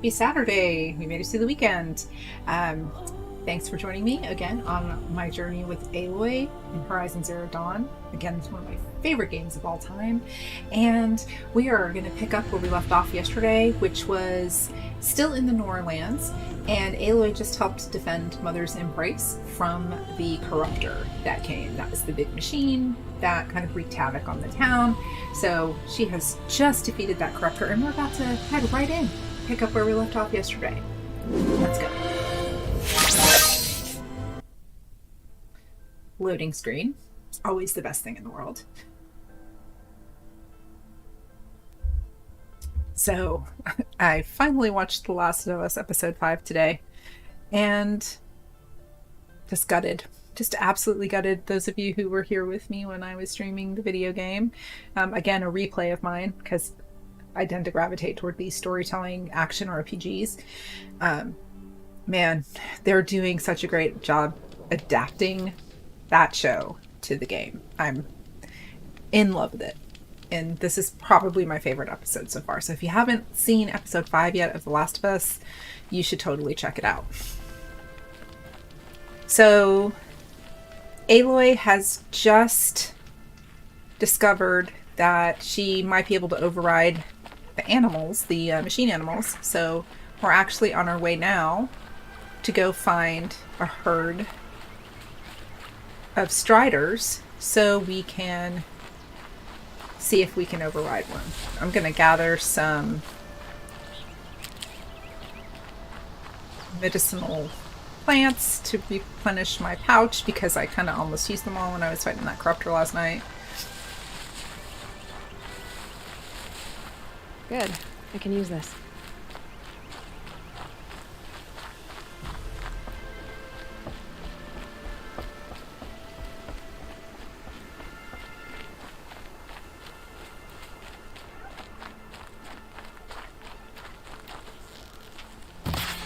Happy Saturday! We made it to the weekend. Um, Thanks for joining me again on my journey with Aloy in Horizon Zero Dawn. Again, it's one of my favorite games of all time. And we are going to pick up where we left off yesterday, which was still in the Norlands. And Aloy just helped defend Mother's Embrace from the Corruptor that came. That was the big machine that kind of wreaked havoc on the town. So she has just defeated that Corruptor, and we're about to head right in, pick up where we left off yesterday. Let's go. Loading screen. It's always the best thing in the world. So, I finally watched The Last of Us episode 5 today, and just gutted. Just absolutely gutted. Those of you who were here with me when I was streaming the video game, again, a replay of mine, because I tend to gravitate toward these storytelling action RPGs. Man, they're doing such a great job adapting that show to the game. I'm in love with it. And this is probably my favorite episode so far. So if you haven't seen episode 5 yet of The Last of Us, you should totally check it out. So Aloy has just discovered that she might be able to override the animals, the machine animals. So we're actually on our way now to go find a herd of striders so we can see if we can override one. I'm going to gather some medicinal plants to replenish my pouch because I kind of almost used them all when I was fighting that corruptor last night. Good. I can use this.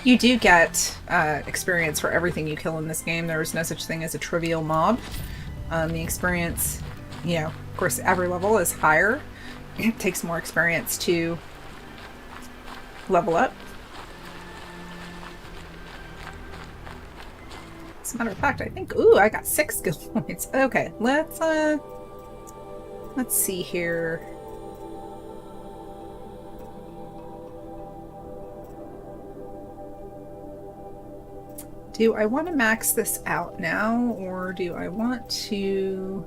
You do get experience for everything you kill in this game. There is no such thing as a trivial mob. The experience, of course, every level is higher. It takes more experience to level up. As a matter of fact, I think, I got 6 skill points. Okay, let's see here. Do I want to max this out now, or do I want to...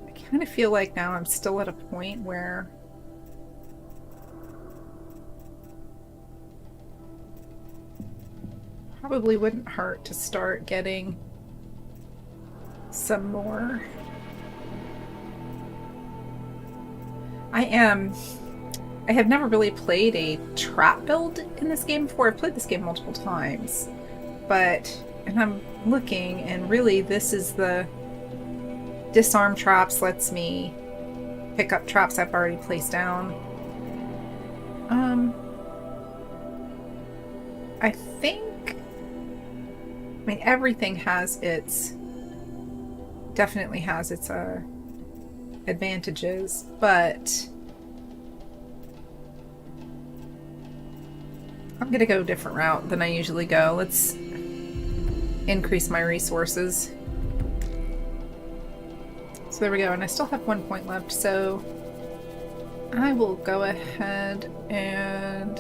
I kind of feel like now I'm still at a point where probably wouldn't hurt to start getting some more. I have never really played a trap build in this game before. I've played this game multiple times, and I'm looking, and really this is the disarm traps lets me pick up traps I've already placed down. I think, everything has definitely has its advantages, but I'm gonna go a different route than I usually go. Let's increase my resources. So there we go, and I still have 1 point left, so I will go ahead and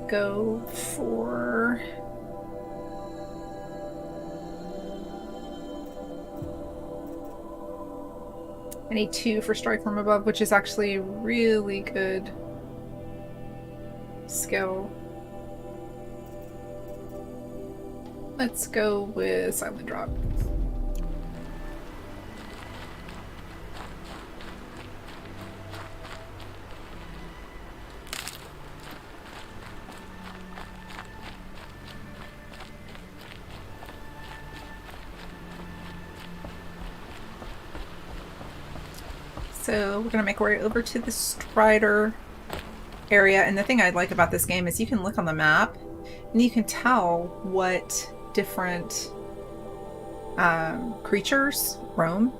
go for... I need 2 for Strike from Above, which is actually really good skill. Let's go with Silent Drop. So we're gonna make our way over to the Strider area, and the thing I like about this game is you can look on the map and you can tell what different creatures roam.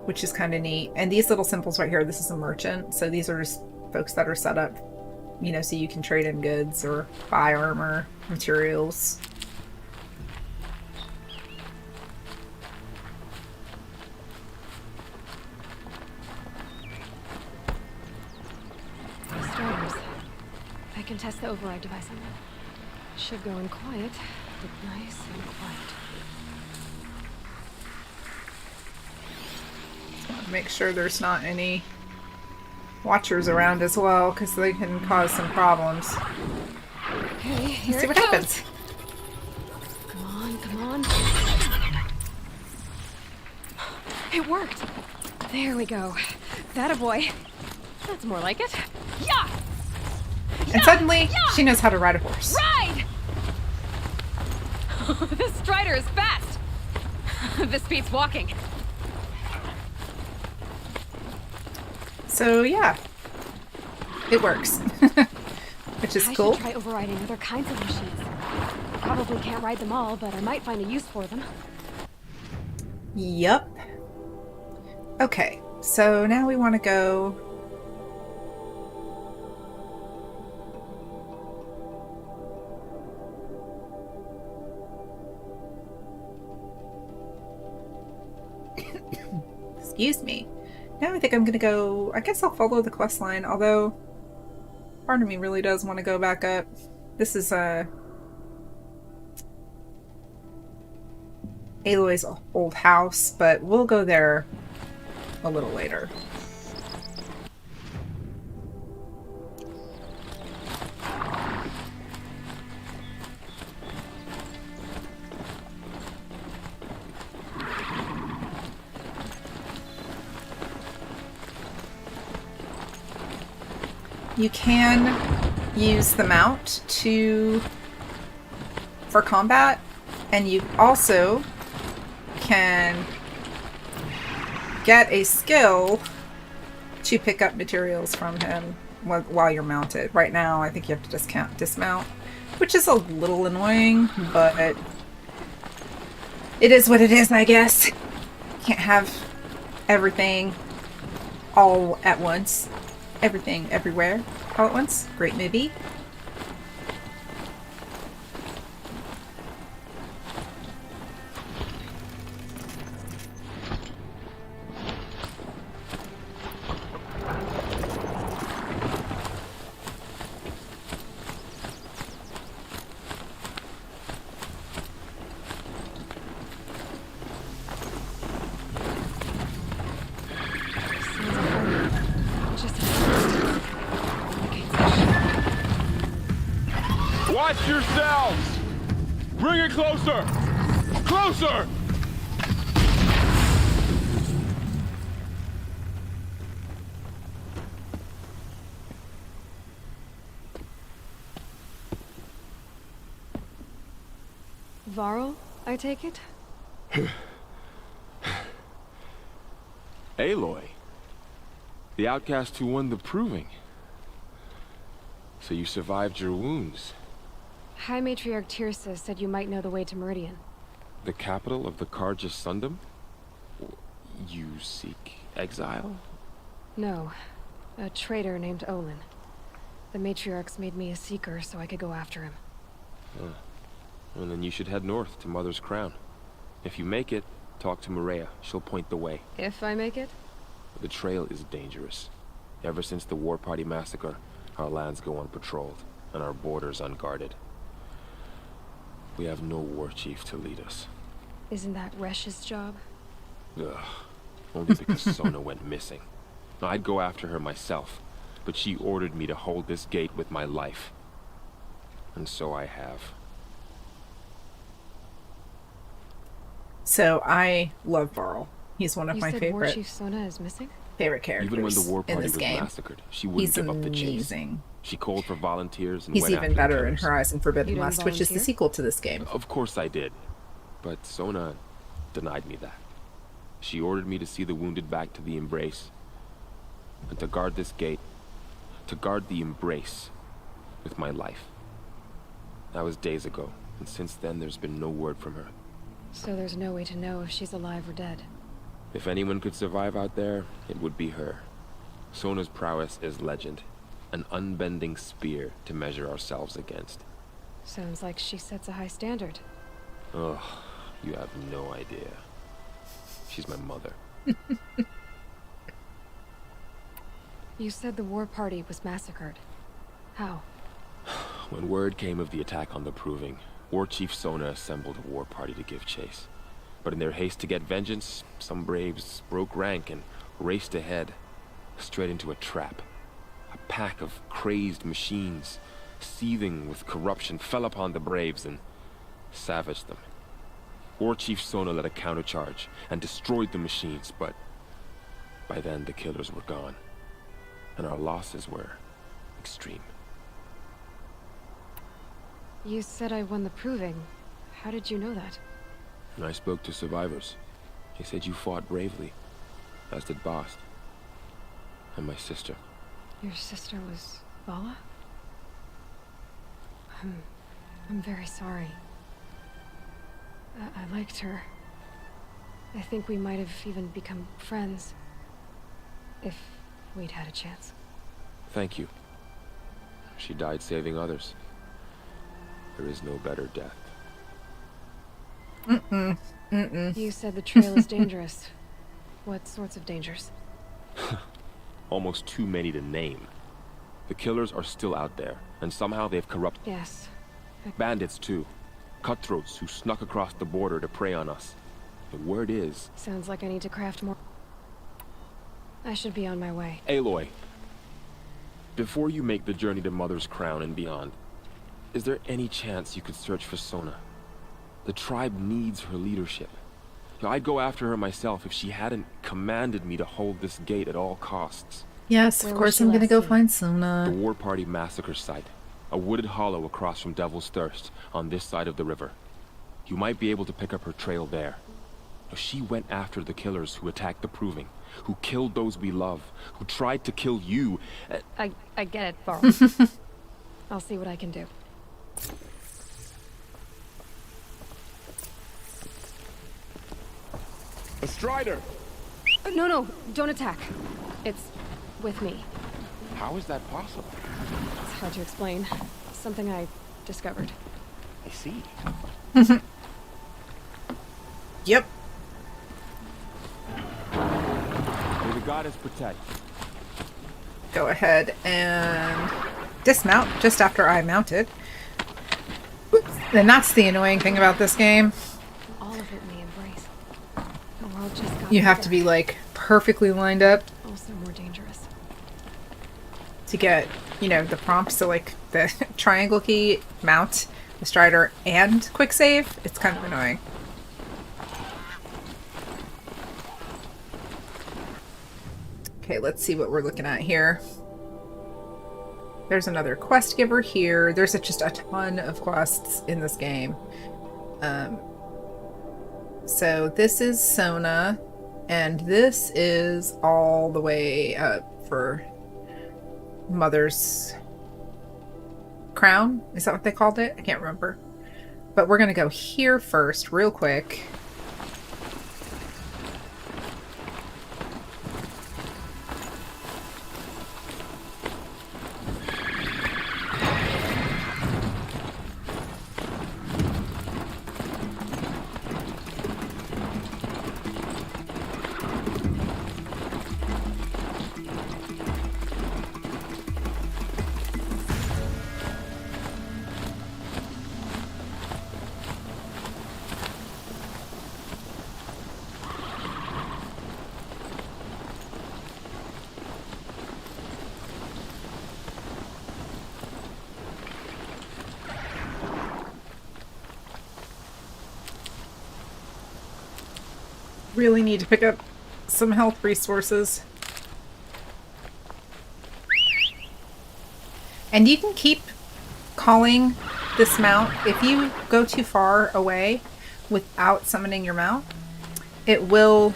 which is kind of neat. And these little symbols right here, this is a merchant. So these are just folks that are set up, you know, so you can trade in goods or buy armor, materials. Starters. I can test the override device on them. Should go in quiet, but nice and quiet. Make sure there's not any watchers around as well, because they can cause some problems. Okay, here Let's see it what goes. happens. Come on, come on. It worked. There we go. That a boy. That's more like it. Yeah! And suddenly, she knows how to ride a horse. Ride! This strider is fast. This beats walking. So yeah, it works, which is cool. I should try overriding other kinds of machines. Probably can't ride them all, but I might find a use for them. Yup. Okay, so now we want to go. Excuse me. Now I think I'm gonna go. I guess I'll follow the quest line, although part of me really does want to go back up. This is Aloy's old house, but we'll go there a little later. You can use the mount for combat, and you also can get a skill to pick up materials from him while you're mounted. Right now, I think you have to dismount, which is a little annoying, but it is what it is, I guess. Can't have everything all at once. Everything, everywhere, all at once. Great movie. Watch yourselves! Bring it closer! Closer! Varl, I take it? Aloy. The outcast who won the proving. So you survived your wounds. High Matriarch Tirsa said you might know the way to Meridian. The capital of the Carja Sundom? You seek exile? No. A traitor named Olin. The Matriarchs made me a seeker so I could go after him. Well, then you should head north to Mother's Crown. If you make it, talk to Maria. She'll point the way. If I make it? The trail is dangerous. Ever since the War Party massacre, our lands go unpatrolled, and our borders unguarded. We have no war chief to lead us. Isn't that Resh's job? Ugh. Only because Sona went missing. I'd go after her myself, but she ordered me to hold this gate with my life. And so I have. So I love Varl. He's one of my War favorite Chief Sona is missing? characters Even when the War in Party this was game. massacred, she wouldn't He's give up the chase. amazing. She called for volunteers and He's went even after the better in killers. Horizon Forbidden You didn't West, which is the volunteer? sequel to this game. Of course I did. But Sona denied me that. She ordered me to see the wounded back to the Embrace. And to guard this gate. To guard the Embrace. With my life. That was days ago. And since then there's been no word from her. So there's no way to know if she's alive or dead. If anyone could survive out there, it would be her. Sona's prowess is legend. An unbending spear to measure ourselves against. Sounds like she sets a high standard. Ugh, you have no idea. She's my mother. You said the war party was massacred. How? When word came of the attack on the Proving, War Chief Sona assembled a war party to give chase. But in their haste to get vengeance, some braves broke rank and raced ahead, straight into a trap. A pack of crazed machines, seething with corruption, fell upon the braves and savaged them. War Chief Sona led a countercharge and destroyed the machines, but by then the killers were gone, and our losses were extreme. You said I won the Proving. How did you know that? I spoke to survivors. They said you fought bravely, as did Bast. And my sister. Your sister was Vala? I'm very sorry. I liked her. I think we might have even become friends. If we'd had a chance. Thank you. She died saving others. There is no better death. You said the trail is dangerous. What sorts of dangers? Almost too many to name. The killers are still out there, and somehow they've corrupted Yes. bandits too. Cutthroats who snuck across the border to prey on us. The word is... Sounds like I need to craft more. I should be on my way. Aloy, before you make the journey to Mother's Crown and beyond, is there any chance you could search for Sona? The tribe needs her leadership. I'd go after her myself if she hadn't commanded me to hold this gate at all costs. Yes, Where of was course she I'm gonna last go seen? find The Sona. War Party massacre site. A wooded hollow across from Devil's Thirst, on this side of the river. You might be able to pick up her trail there. She went after the killers who attacked the Proving, who killed those we love, who tried to kill you. I get it, Varl. I'll see what I can do. A Strider! No, don't attack. It's with me. How is that possible? It's hard to explain. Something I discovered. I see. Yep. May the goddess protect. Go ahead and dismount just after I mounted. And that's the annoying thing about this game. All of it in the embrace. The world just got You have to bigger. be like perfectly lined up Also more dangerous. to get, you know, the prompts. So like the triangle key, mount, the strider, and quick save. It's kind of annoying. Okay, let's see what we're looking at here. There's another quest giver here. There's just a ton of quests in this game. So this is Sona, and this is all the way up for Mother's Crown. Is that what they called it? I can't remember. But we're gonna go here first, real quick. Really need to pick up some health resources. And you can keep calling this mount. If you go too far away without summoning your mount, it will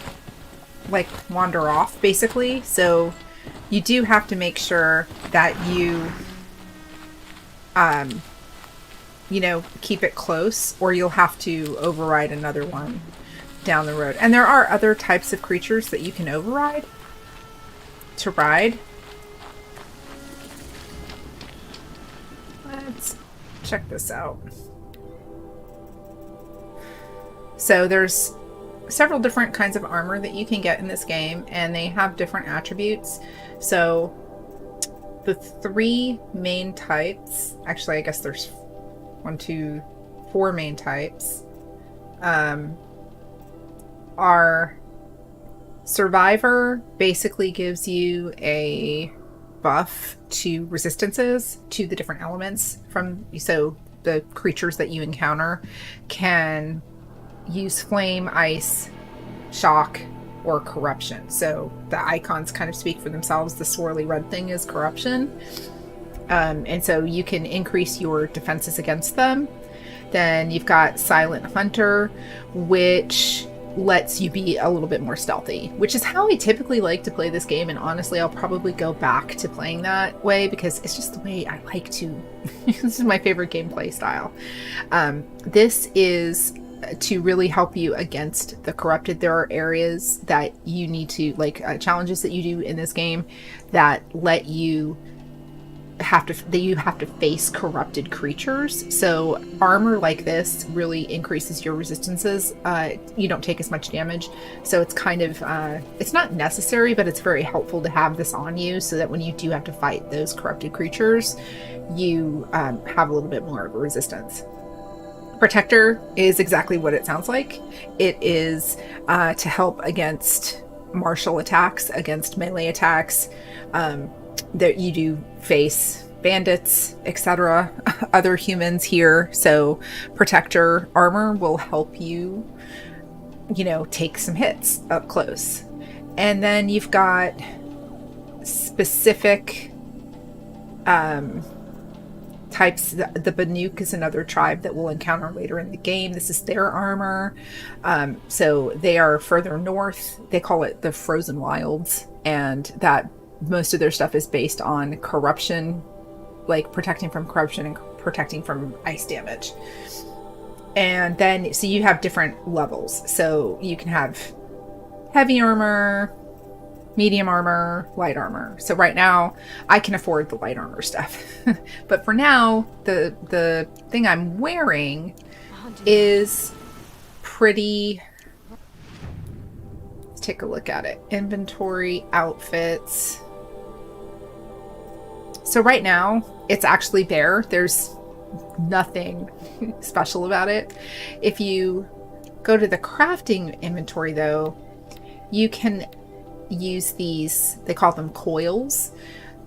like wander off basically. So you do have to make sure that you know, keep it close, or you'll have to override another one down the road. And there are other types of creatures that you can override to ride. Let's check this out. So there's several different kinds of armor that you can get in this game, and they have different attributes. So the 3 main types, actually I guess there's 4 main types, are Survivor basically gives you a buff to resistances to the different elements so the creatures that you encounter can use flame, ice, shock, or corruption. So the icons kind of speak for themselves. The swirly red thing is corruption. And so you can increase your defenses against them. Then you've got Silent Hunter, which lets you be a little bit more stealthy, which is how I typically like to play this game. And honestly, I'll probably go back to playing that way because it's just the way I like to. This is my favorite gameplay style. This is to really help you against the corrupted. There are areas that you need to, challenges that you do in this game that let you have to face corrupted creatures. So armor like this really increases your resistances. You don't take as much damage, so it's kind of it's not necessary, but it's very helpful to have this on you so that when you do have to fight those corrupted creatures, you have a little bit more of a resistance. Protector is exactly what it sounds like. It is to help against martial attacks, against melee attacks. That you do face bandits, etc., other humans here. So Protector armor will help you, take some hits up close. And then you've got specific types. The Banuk is another tribe that we'll encounter later in the game. This is their armor. So they are further north. They call it the Frozen Wilds, and that most of their stuff is based on corruption, like protecting from corruption and protecting from ice damage. And then, so you have different levels. So you can have heavy armor, medium armor, light armor. So right now I can afford the light armor stuff. But for now, the thing I'm wearing is pretty. Let's take a look at it. Inventory, outfits. So right now it's actually bare. There's nothing special about it. If you go to the crafting inventory though, you can use these, they call them coils.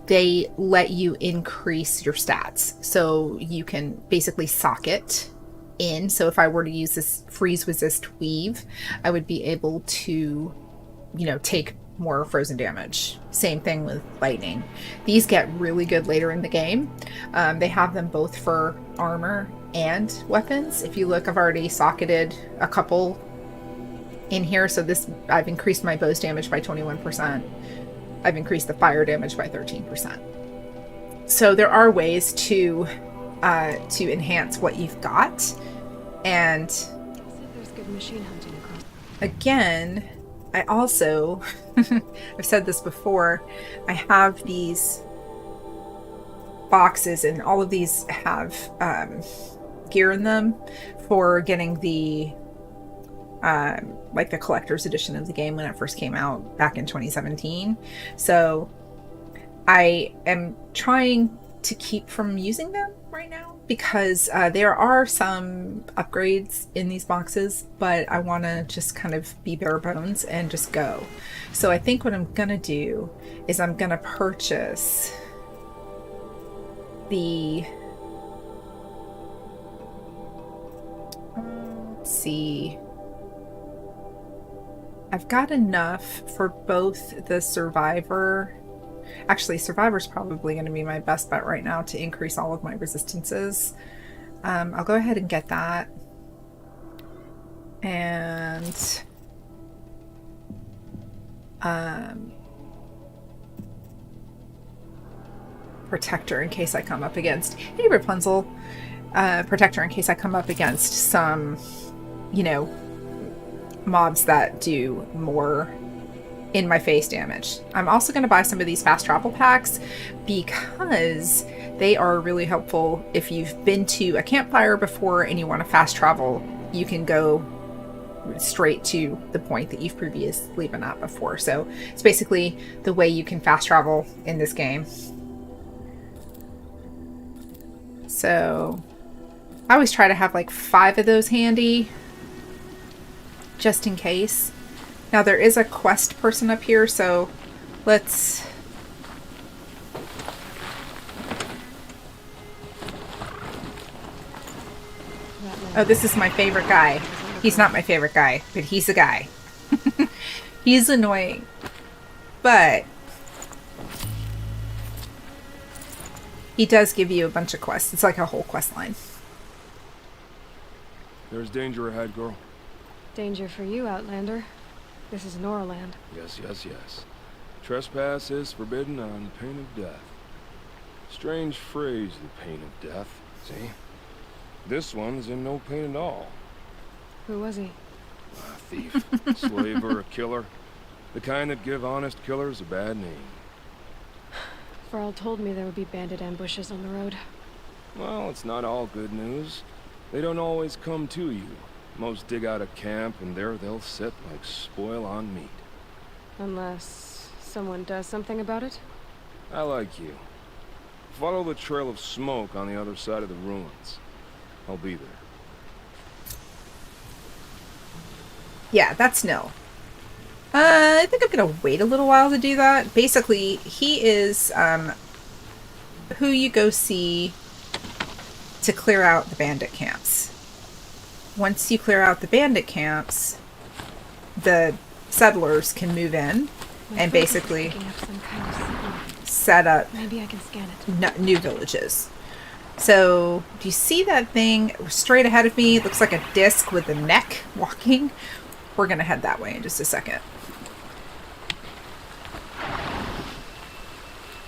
They let you increase your stats. So you can basically socket in. So if I were to use this freeze resist weave, I would be able to, take more frozen damage. Same thing with lightning. These get really good later in the game. They have them both for armor and weapons. If you look, I've already socketed a couple in here. So this, I've increased my bow's damage by 21%. I've increased the fire damage by 13%. So there are ways to enhance what you've got. And There's good machine hunting across. Again, I also, I've said this before, I have these boxes, and all of these have gear in them for getting the the collector's edition of the game when it first came out back in 2017. So I am trying to keep from using them right now because there are some upgrades in these boxes, but I want to just kind of be bare bones and just go. So I think what I'm gonna do is I'm gonna purchase the let's see, I've got enough for both the Survivor. Actually, Survivor's probably going to be my best bet right now to increase all of my resistances. I'll go ahead and get that. And Protector in case I come up against, hey Rapunzel, Protector in case I come up against some, mobs that do more in my face damage. I'm also going to buy some of these fast travel packs because they are really helpful if you've been to a campfire before and you want to fast travel. You can go straight to the point that you've previously been at before. So it's basically the way you can fast travel in this game. So I always try to have like 5 of those handy just in case. Now there is a quest person up here, so let's... Oh, this is my favorite guy. He's not my favorite guy, but he's a guy. He's annoying. But he does give you a bunch of quests. It's like a whole quest line. There's danger ahead, girl. Danger for you, Outlander. This is Norland. Yes, yes, yes. Trespass is forbidden on pain of death. Strange phrase, the pain of death. See? This one's in no pain at all. Who was he? A thief, slaver, a killer. The kind that give honest killers a bad name. Farrell told me there would be bandit ambushes on the road. Well, it's not all good news. They don't always come to you. Most dig out a camp, and there they'll sit like spoil on meat. Unless someone does something about it? I like you. Follow the trail of smoke on the other side of the ruins. I'll be there. Yeah, that's no. I think I'm going to wait a little while to do that. Basically, he is who you go see to clear out the bandit camps. Once you clear out the bandit camps, the settlers can move in and basically set up Maybe I can scan it. new villages. So, do you see that thing straight ahead of me? It looks like a disc with a neck walking. We're going to head that way in just a second.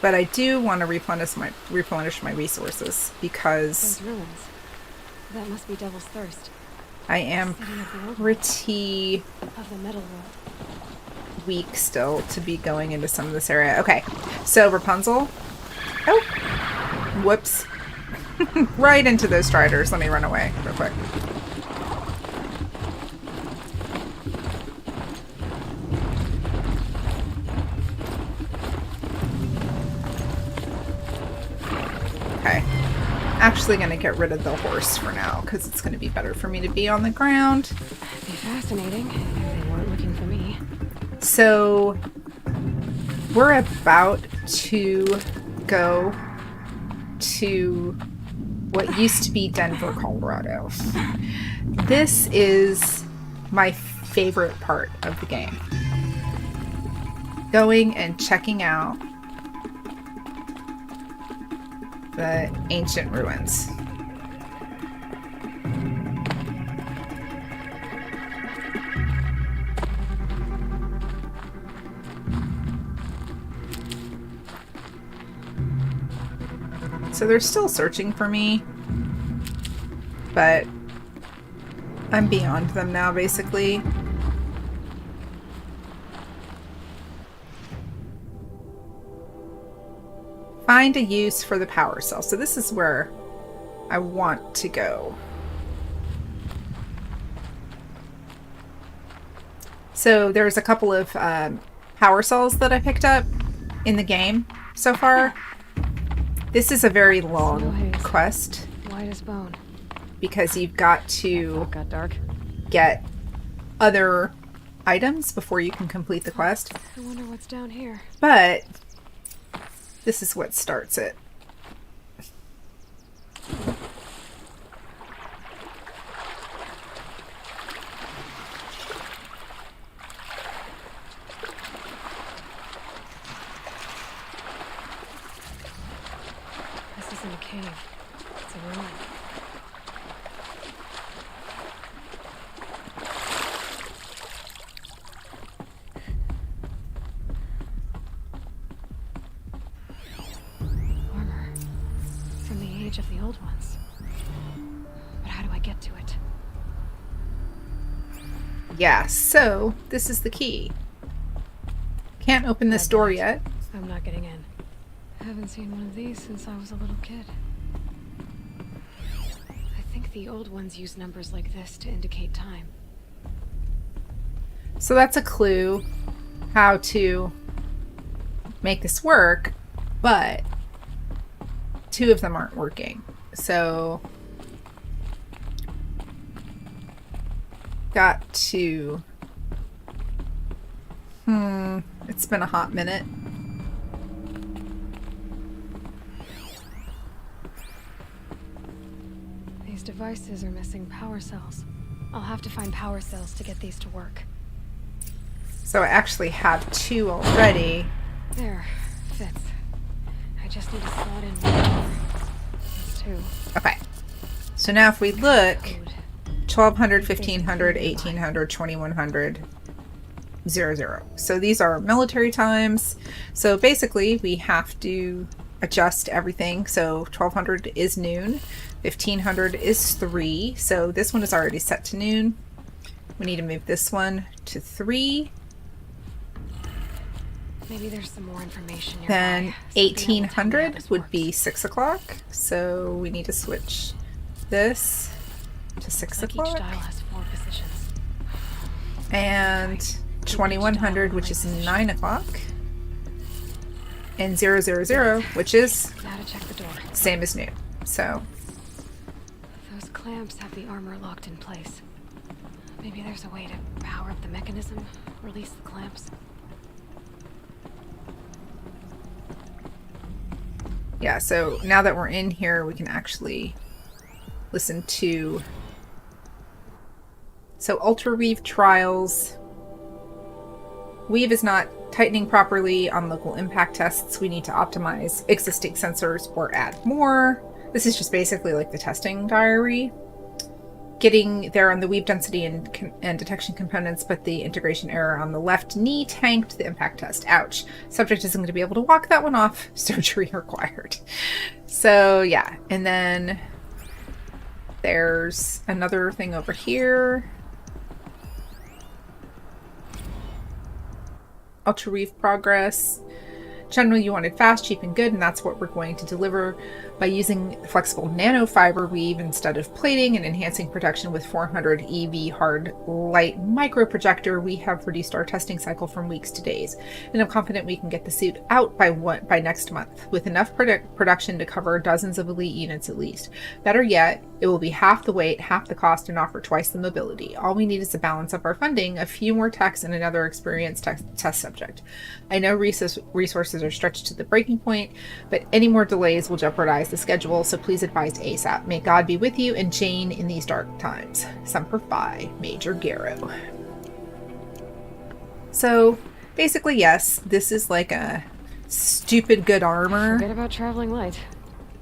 But I do want to replenish my resources because Those ruins. That must be Devil's Thirst. I am City of the old pretty of the metal world. weak still to be going into some of this area. Okay, so Rapunzel. Oh, whoops. Right into those striders. Let me run away real quick. Okay. Actually going to get rid of the horse for now because it's going to be better for me to be on the ground. It'd be fascinating if they weren't looking for me. So we're about to go to what used to be Denver, Colorado. This is my favorite part of the game. Going and checking out the ancient ruins. So they're still searching for me, but I'm beyond them now, basically. Find a use for the power cell. So this is where I want to go. So there's a couple of power cells that I picked up in the game so far. This is a very long quest White as bone. because you've got to Got dark. get other items before you can complete the quest. I wonder what's down here. But this is what starts it. This isn't a cave. It's a ruin. Armor. From the age of the old ones. But how do I get to it? Yeah, so this is the key. Can't open this door yet. I'm not getting in. I haven't seen one of these since I was a little kid. I think the old ones use numbers like this to indicate time. So that's a clue how to make this work, but 2 of them aren't working. So got to... It's been a hot minute. These devices are missing power cells. I'll have to find power cells to get these to work. So I actually have 2 already. There. Fits. I just need to slot in one more. That's 2. Okay. So now if we look, Code. 1200, 1500, 1800, 2100, 00. So these are military times. So basically we have to adjust everything. So 1200 is noon, 1500 is 3. So this one is already set to noon. We need to move this one to 3. Maybe there's some more information nearby. Then Something that will tell me how 1800 this would works. be 6 o'clock. So we need to switch this to 6 Like each o'clock. dial has 4 positions. And 2100, which is 9 o'clock. And 000, which is Now to check the door. same as noon. So Those clamps have the armor locked in place. Maybe there's a way to power up the mechanism, release the clamps. yeah, so now that we're in here, we can actually listen to... So Ultra Weave trials. Weave is not tightening properly on local impact tests. We need to optimize existing sensors or add more. This is just basically like the testing diary. Getting there on the weave density and detection components, but the integration error on the left knee tanked the impact test. Ouch. Subject isn't going to be able to walk that one off. Surgery required. So yeah, and then there's another thing over here. Ultra Weave progress. Generally, you wanted fast, cheap, and good, and that's what we're going to deliver by using flexible nanofiber weave instead of plating and enhancing protection with 400 EV hard light micro projector. We have reduced our testing cycle from weeks to days, and I'm confident we can get the suit out by next month with enough production to cover dozens of elite units at least. Better yet, it will be half the weight, half the cost, and offer twice the mobility. All we need is to balance up our funding, a few more techs, and another experienced test subject. I know resources are stretched to the breaking point, but any more delays will jeopardize the schedule, so please advise ASAP. May God be with you and Jane in these dark times. Semper Fi, Major Garrow. So, basically, yes, this is like a stupid good armor Forget about traveling light.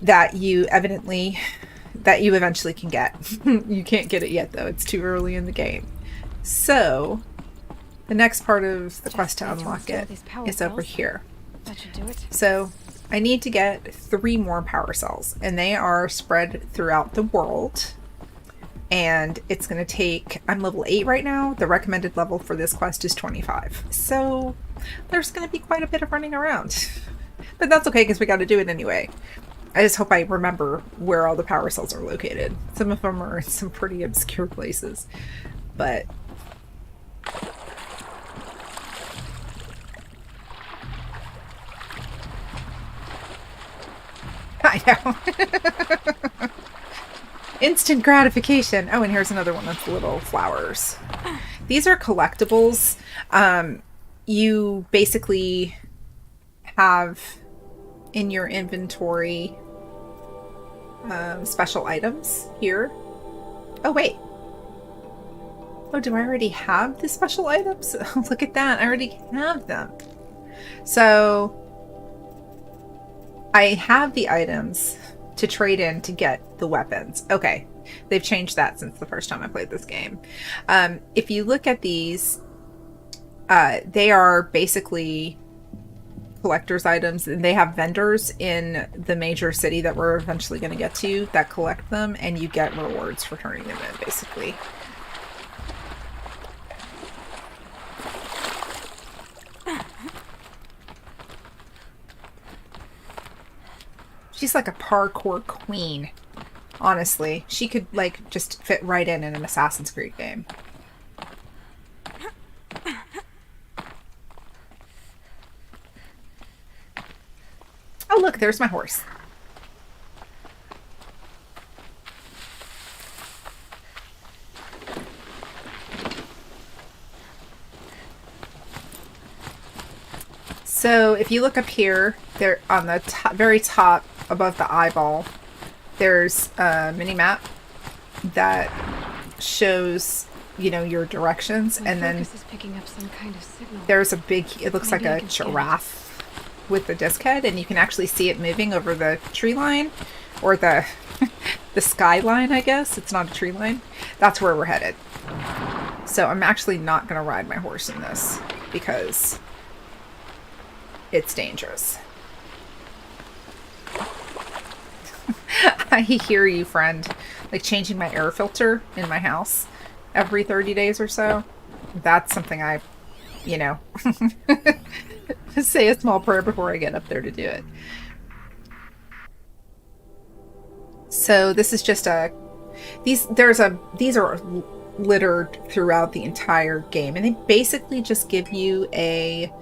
that you eventually can get. You can't get it yet, though. It's too early in the game. So, the next part of the quest to unlock it is over here. That should do it. So, I need to get 3 more power cells, and they are spread throughout the world. And it's going to take... I'm level 8 right now. The recommended level for this quest is 25. So, there's going to be quite a bit of running around. But that's okay, because we got to do it anyway. I just hope I remember where all the power cells are located. Some of them are in some pretty obscure places. But... I know. Instant gratification. Oh, and here's another one with little flowers. These are collectibles. You basically have in your inventory special items here. Oh, wait. Oh, do I already have the special items? Look at that. I already have them. So I have the items to trade in to get the weapons. Okay, they've changed that since the first time I played this game. If you look at these, they are basically collector's items, and they have vendors in the major city that we're eventually going to get to that collect them, and you get rewards for turning them in, basically. She's like a parkour queen. Honestly, she could like just fit right in an Assassin's Creed game. Oh look, there's my horse. So if you look up here, there on the very top above the eyeball, there's a mini map that shows, you know, your directions, My and then focus is picking up some kind of signal. there's a big, it looks Maybe like I a can scan it. giraffe with the disc head, and you can actually see it moving over the tree line, or the the skyline, I guess. It's not a tree line. That's where we're headed. So I'm actually not going to ride my horse in this because it's dangerous. I hear you, friend. Like changing my air filter in my house every 30 days or so. That's something I, you know, say a small prayer before I get up there to do it. So this is just a, these are littered throughout the entire game, and they basically just give you a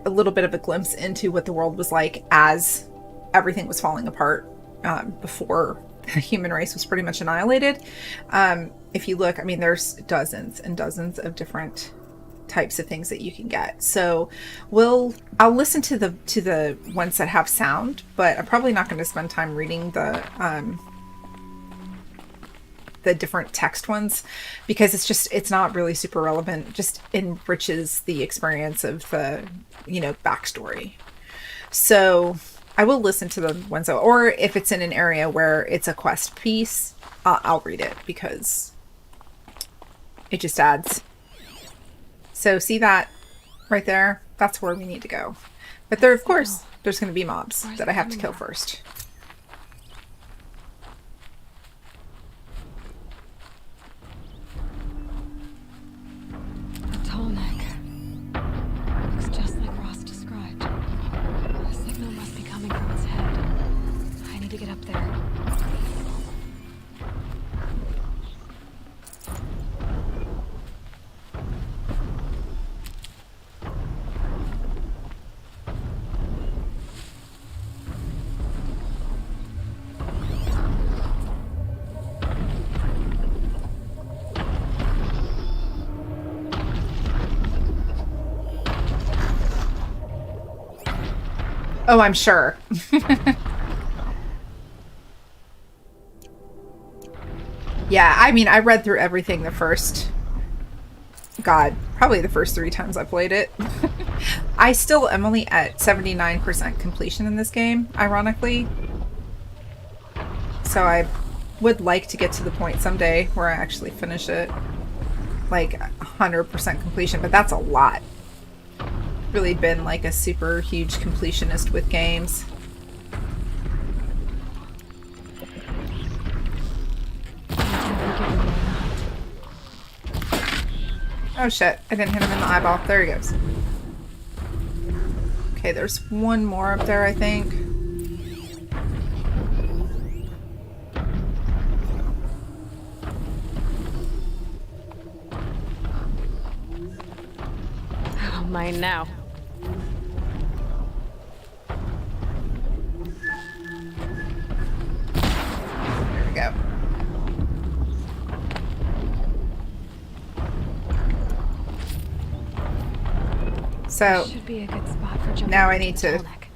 little bit of a glimpse into what the world was like as everything was falling apart before the human race was pretty much annihilated. If you look, I mean, there's dozens and dozens of different types of things that you can get. So I'll listen to the ones that have sound, but I'm probably not going to spend time reading the different text ones, because it's not really super relevant. It just enriches the experience of the, you know, backstory. So I will listen to the ones, or if it's in an area where it's a quest piece, I'll read it because it just adds. So see that right there? That's where we need to go. But there, of course, there's going to be mobs that I have to kill first. A tall neck. Looks just like Ross described. The signal must be coming from its head. I need to get up there. Oh, I'm sure. Yeah, I mean, I read through everything the first... God, probably the first 3 times I played it. I still am only at 79% completion in this game, ironically. So I would like to get to the point someday where I actually finish it. Like, 100% completion, but that's a lot. Really been like a super huge completionist with games. Oh shit, I didn't hit him in the eyeball. There he goes. Okay, there's one more up there, I think. Oh, mine now. There we go. So This should be a good spot for jumping now I into need the to tall neck.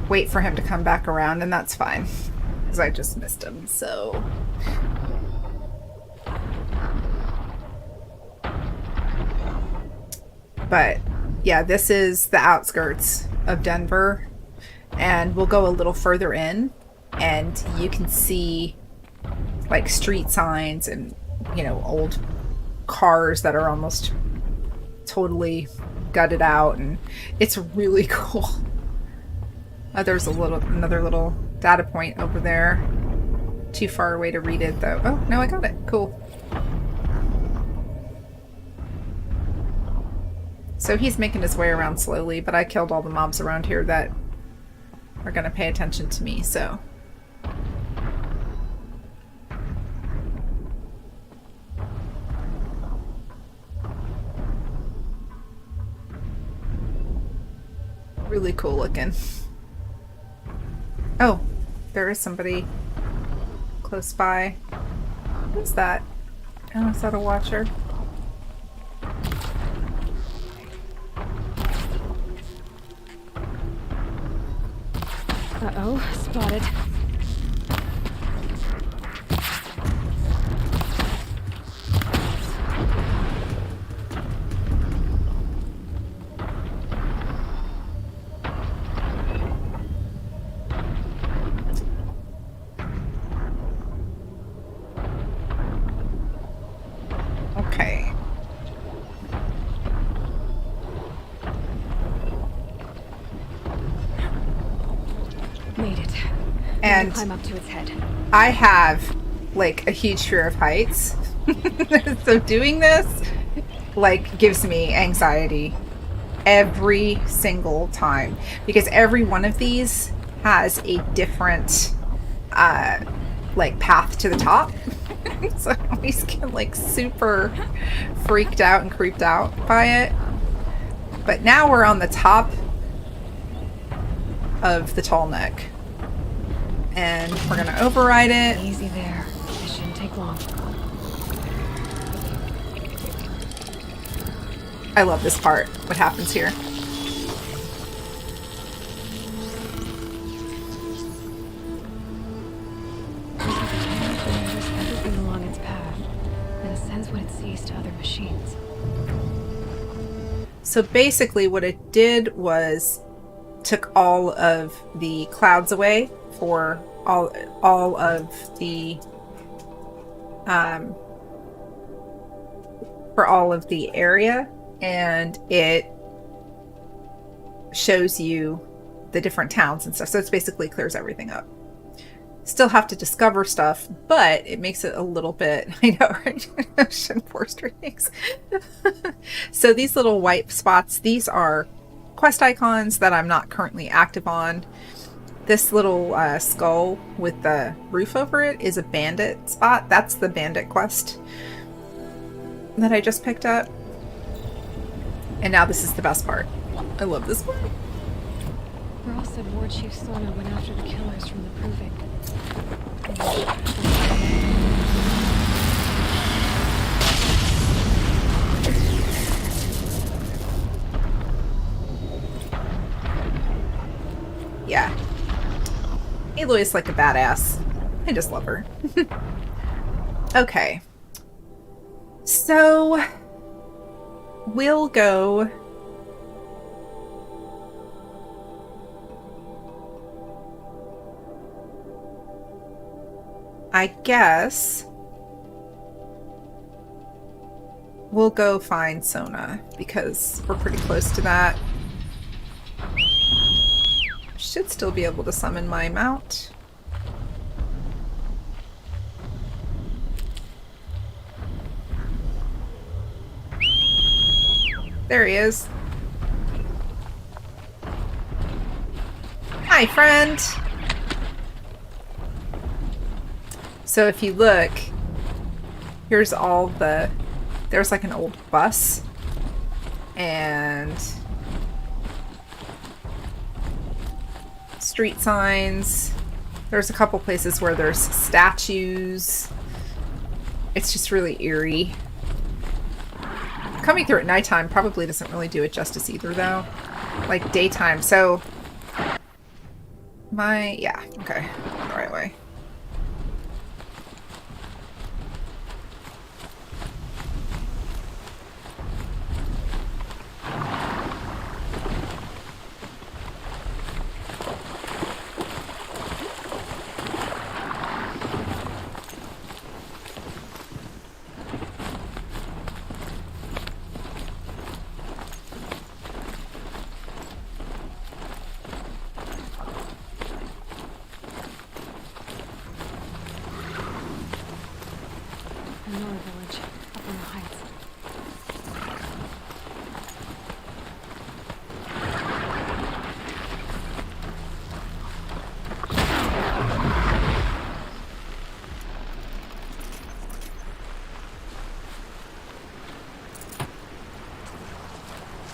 wait for him to come back around, and that's fine because I just missed him. So but yeah, this is the outskirts of Denver, and we'll go a little further in and you can see like street signs and, you know, old cars that are almost totally gutted out, and it's really cool. There's another little data point over there. Too far away to read it though. Oh, no, I got it. Cool. So he's making his way around slowly, but I killed all the mobs around here that are going to pay attention to me, so... Really cool looking. Oh, there is somebody close by. Who's that? Oh, is that a watcher? Uh-oh, spotted. Okay. Made it. And climb up to its head. I have, like, a huge fear of heights. So doing this, like, gives me anxiety every single time. Because every one of these has a different, like, path to the top. So I always get, like, super freaked out and creeped out by it. But now we're on the top of the tall neck. And we're gonna override it. Easy there. It shouldn't take long. I love this part. What happens here? Everything along its path, and it sends what it sees to other machines. So basically what it did was took all of the clouds away for all of the for all of the area, and it shows you the different towns and stuff. So it's basically clears everything up. Still have to discover stuff, but it makes it a little bit, I know, right? Ocean forestry things. So these little white spots, these are quest icons that I'm not currently active on. This little skull with the roof over it is a bandit spot. That's the bandit quest that I just picked up. And now this is the best part. I love this part. Ross said War Chief Sona went after the killers from the Proving. Yeah. Aloy is like a badass. I just love her. Okay. So we'll go I guess we'll go find Sona because we're pretty close to that. Should still be able to summon my mount. There he is. Hi, friend. So if you look, here's all the, there's like an old bus and street signs. There's a couple places where there's statues. It's just really eerie. Coming through at nighttime probably doesn't really do it justice either though. Like daytime, so yeah, okay, the right way. Another village, up in the heights.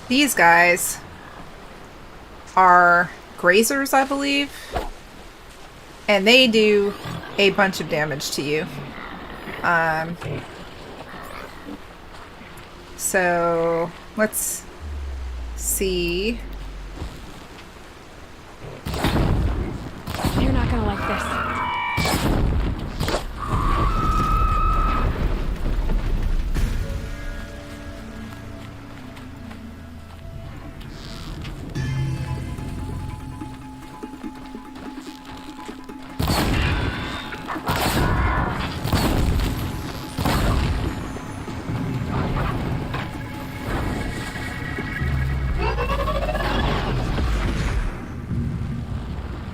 these guys are grazers, I believe. And they do a bunch of damage to you. So let's see. You're not gonna like this.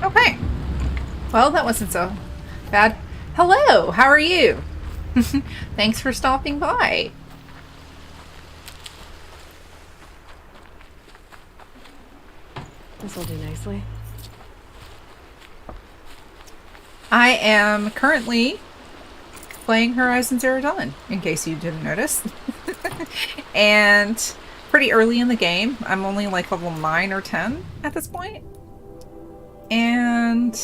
Okay. Well, that wasn't so bad. Hello, how are you? Thanks for stopping by. This'll do nicely. I am currently playing Horizon Zero Dawn, in case you didn't notice. And pretty early in the game. I'm only like level 9 or 10 at this point. And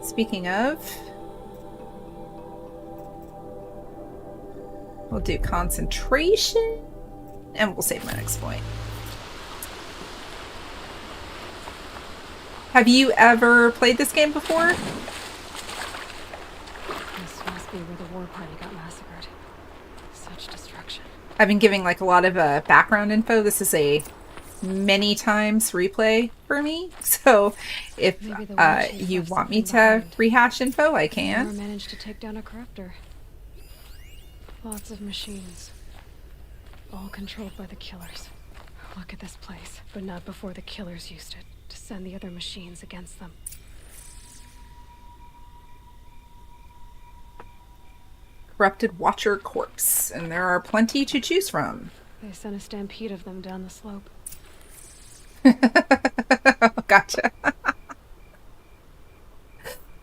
speaking of, we'll do concentration and we'll save my next point. Have you ever played this game before? This must be where the war party got massacred. Such destruction. I've been giving like a lot of background info. This is a many times replay for me. So if Maybe the war chief you left want me something to behind. rehash info, I Never can. managed to take down a corruptor. Lots of machines. All controlled by the killers. Look at this place, but not before the killers used it to send the other machines against them. Corrupted Watcher Corpse. And there are plenty to choose from. They sent a stampede of them down the slope. Gotcha.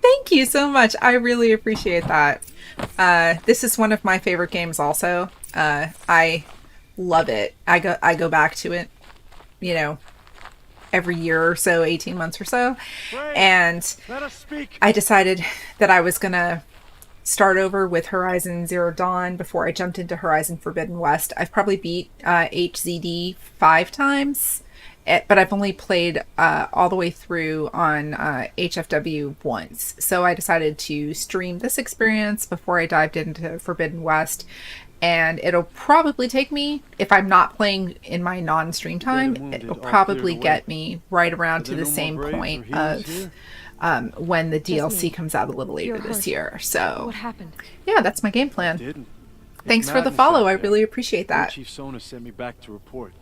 Thank you so much. I really appreciate that. This is one of my favorite games also. I love it. I go back to it, you know, every year or so, 18 months or so. And Let us speak. I decided that I was going to start over with Horizon Zero Dawn before I jumped into Horizon Forbidden West. I've probably beat HZD 5 times, but I've only played all the way through on HFW once. So I decided to stream this experience before I dived into Forbidden West. And it'll probably take me, if I'm not playing in my non-stream time, it'll probably get me right around to the same point of when the DLC comes out a little later this year. So What happened? yeah, that's my game plan. Didn't. Thanks It's for the madness follow. out I there. really appreciate that. Chief Sona sent me back to report.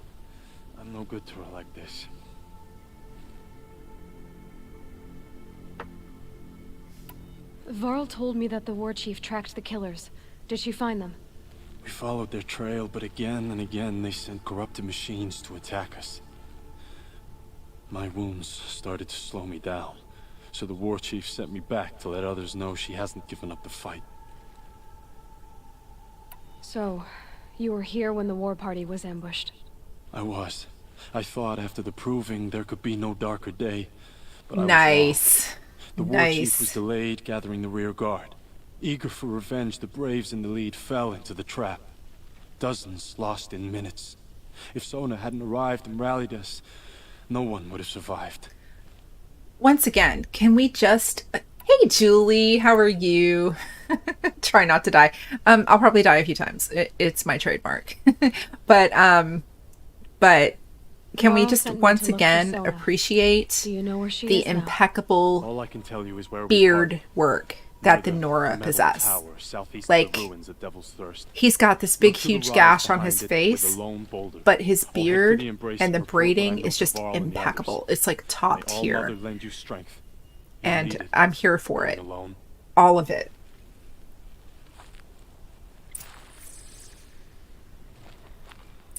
I'm no good to her like this. Varl told me that the war chief tracked the killers. Did she find them? We followed their trail, but again and again they sent corrupted machines to attack us. My wounds started to slow me down, so the war chief sent me back to let others know she hasn't given up the fight. So, you were here when the war party was ambushed. I was. I thought after the proving there could be no darker day, but I was Nice. wrong. The war chief was delayed gathering the rear guard. Eager for revenge, the braves in the lead fell into the trap. Dozens lost in minutes. If Sona hadn't arrived and rallied us, no one would have survived. Once again, can we just... Hey, Julie, how are you? Try not to die. I'll probably die a few times. It's my trademark. But can we Varl just sent me once to look for again Sona. appreciate Do you know where she the is now? impeccable All I can tell you is where we beard parted. work that the Near Nora metal possess? tower southeast Like, of the ruins at Devil's Thirst. He's got this big, Look to the huge rise gash on behind his it with face, a lone boulder. but his I'll head for beard the embrace and the of her prophet I braiding know is just Varl and the others. impeccable. It's like top May All tier. Mother lend you strength. You And need it. I'm here for it. Going alone. All of it.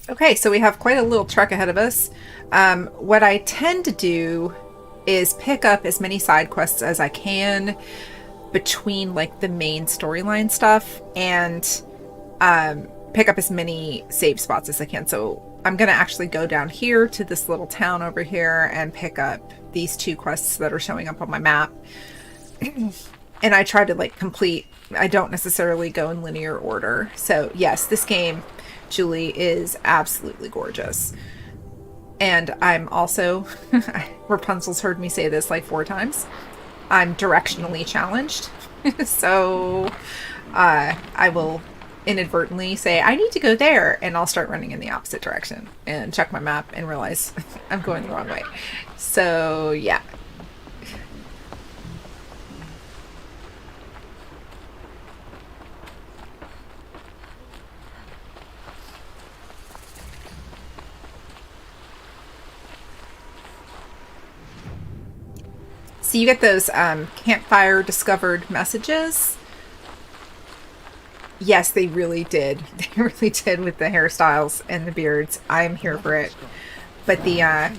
Okay, so we have quite a little trek ahead of us. What I tend to do is pick up as many side quests as I can between like the main storyline stuff and pick up as many save spots as I can. So I'm going to actually go down here to this little town over here and pick up these 2 quests that are showing up on my map. And I try to like complete, I don't necessarily go in linear order. So yes, this game, Julie, is absolutely gorgeous. And I'm also, Rapunzel's heard me say this like 4 times, I'm directionally challenged. So I will inadvertently say, I need to go there, and I'll start running in the opposite direction and check my map and realize I'm going the wrong way. So yeah. So you get those campfire discovered messages. Yes, they really did. They really did with the hairstyles and the beards. I'm here for it. But the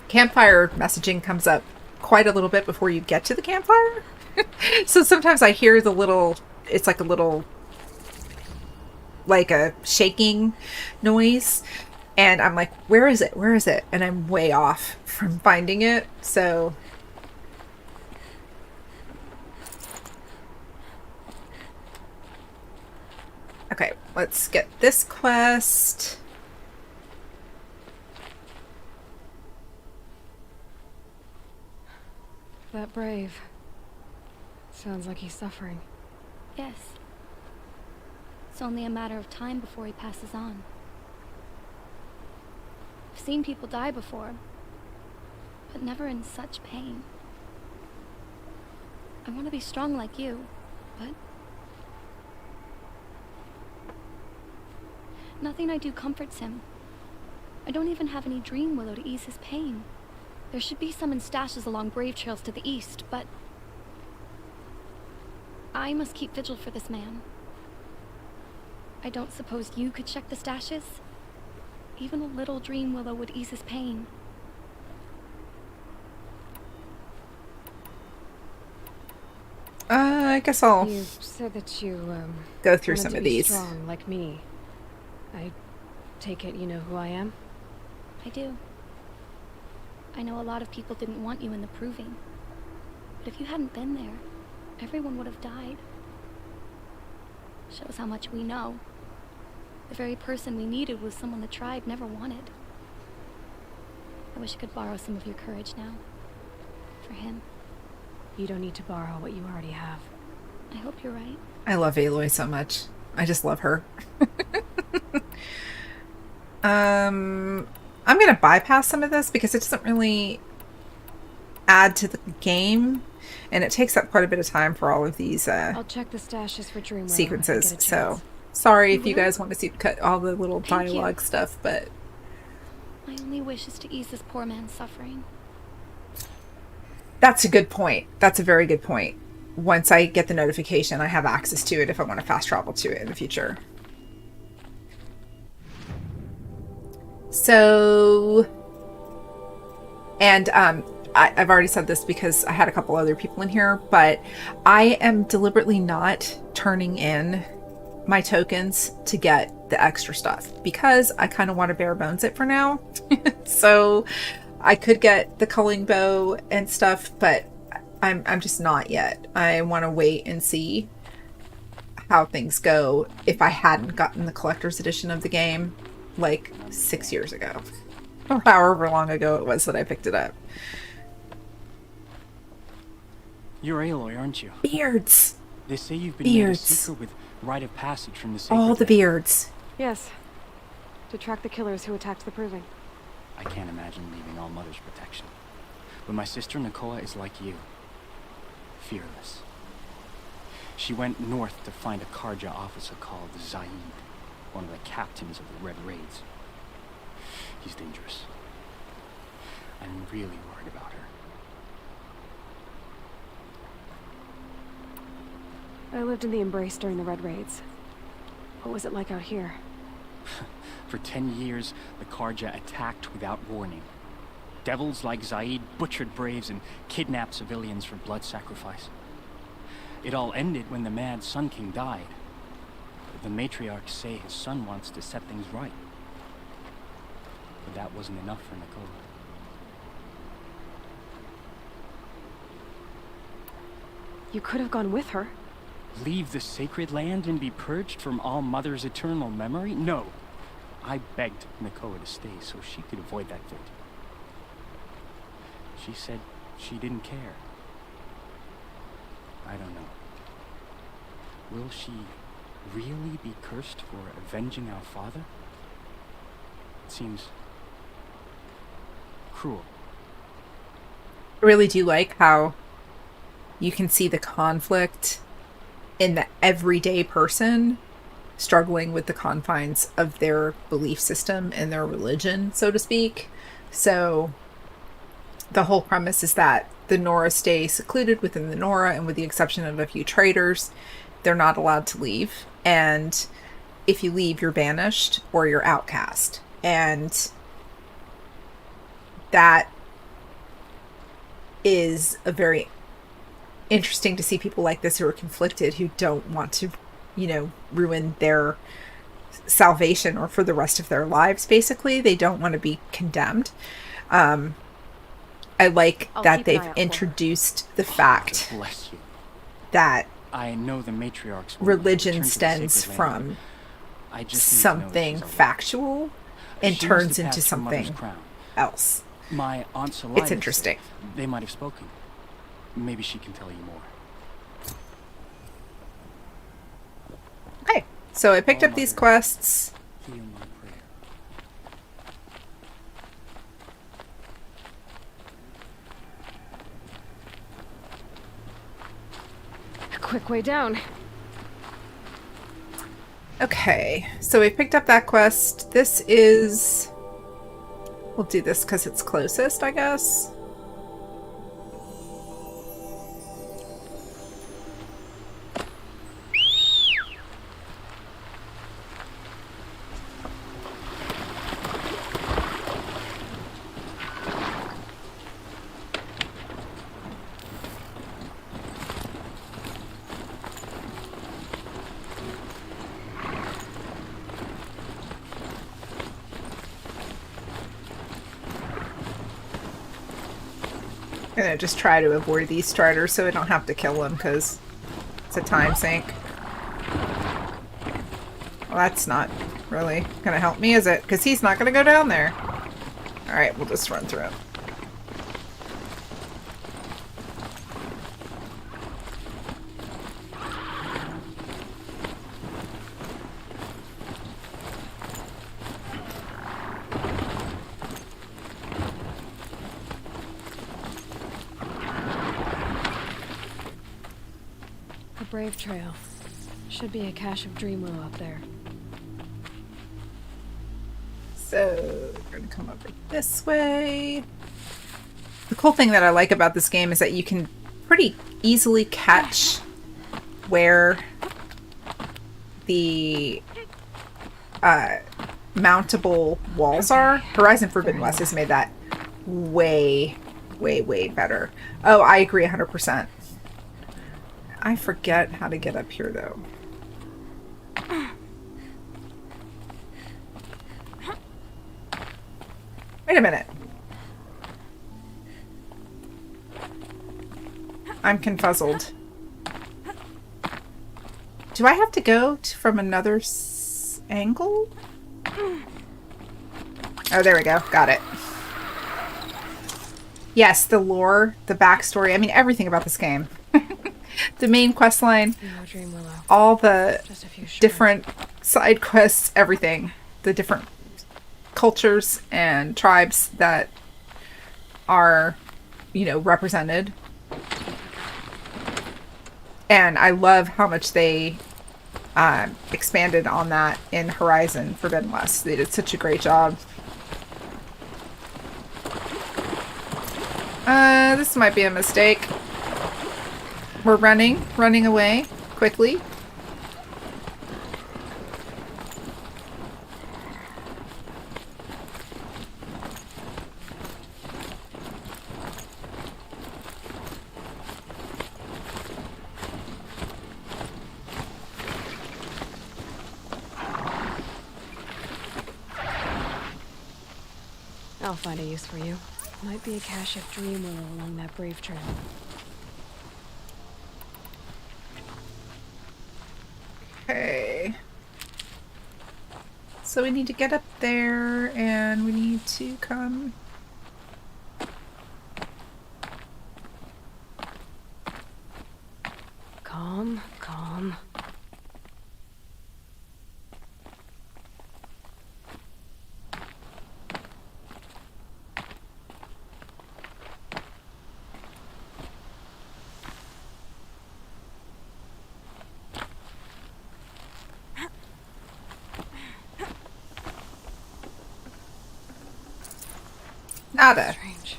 campfire messaging comes up quite a little bit before you get to the campfire. So sometimes I hear the little, it's like a little, like a shaking noise. And I'm like, where is it? Where is it? And I'm way off from finding it. So okay, let's get this quest. That brave. Sounds like he's suffering. Yes. It's only a matter of time before he passes on. I've seen people die before, but never in such pain. I want to be strong like you, but nothing I do comforts him. I don't even have any dream willow to ease his pain. There should be some in stashes along brave trails to the east, but I must keep vigil for this man. I don't suppose you could check the stashes? Even a little dream willow would ease his pain. I guess I'll You said that you go through wanted some to of be these. strong like me. I take it you know who I am? I do. I know a lot of people didn't want you in the proving. But if you hadn't been there, everyone would have died. Shows how much we know. The very person we needed was someone the tribe never wanted. I wish I could borrow some of your courage now. For him. You don't need to borrow what you already have. I hope you're right. I love Aloy so much. I just love her. I'm gonna bypass some of this because it doesn't really add to the game, and it takes up quite a bit of time for all of these I'll check the stashes for dream willow if I sequences. get a So chance. sorry if you will? guys want to see cut all the little Thank you. dialogue stuff, but My only wish is to ease this poor man's suffering. that's a good point. That's a very good point. Once I get the notification, I have access to it if I want to fast travel to it in the future. So, and I've already said this because I had a couple other people in here, but I am deliberately not turning in my tokens to get the extra stuff because I kind of want to bare bones it for now. So I could get the culling bow and stuff, but I'm just not yet. I want to wait and see how things go if I hadn't gotten the collector's edition of the game like 6 years ago or however long ago it was that I picked it up. You're Aloy, aren't you? Beards. They say you've been made a Beards. seeker with rite of passage from the sacred All the land. beards. Yes. To track the killers who attacked the proving. I can't imagine leaving all Mother's protection. But my sister Nicola is like you. Fearless. She went north to find a Karja officer called Zaid, one of the captains of the Red Raids. He's dangerous. I'm really worried about her. I lived in the Embrace during the Red Raids. What was it like out here? For 10 years, the Karja attacked without warning. Devils like Zaid butchered braves and kidnapped civilians for blood sacrifice. It all ended when the mad Sun King died. But The matriarchs say his son wants to set things right. But that wasn't enough for Nicole. You could have gone with her. Leave the sacred land and be purged from all Mother's eternal memory? No. I begged Nakoa to stay so she could avoid that fate. She said she didn't care. I don't know. Will she really be cursed for avenging our father? It seems cruel. I really do like how you can see the conflict in the everyday person struggling with the confines of their belief system and their religion, so to speak. So the whole premise is that the Nora stay secluded within the Nora, and with the exception of a few traders, they're not allowed to leave. And if you leave, you're banished or you're outcast. And that is a very interesting to see people like this who are conflicted, who don't want to, you know, ruin their salvation or for the rest of their lives. Basically, they don't want to be condemned. I like that they've introduced the fact Bless you. that I know the matriarchs will religion return to the stems sacred from land. I just need to know that something she's alive. factual and She must turns have into passed her mother's something crown. else. My Aunt Salida It's said interesting. They might have spoken. Maybe she can tell you more. Okay, so I picked Oh, up these Mother. quests. Hear my prayer. A quick way down. Okay, so we picked up that quest. This is... We'll do this because it's closest, I guess. I'm gonna just try to avoid these striders so I don't have to kill them because it's a time sink. Well, that's not really gonna help me, is it? Because he's not gonna go down there. Alright, we'll just run through it. The Brave Trail. Should be a cache of Dreamwell up there. So, we're gonna come over this way. The cool thing that I like about this game is that you can pretty easily catch where the mountable walls are. Horizon Forbidden West has made that way, way, way better. Oh, I agree 100%. I forget how to get up here, though. Wait a minute. I'm confuzzled. Do I have to go from another angle? Oh, there we go. Got it. Yes, the lore, the backstory. I mean, everything about this game. The main quest line, No Dreamwillow. all the Just a few shards. different side quests, everything. The different cultures and tribes that are, you know, represented. And I love how much they expanded on that in Horizon Forbidden West. They did such a great job. This might be a mistake. We're running away quickly. I'll find a use for you. Might be a cache of dream willow along that brave trail. Okay. So we need to get up there, and we need to come... Calm, calm. Nada. Strange.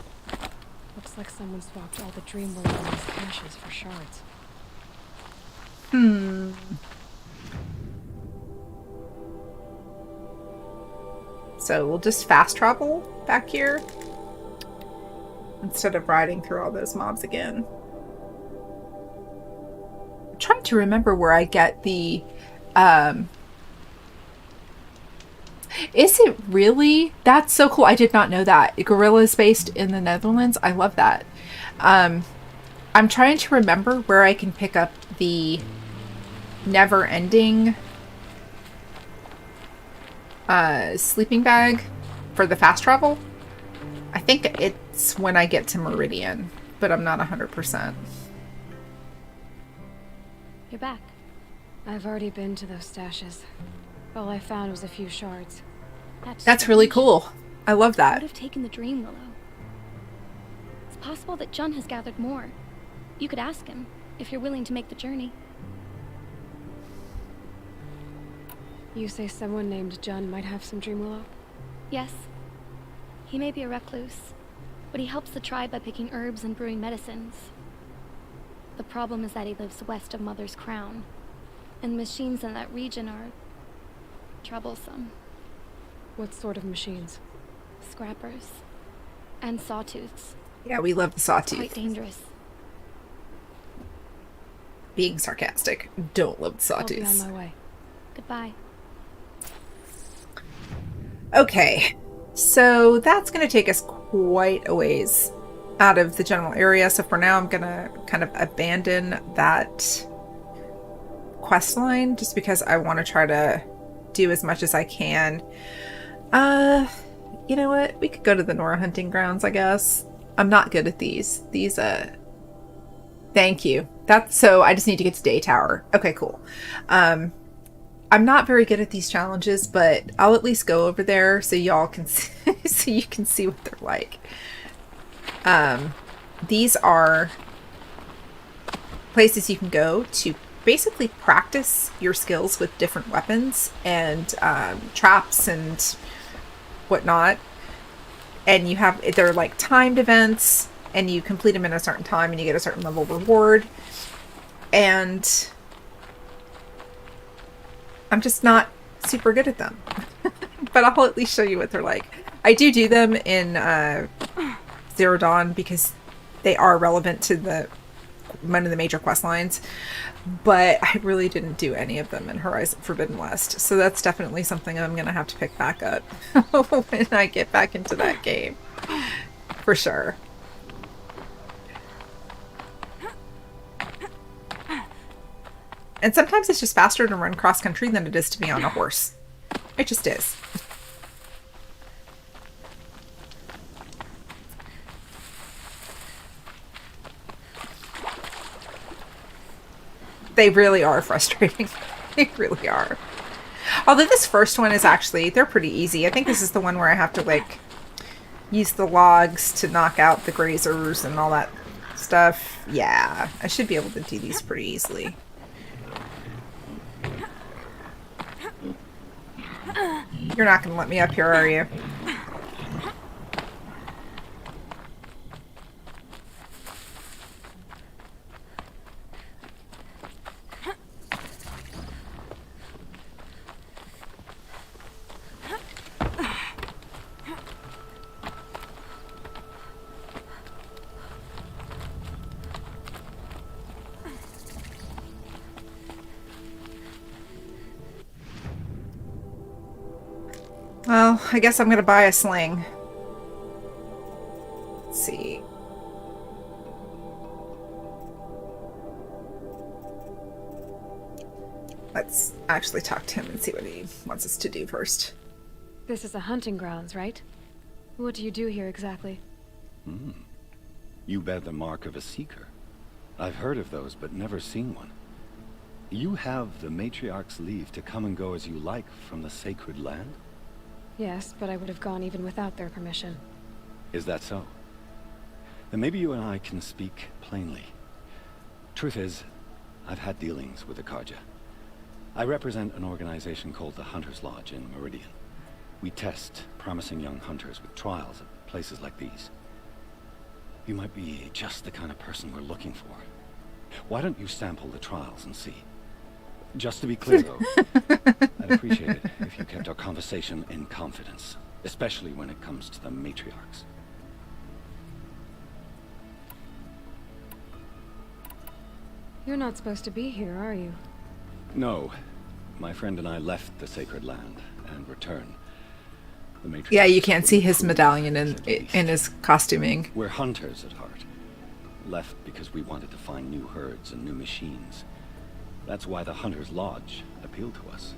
Looks like someone swapped all the dream willow in these caches for shards. So we'll just fast travel back here instead of riding through all those mobs again. I'm trying to remember where I get the is it really? That's so cool. I did not know that. Gorilla is based in the Netherlands. I love that. I'm trying to remember where I can pick up the never-ending sleeping bag for the fast travel. I think it's when I get to Meridian, but I'm not 100%. You're back. I've already been to those stashes. All I found was a few shards. That's really cool. I love I that. would have taken the dream willow. It's possible that Jun has gathered more. You could ask him, if you're willing to make the journey. You say someone named Jun might have some dream willow? Yes. He may be a recluse, but he helps the tribe by picking herbs and brewing medicines. The problem is that he lives west of Mother's Crown, and machines in that region are troublesome. What sort of machines? Scrappers. And sawtooths. Yeah, we love the sawtooth. Quite dangerous. Being sarcastic. Don't love the I'll be sawtooths. on my way. Goodbye. Okay, so that's going to take us quite a ways out of the general area. So for now, I'm going to kind of abandon that quest line just because I want to try to do as much as I can. You know what? We could go to the Nora hunting grounds, I guess. I'm not good at these. Thank you. That's so I just need to get to Day Tower. Okay, cool. I'm not very good at these challenges, but I'll at least go over there so y'all can see, so you can see what they're like. These are places you can go to basically practice your skills with different weapons and traps and whatnot. And they're like timed events, and you complete them in a certain time and you get a certain level reward. And I'm just not super good at them. But I'll at least show you what they're like. I do them in Zero Dawn because they are relevant to one of the major quest lines. But I really didn't do any of them in Horizon Forbidden West. So that's definitely something I'm going to have to pick back up when I get back into that game. For sure. And sometimes it's just faster to run cross country than it is to be on a horse. It just is. They really are frustrating. They really are. Although this first one is actually, they're pretty easy. I think this is the one where I have to like use the logs to knock out the grazers and all that stuff. Yeah, I should be able to do these pretty easily. You're not going to let me up here, are you? Well, I guess I'm going to buy a sling. see. Let's actually talk to him and see what he wants us to do first. This is a hunting grounds, right? What do you do here exactly? You bear the mark of a seeker. I've heard of those, but never seen one. You have the Matriarch's leave to come and go as you like from the sacred land? Yes, but I would have gone even without their permission. Is that so? Then maybe you and I can speak plainly. Truth is, I've had dealings with the Karja. I represent an organization called the Hunter's Lodge in Meridian. We test promising young hunters with trials at places like these. You might be just the kind of person we're looking for. Why don't you sample the trials and see? Just to be clear, though, I'd appreciate it if you kept our conversation in confidence, especially when it comes to the matriarchs. You're not supposed to be here, are you? No. My friend and I left the sacred land and returned. The matriarchs Yeah, you can't see his were medallion at least. in his costuming. We're hunters at heart. Left because we wanted to find new herds and new machines. That's why the Hunter's Lodge appealed to us.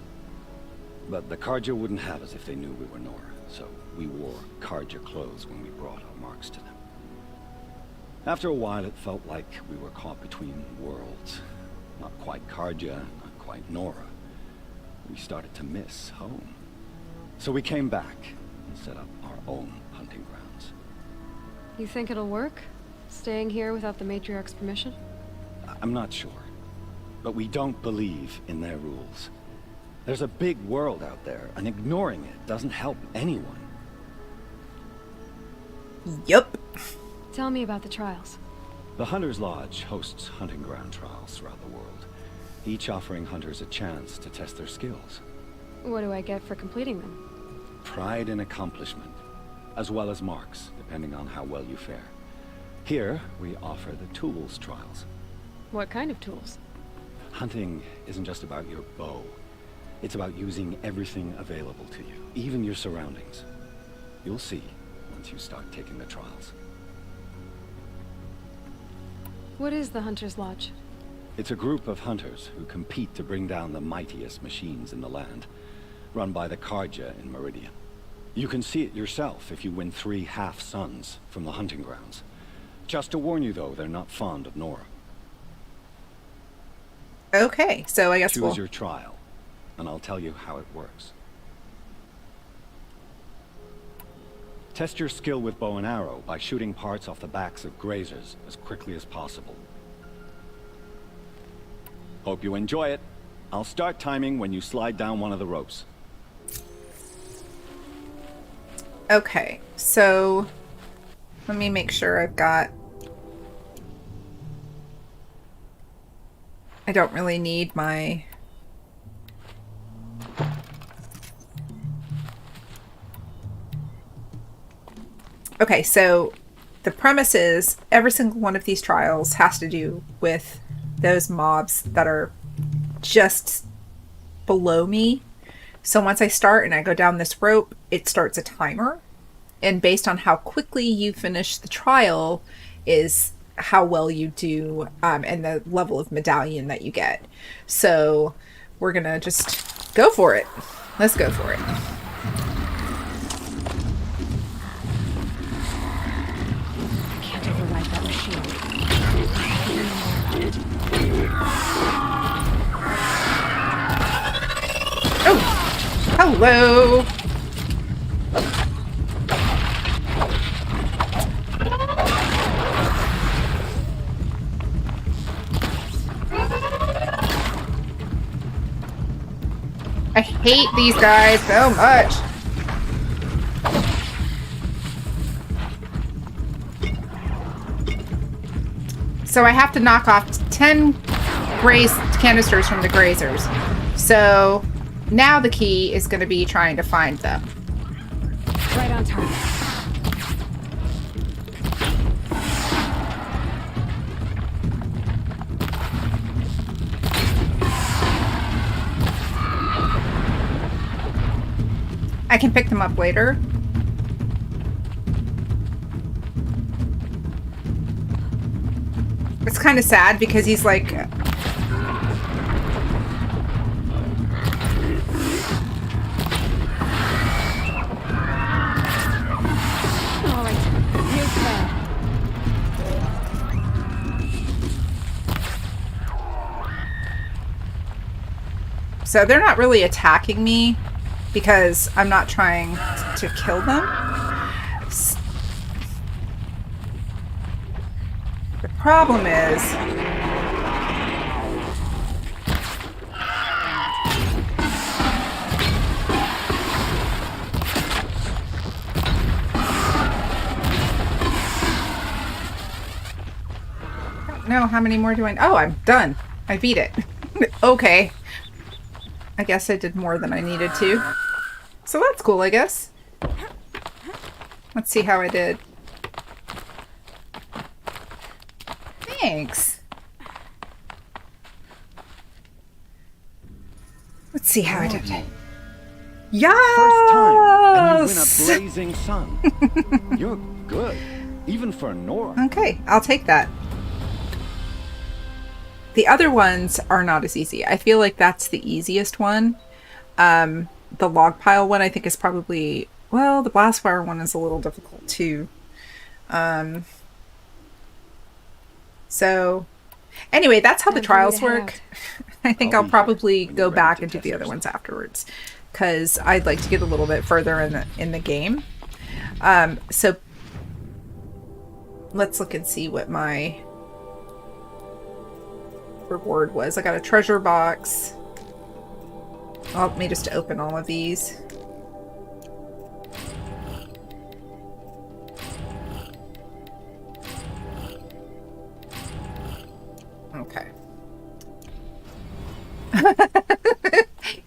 But the Karja wouldn't have us if they knew we were Nora, so we wore Karja clothes when we brought our marks to them. After a while, it felt like we were caught between worlds. Not quite Karja, not quite Nora. We started to miss home. So we came back and set up our own hunting grounds. You think it'll work? Staying here without the Matriarch's permission? I'm not sure. But we don't believe in their rules. There's a big world out there, and ignoring it doesn't help anyone. Yup. Tell me about the trials. The Hunter's Lodge hosts hunting ground trials throughout the world, each offering hunters a chance to test their skills. What do I get for completing them? Pride in accomplishment, as well as marks, depending on how well you fare. Here, we offer the tools trials. What kind of tools? Hunting isn't just about your bow. It's about using everything available to you, even your surroundings. You'll see once you start taking the trials. What is the Hunter's Lodge? It's a group of hunters who compete to bring down the mightiest machines in the land, run by the Karja in Meridian. You can see it yourself if you win 3 half-suns from the hunting grounds. Just to warn you, though, they're not fond of Nora. Okay, so I guess Choose your trial, and I'll tell you how it works. Test your skill with bow and arrow by shooting parts off the backs of grazers as quickly as possible. Hope you enjoy it. I'll start timing when you slide down one of the ropes. Okay, so let me make sure I've got... I don't really need my... Okay, so the premise is every single one of these trials has to do with those mobs that are just below me. So once I start and I go down this rope, it starts a timer. And based on how quickly you finish the trial is how well you do and the level of medallion that you get. So we're going to just go for it. Let's go for it. I can't override that machine. Oh, hello. I hate these guys so much. So I have to knock off 10 graze canisters from the grazers. So now the key is going to be trying to find them. Right on target. I can pick them up later. kind of sad because he's like... Alright, here's that. So they're not really attacking me because I'm not trying to kill them. The problem is... I don't know how many more do I... Oh, I'm done. I beat it. Okay. I guess I did more than I needed to. So that's cool, I guess. Let's see how I did. Thanks. Let's see how I did. Yes! First time, and you win a blazing sun. You're good, even for Nora. Okay, I'll take that. The other ones are not as easy. I feel like that's the easiest one. The log pile one I think is probably... Well, the blast fire one is a little difficult too. So, anyway, that's how the trials work. I think I'll probably go back and do the other ones afterwards, because I'd like to get a little bit further in the game. So let's look and see what my reward was. I got a treasure box. Help me just to open all of these. Okay.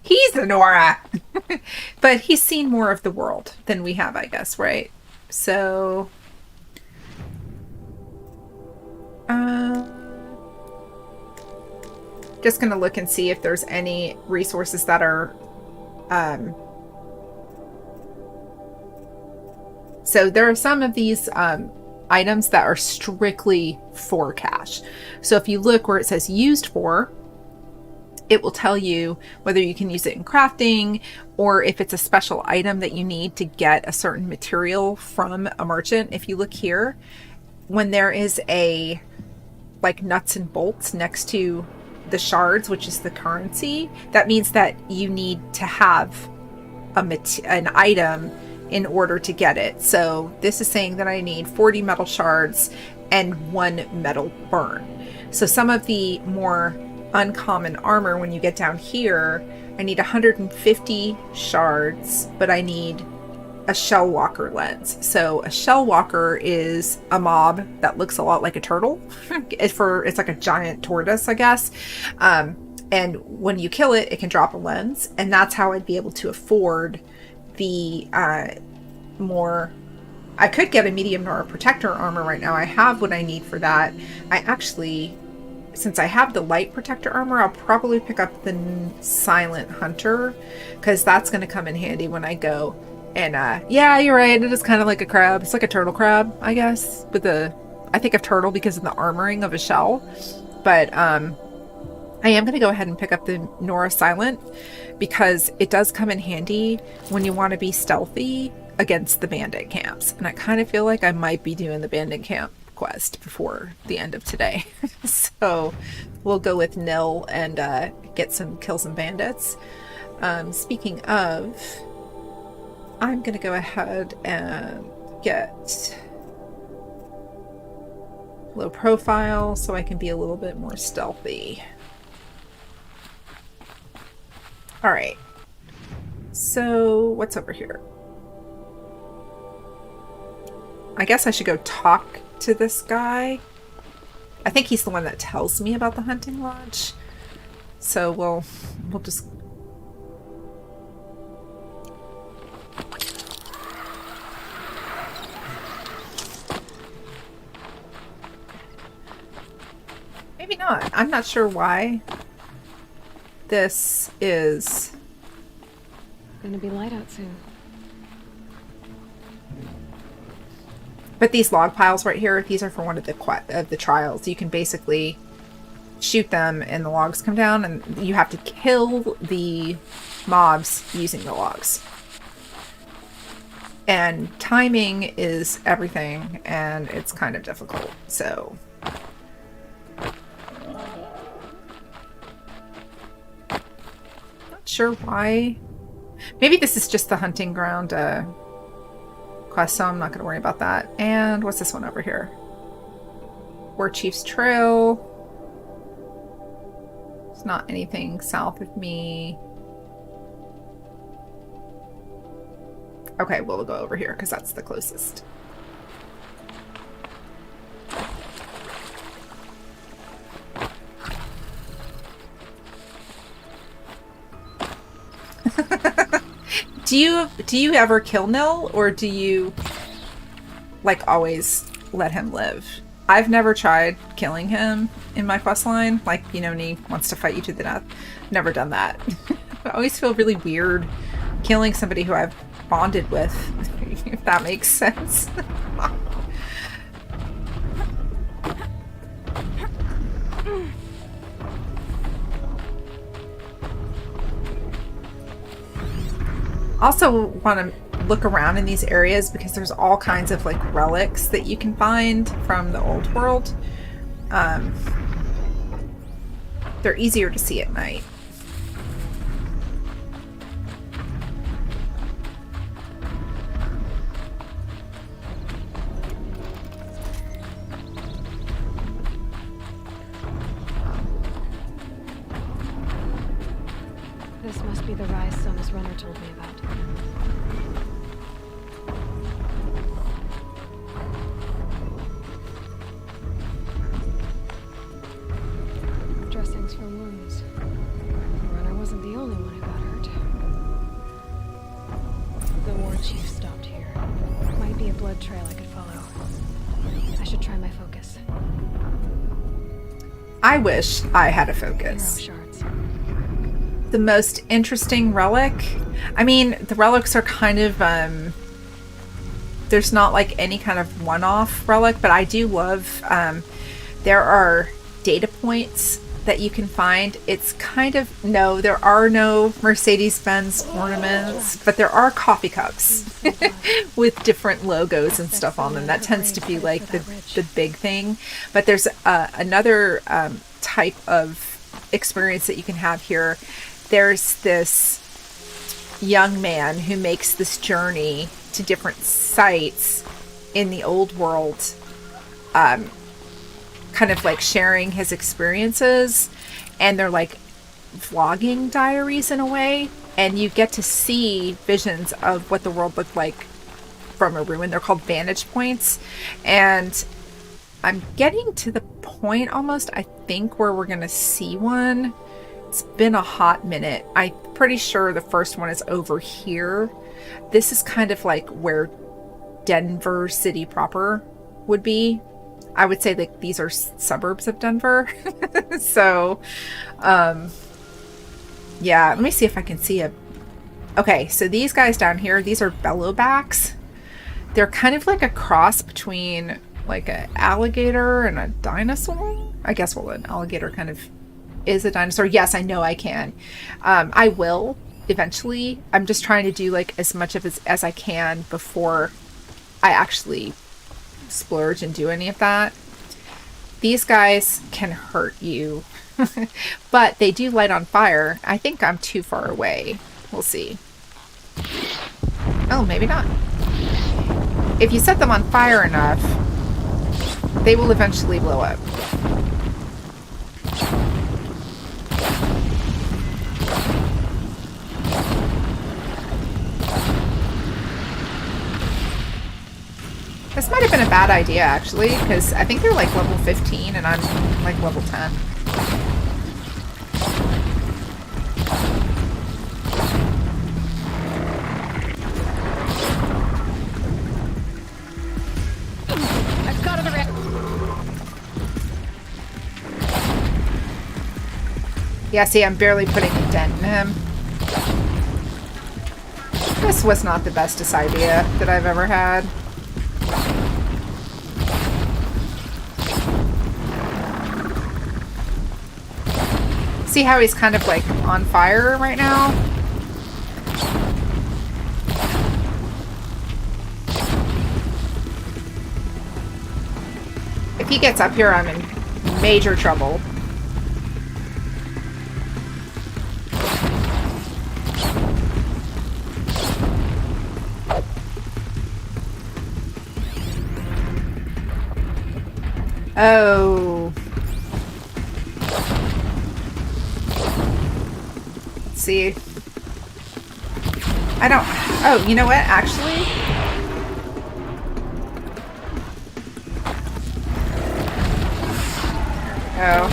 He's a Nora! But he's seen more of the world than we have, I guess, right? So... just gonna look and see if there's any resources that are... So there are some of these items that are strictly for cash. So if you look where it says used for, it will tell you whether you can use it in crafting or if it's a special item that you need to get a certain material from a merchant. If you look here, when there is a like nuts and bolts next to the shards, which is the currency, that means that you need to have an item in order to get it. So this is saying that I need 40 metal shards and 1 metal burn. So some of the more uncommon armor, when you get down here, I need 150 shards, but I need a shell walker lens. So a shell walker is a mob that looks a lot like a turtle. It's like a giant tortoise, I guess. And when you kill it, it can drop a lens, and that's how I'd be able to afford the more... I could get a medium Nora protector armor right now. I have what I need for that. I actually, since I have the light protector armor, I'll probably pick up the silent hunter, because that's going to come in handy when I go. And yeah, you're right. It is kind of like a crab. It's like a turtle crab, I guess. With the, I think of turtle because of the armoring of a shell. But I am going to go ahead and pick up the Nora Silent, because it does come in handy when you want to be stealthy against the bandit camps. And I kind of feel like I might be doing the bandit camp quest before the end of today. So we'll go with nil and kill some bandits. Speaking of, I'm going to go ahead and get low profile so I can be a little bit more stealthy. All right. So what's over here? I guess I should go talk to this guy. I think he's the one that tells me about the hunting lodge. So we'll just... Maybe not. I'm not sure why this is... Gonna be light out soon. But these log piles right here, these are for one of the trials. You can basically shoot them and the logs come down, and you have to kill the mobs using the logs. And timing is everything, and it's kind of difficult, so... Not sure why. Maybe this is just the hunting ground quest, so I'm not going to worry about that. And what's this one over here? War Chief's Trail. It's not anything south of me. Okay, well, we'll go over here because that's the closest. Do you ever kill Nil, or do you like always let him live? I've never tried killing him in my quest line, like, you know, when he wants to fight you to the death. Never done that. I always feel really weird killing somebody who I've bonded with, if that makes sense. Also want to look around in these areas because there's all kinds of like relics that you can find from the old world. They're easier to see at night. This must be the rise Sona's runner told me about. Dressings for wounds. The runner wasn't the only one who got hurt. The war chief stopped here. Might be a blood trail I could follow. I should try my focus. I wish I had a focus. Arrow shards. The most interesting relic, I mean, the relics are kind of there's not like any kind of one-off relic, but I do love there are data points that you can find. It's kind of, no, there are no Mercedes-Benz ornaments, but there are coffee cups with different logos and stuff on them. That tends to be like the big thing. But there's another type of experience that you can have here. There's this young man who makes this journey to different sites in the old world, kind of like sharing his experiences, and they're like vlogging diaries in a way, and you get to see visions of what the world looked like from a ruin. They're called vantage points, and I'm getting to the point almost, I think, where we're gonna see one. It's been a hot minute. I'm pretty sure the first one is over here. This is kind of like where Denver city proper would be. I would say like these are suburbs of Denver. So, yeah, let me see if I can see a... Okay, so these guys down here, these are bellowbacks. They're kind of like a cross between like an alligator and a dinosaur. I guess, well, an alligator kind of is a dinosaur. Yes, I know I can. I will eventually. I'm just trying to do like as much of it as I can before I actually splurge and do any of that. These guys can hurt you, but they do light on fire. I think I'm too far away. We'll see. Oh, maybe not. If you set them on fire enough, they will eventually blow up. This might have been a bad idea, actually, because I think they're like level 15 and I'm like level 10. I've got the Yeah, see, I'm barely putting a dent in him. This was not the bestest idea that I've ever had. See how he's kind of like on fire right now? If he gets up here, I'm in major trouble. Oh. Let's see. I don't... Oh, you know what? Actually... Oh.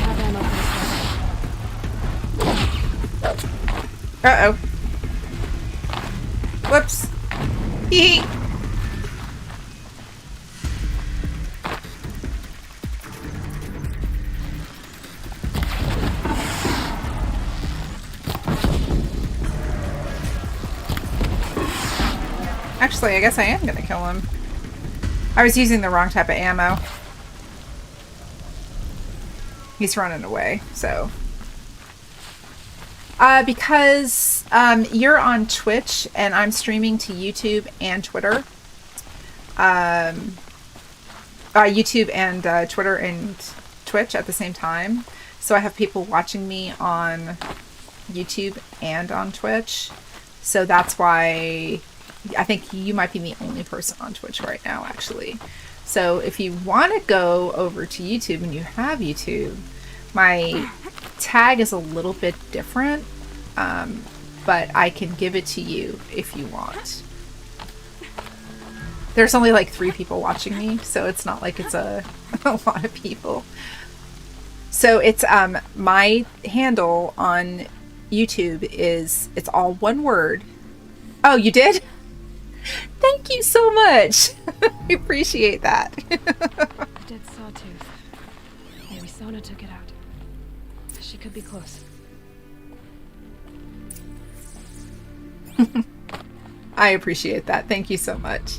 Uh-oh. Whoops. Hee. Actually, I guess I am gonna kill him. I was using the wrong type of ammo. He's running away, so. Because you're on Twitch and I'm streaming to YouTube and Twitter. YouTube and Twitter and Twitch at the same time. So I have people watching me on YouTube and on Twitch. So that's why I think you might be the only person on Twitch right now, actually. So if you want to go over to YouTube and you have YouTube, my tag is a little bit different, but I can give it to you if you want. There's only like 3 people watching me, so it's not like it's a lot of people. So it's my handle on YouTube is, it's all one word. Oh, you did? Thank you so much. I appreciate that. A dead sawtooth. Maybe Sona took it out. She could be close. I appreciate that. Thank you so much.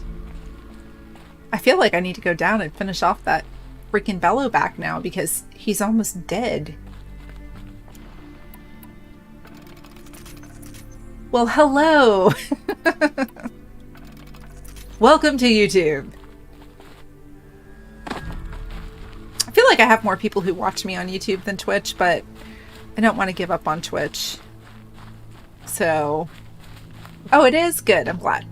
I feel like I need to go down and finish off that freaking bellow back now because he's almost dead. Well, hello. Welcome to YouTube. I feel like I have more people who watch me on YouTube than Twitch, but I don't want to give up on Twitch. So, oh, it is? Good. I'm glad.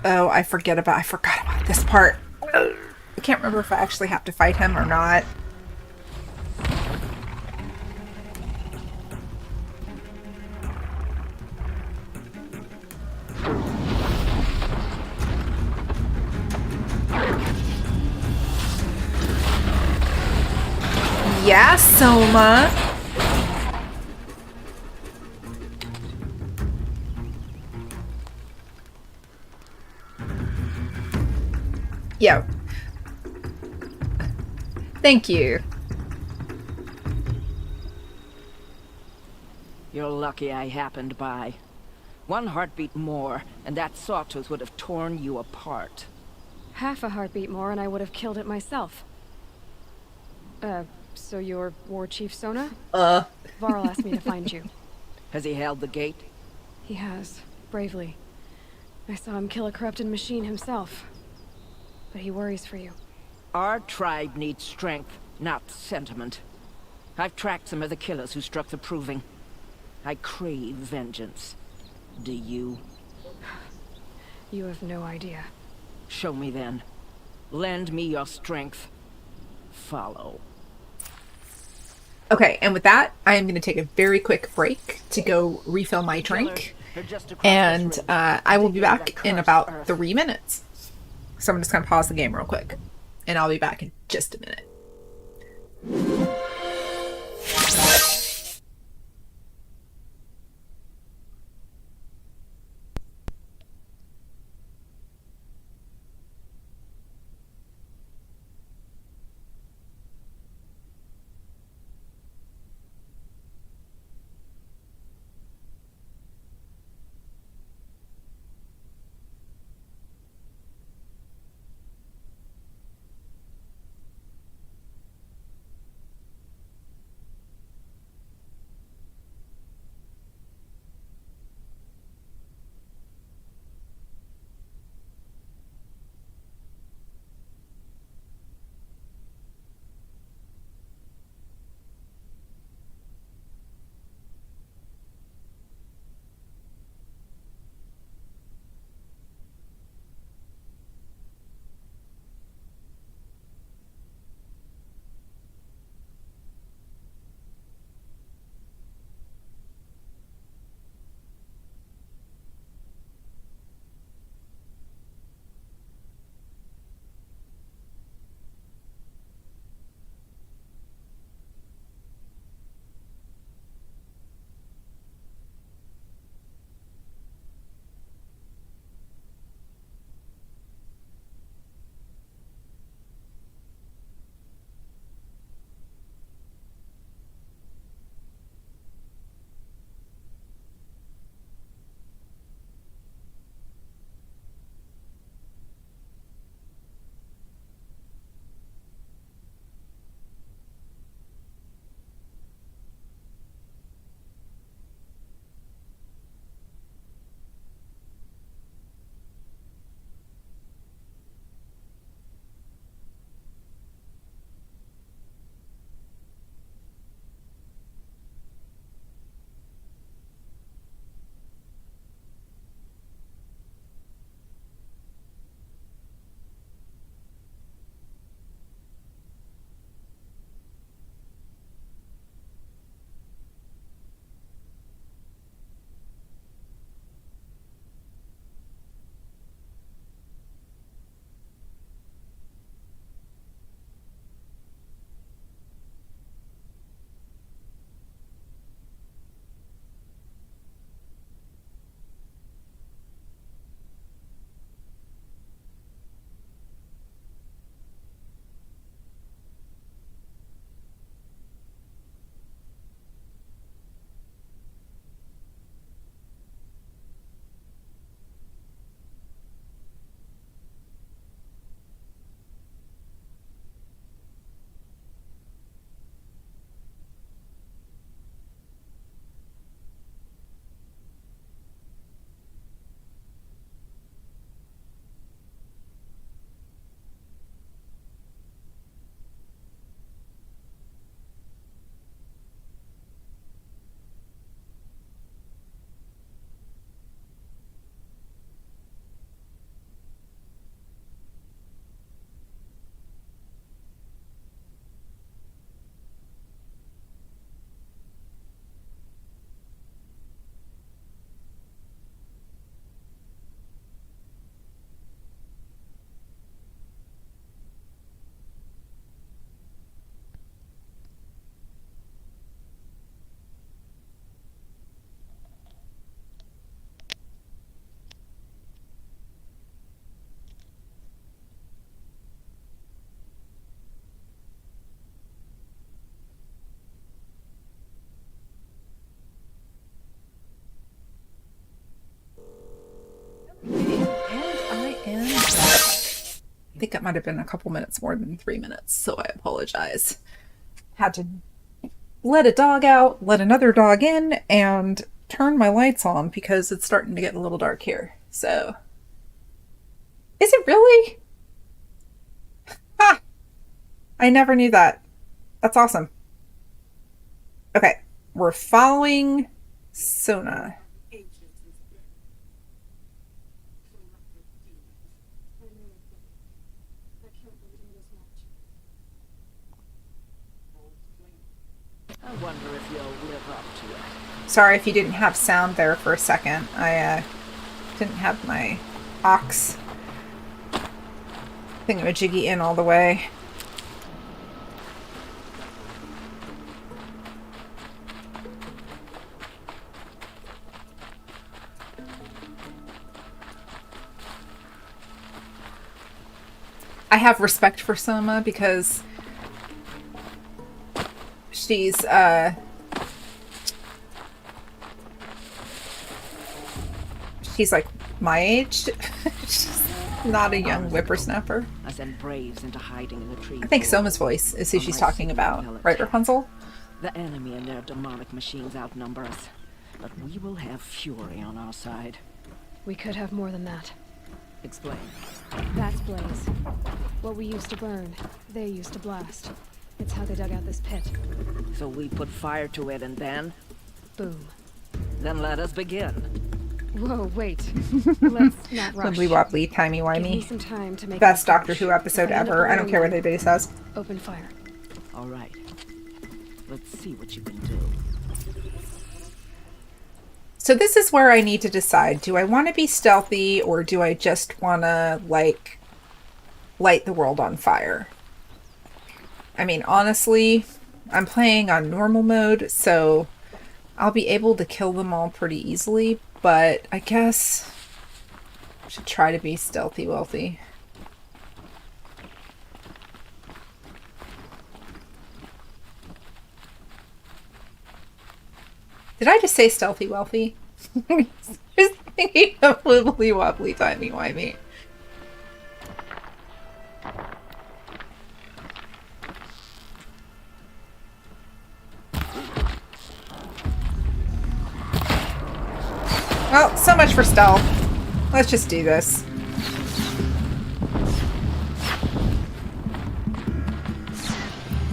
Oh, I forgot about this part. I can't remember if I actually have to fight him or not. Yeah, Soma. Yeah. Thank you. You're lucky I happened by. One heartbeat more, and that sawtooth would have torn you apart. Half a heartbeat more and I would have killed it myself. So you're War Chief Sona? Varl asked me to find you. Has he held the gate? He has, bravely. I saw him kill a corrupted machine himself. But he worries for you. Our tribe needs strength, not sentiment. I've tracked some of the killers who struck the Proving. I crave vengeance. Do you? You have no idea. Show me then. Lend me your strength. Follow. Okay, and with that, I am going to take a very quick break to go refill my drink. And I will be back in about 3 minutes. So I'm just going to pause the game real quick. And I'll be back in just a minute. I think it might have been a couple minutes more than 3 minutes, so I apologize. Had to let a dog out, let another dog in, and turn my lights on because it's starting to get a little dark here. So, is it really? Ha! I never knew that. That's awesome. Okay, we're following Sona. I wonder if you'll live up to it. Sorry if you didn't have sound there for a second. I didn't have my aux thingamajiggy in all the way. I have respect for Soma because she's like my age. She's not a young whippersnapper. I sent braves into hiding in the trees. I think Soma's voice is who she's talking about, right, Rapunzel? The enemy and their demonic machines outnumber us, but we will have fury on our side. We could have more than that. Explain. That's Blaze. What we used to burn, they used to blast. It's how they dug out this pit. So we put fire to it and then? Boom. Then let us begin. Whoa, wait. Let's not rush. Wibbly wobbly, Give me timey-wimey. some time to make Best my Doctor push. Who episode If I end up ever. I don't burning care what them, anybody says. Open fire. All right. Let's see what you can do. So this is where I need to decide. Do I want to be stealthy or do I just want to, like, light the world on fire? I mean, honestly, I'm playing on normal mode, so I'll be able to kill them all pretty easily, but I guess I should try to be stealthy wealthy. Did I just say stealthy wealthy? Just thinking of wibbly wobbly timey wimey. Well, so much for stealth. Let's just do this.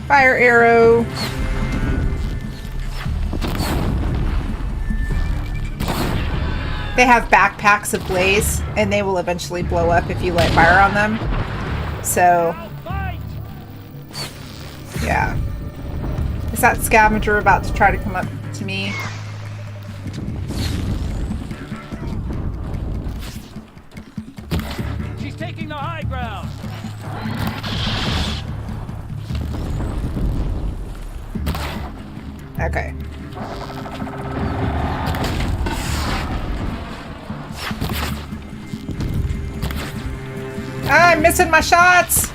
Fire arrow. They have backpacks of blaze, and they will eventually blow up if you light fire on them. So, yeah. Is that scavenger about to try to come up to me? She's taking the high ground. Okay. I'm missing my shots!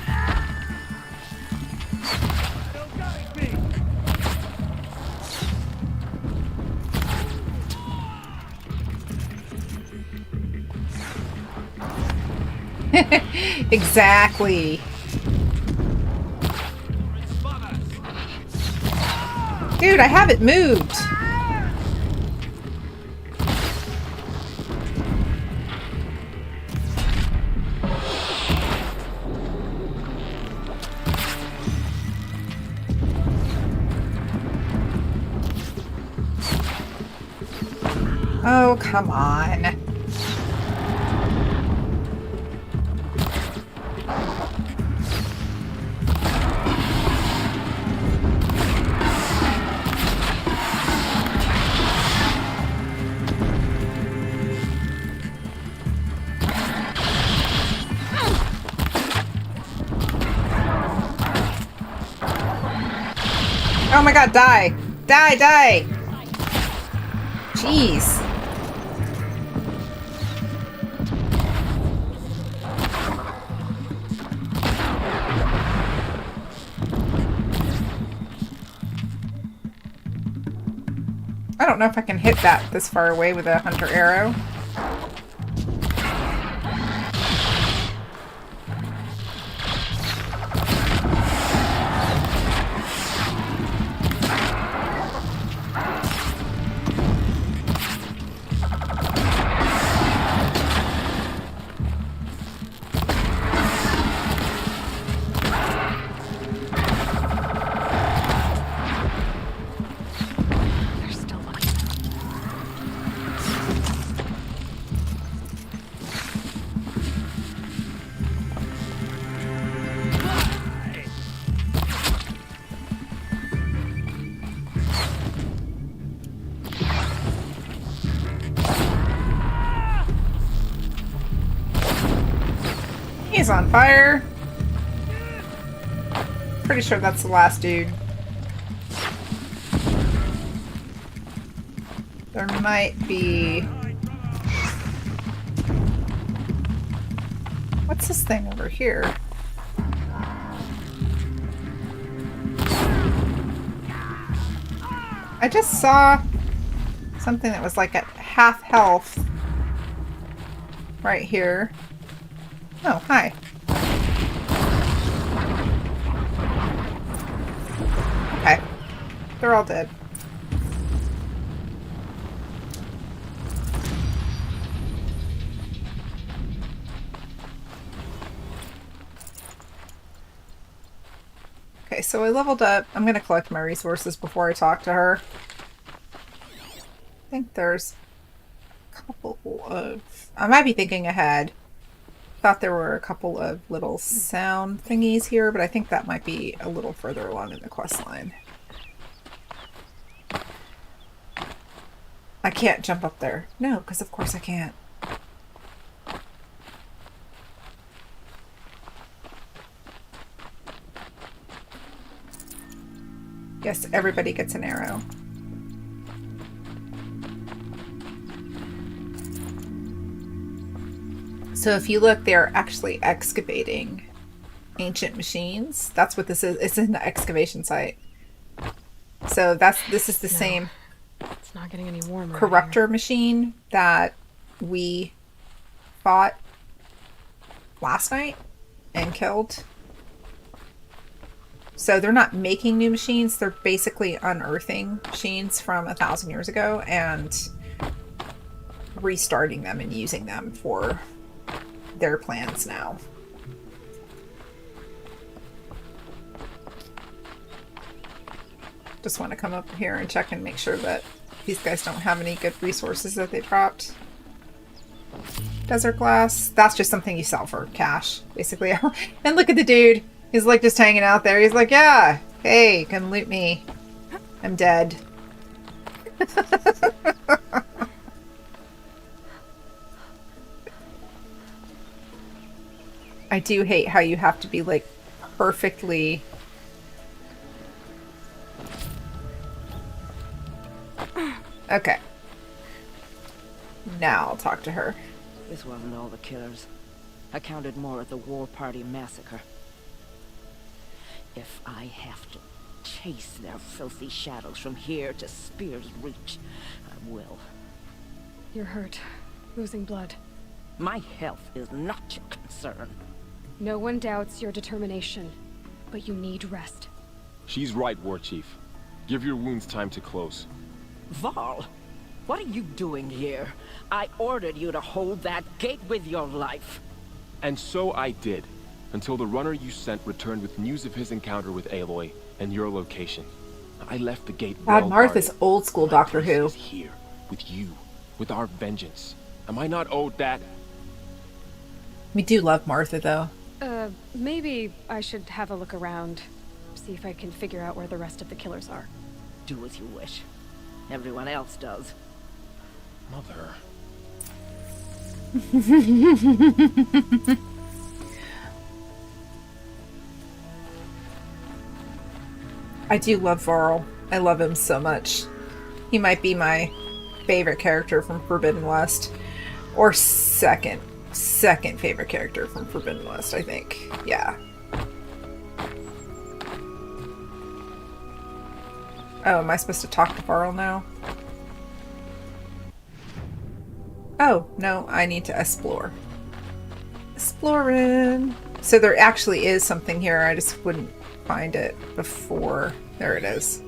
Exactly. Dude, I haven't moved. Oh, come on. Oh my god, die! Die, die! Jeez. I don't know if I can hit that this far away with a hunter arrow. He's on fire. Pretty sure that's the last dude. There might be... What's this thing over here? I just saw something that was like at half health right here. Oh, hi. Okay. They're all dead. Okay, so I leveled up. I'm going to collect my resources before I talk to her. I think there's a couple of... I might be thinking ahead. Thought there were a couple of little sound thingies here, but I think that might be a little further along in the quest line. I can't jump up there. No, because of course I can't. Yes, everybody gets an arrow. So if you look, they're actually excavating ancient machines. That's what this is. It's an excavation site. So this is the same It's not getting any warmer. corruptor machine that we fought last night and killed. So they're not making new machines. They're basically unearthing machines from 1,000 years ago and restarting them and using them for their plans now. Just want to come up here and check and make sure that these guys don't have any good resources that they dropped. Desert glass. That's just something you sell for cash, basically. And look at the dude. He's like just hanging out there. He's like, yeah, hey, come loot me. I'm dead. I do hate how you have to be like perfectly... Okay. Now I'll talk to her. This wasn't all the killers. I counted more at the War Party massacre. If I have to chase their filthy shadows from here to Spear's Reach, I will. You're hurt. Losing blood. My health is not your concern. No one doubts your determination, but you need rest. She's right, War Chief. Give your wounds time to close. Varl, what are you doing here? I ordered you to hold that gate with your life. And so I did, until the runner you sent returned with news of his encounter with Aloy and your location. I left the gate well God, Martha's guarded. old school My Doctor place Who. is here, with you, with our vengeance. Am I not owed that? We do love Martha, though. Maybe I should have a look around. See if I can figure out where the rest of the killers are. Do as you wish. Everyone else does. Mother. I do love Varl. I love him so much. He might be my favorite character from Forbidden West. Or second favorite character from Forbidden West, I think. Yeah. Oh, am I supposed to talk to Varl now? Oh, no, I need to explore. Exploring. So there actually is something here. I just wouldn't find it before. There it is.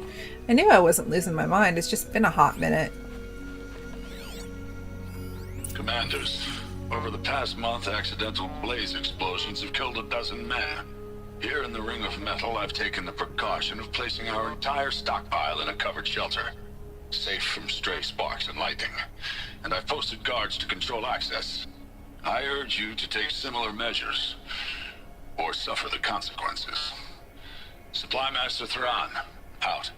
I knew I wasn't losing my mind. It's just been a hot minute. Commanders, over the past month, accidental blaze explosions have killed 12 men. Here in the Ring of Metal, I've taken the precaution of placing our entire stockpile in a covered shelter, safe from stray sparks and lightning. And I've posted guards to control access. I urge you to take similar measures, or suffer the consequences. Supply Master Thran, out.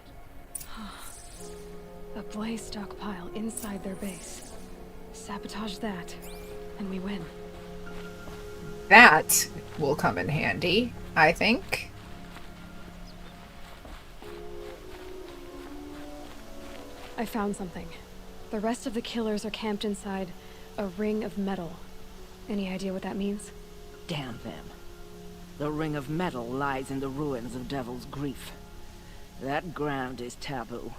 A blaze stockpile inside their base. Sabotage that, and we win. That will come in handy, I think. I found something. The rest of the killers are camped inside a ring of metal. Any idea what that means? Damn them. The ring of metal lies in the ruins of Devil's Grief. That ground is taboo.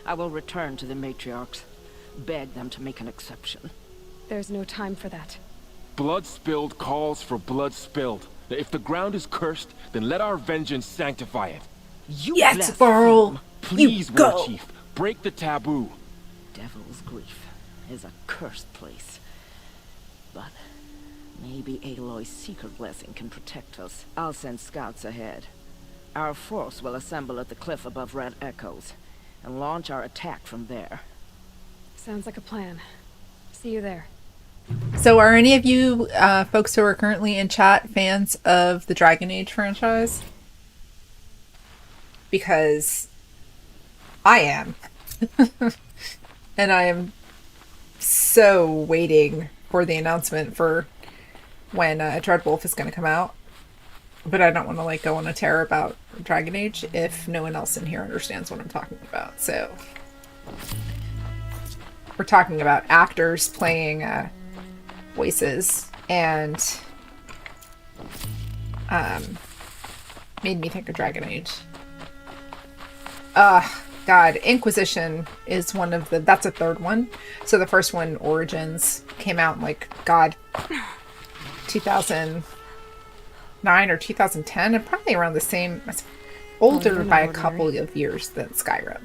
I will return to the matriarchs, beg them to make an exception. There's no time for that. Blood spilled calls for blood spilled. If the ground is cursed, then let our vengeance sanctify it. You Yes, blaspheme. Burl! Please, You go. War Chief, break the taboo. Devil's Grief is a cursed place. But maybe Aloy's secret blessing can protect us. I'll send scouts ahead. Our force will assemble at the cliff above Red Echoes and launch our attack from there. Sounds like a plan. See you there. So are any of you folks who are currently in chat fans of the Dragon Age franchise? Because I am. And I am so waiting for the announcement for when Dreadwolf is going to come out. But I don't want to like go on a tear about Dragon Age if no one else in here understands what I'm talking about. So we're talking about actors playing voices, and made me think of Dragon Age. God, Inquisition is one of the, that's a third one. So the first one, Origins, came out in like, God, 2009 or 2010, and probably around the same, it's older by a couple of years than Skyrim.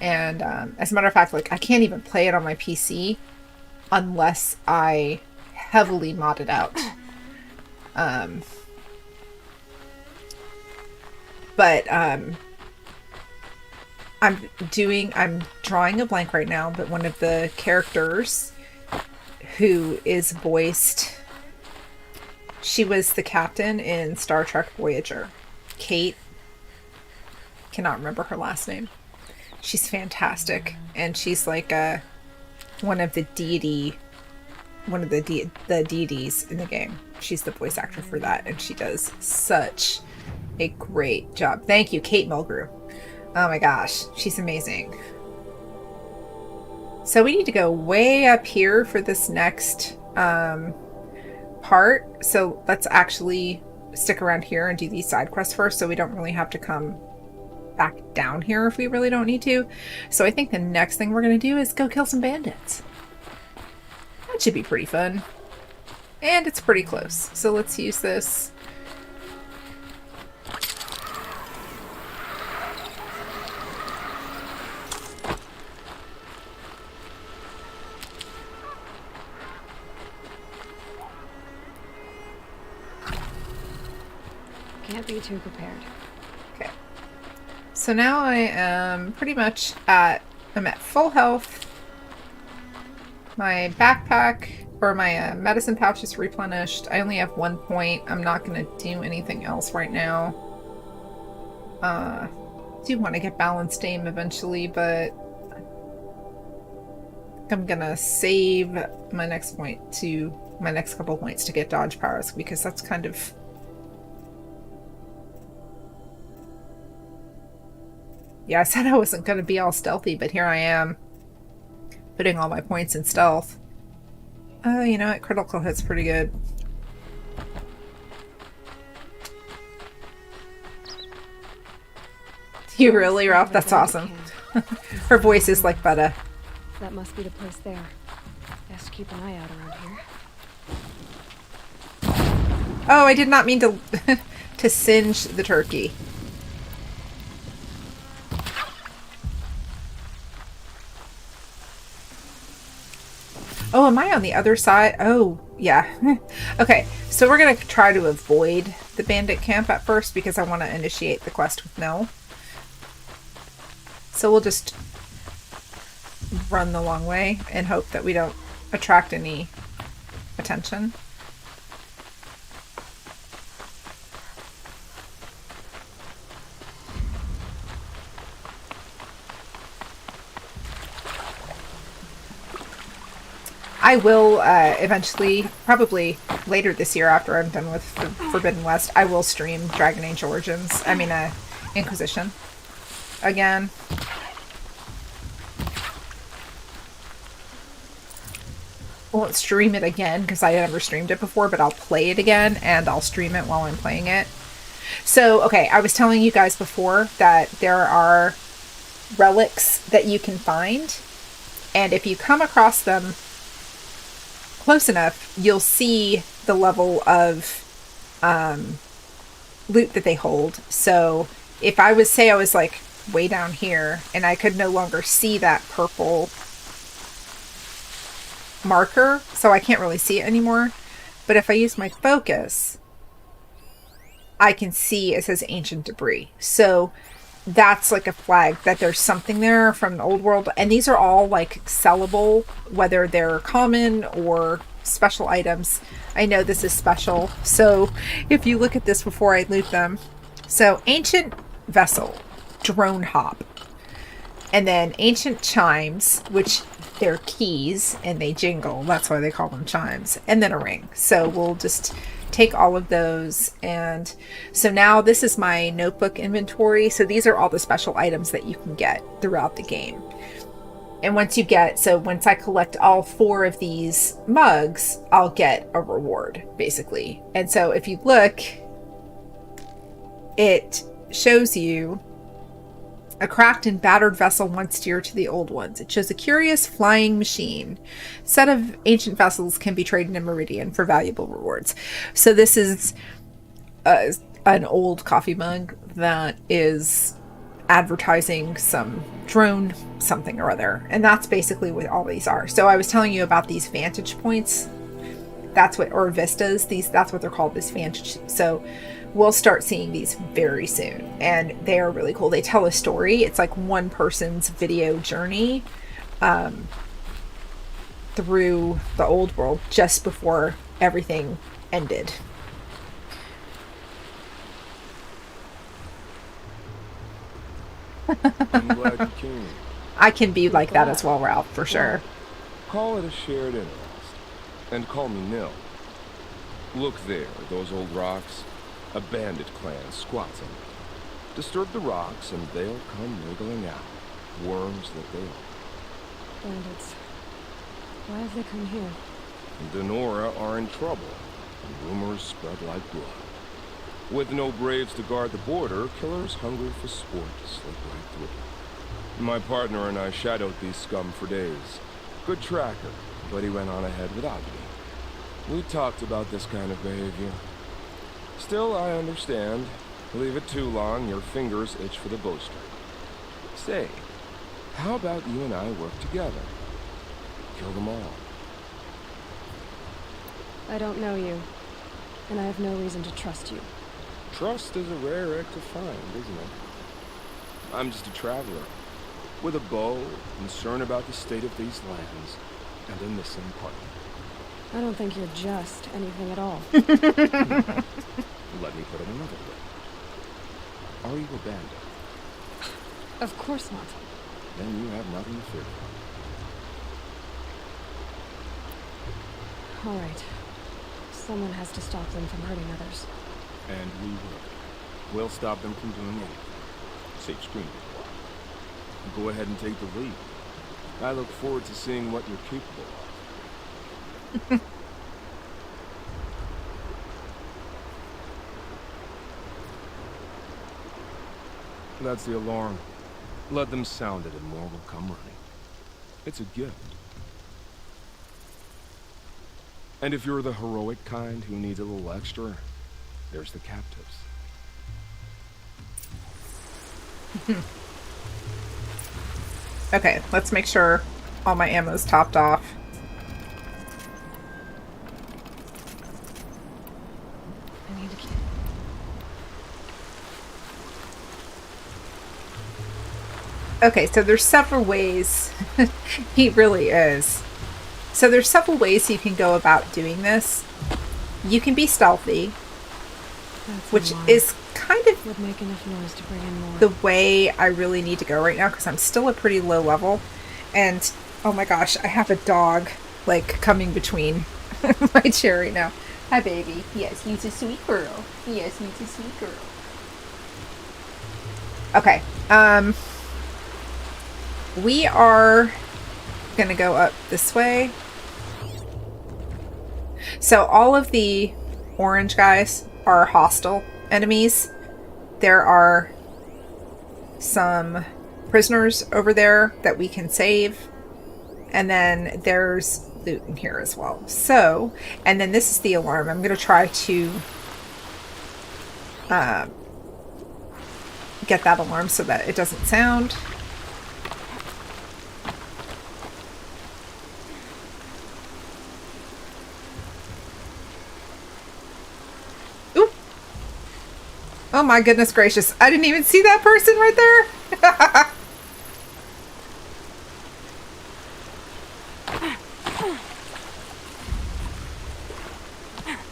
And as a matter of fact, like I can't even play it on my PC unless I heavily mod it out. I'm drawing a blank right now, but one of the characters who is voiced, she was the captain in Star Trek Voyager. Kate, cannot remember her last name. She's fantastic, and she's like one of the deities in the game. She's the voice actor for that, and she does such a great job. Thank you, Kate Mulgrew. Oh my gosh, she's amazing. So we need to go way up here for this next part. So let's actually stick around here and do these side quests first, so we don't really have to come back down here if we really don't need to. So I think the next thing we're going to do is go kill some bandits. That should be pretty fun. And it's pretty close. So let's use this. Can't be too prepared. Okay. So now I am pretty much I'm at full health. My backpack, or my medicine pouch is replenished. I only have 1 point. I'm not going to do anything else right now. Do want to get balanced aim eventually, but I'm going to save my next couple points to get dodge powers, because that's kind of... Yeah, I said I wasn't going to be all stealthy, but here I am, putting all my points in stealth. Oh, you know what? Critical hit's pretty good. You really, Ralph? That's awesome. Her voice is like butter. That must be the place there. Best keep an eye out around here. Oh, I did not mean to to singe the turkey. Oh, am I on the other side? Oh, yeah. Okay, so we're going to try to avoid the bandit camp at first because I want to initiate the quest with Nell. So we'll just run the long way and hope that we don't attract any attention. I will eventually, probably later this year after I'm done with Forbidden West, I will stream Dragon Age Origins. I mean, Inquisition again. I won't stream it again because I never streamed it before, but I'll play it again and I'll stream it while I'm playing it. So, okay, I was telling you guys before that there are relics that you can find, and if you come across them close enough, you'll see the level of loot that they hold. So, if I was like way down here and I could no longer see that purple marker, so I can't really see it anymore, but if I use my focus, I can see it says ancient debris. So that's like a flag that there's something there from the old world, and these are all like sellable, whether they're common or special items. I know this is special, so if you look at this before I loot them. So ancient vessel, drone hop, and then ancient chimes, which they're keys and they jingle, that's why they call them chimes, and then a ring. So we'll just take all of those, and so now this is my notebook inventory. So these are all the special items that you can get throughout the game. And once I collect all 4 of these mugs, I'll get a reward, basically. And so if you look, it shows you a cracked and battered vessel once dear to the old ones. It shows a curious flying machine. A set of ancient vessels can be traded in Meridian for valuable rewards. So this is an old coffee mug that is advertising some drone something or other. And that's basically what all these are. So I was telling you about these vantage points. Or vistas. That's what they're called, this vantage. So we'll start seeing these very soon, and they are really cool. They tell a story. It's like one person's video journey through the old world just before everything ended. I'm glad you came. I can be like that as well, Ralph, for sure. Call it a shared interest. And call me Nil. Look there, those old rocks. A bandit clan squats on them. Disturb the rocks and they'll come wriggling out. Worms that they are. Bandits. Why have they come here? Denora are in trouble, and rumors spread like blood. With no braves to guard the border, killers hungry for sport slip right through. My partner and I shadowed these scum for days. Good tracker, but he went on ahead without me. We talked about this kind of behavior. Still, I understand. Leave it too long, your fingers itch for the bowstring. Say, how about you and I work together? Kill them all. I don't know you, and I have no reason to trust you. Trust is a rare egg to find, isn't it? I'm just a traveler, with a bow, concerned about the state of these lands, and a missing partner. I don't think you're just anything at all. Let me put it another way. Are you a bandit? Of course not. Then you have nothing to fear. All right. Someone has to stop them from hurting others. And we will. We'll stop them from doing anything. Safe screen. Go ahead and take the lead. I look forward to seeing what you're capable of. That's the alarm. Let them sound it and more will come running. It's a gift. And if you're the heroic kind who needs a little extra, there's the captives. Okay, let's make sure all my ammo's topped off. I need to keep... Okay, so there's several ways. He really is. So there's several ways you can go about doing this. You can be stealthy, which is kind of would make enough noise to bring in more. the way I really need to go right now because I'm still a pretty low level. And oh my gosh, I have a dog like coming between my chair right now. Hi, baby. Yes, he's a sweet girl. Yes, he's a sweet girl. Okay. We are gonna go up this way. So all of the orange guys are hostile enemies. There are some prisoners over there that we can save. And then there's loot in here as well. So, and then this is the alarm. I'm going to try to get that alarm so that it doesn't sound. Ooh. Oh my goodness gracious. I didn't even see that person right there.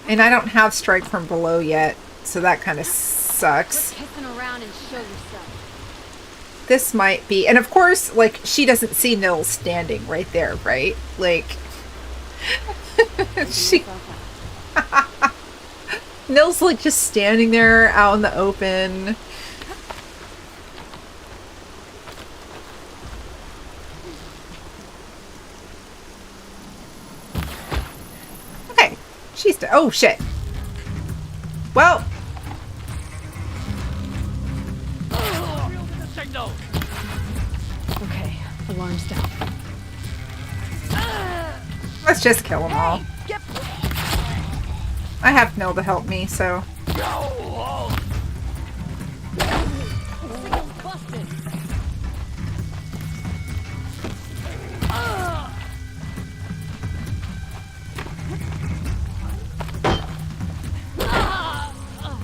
And I don't have strike from below yet, so that kind of sucks. Quit kissing around and show yourself. This might be, and of course, like, she doesn't see Nils standing right there, right? Like, she... Nils, like, just standing there out in the open. She's oh shit. Well. Okay, alarm's down. Let's just kill them all. I have Nil to help me, so.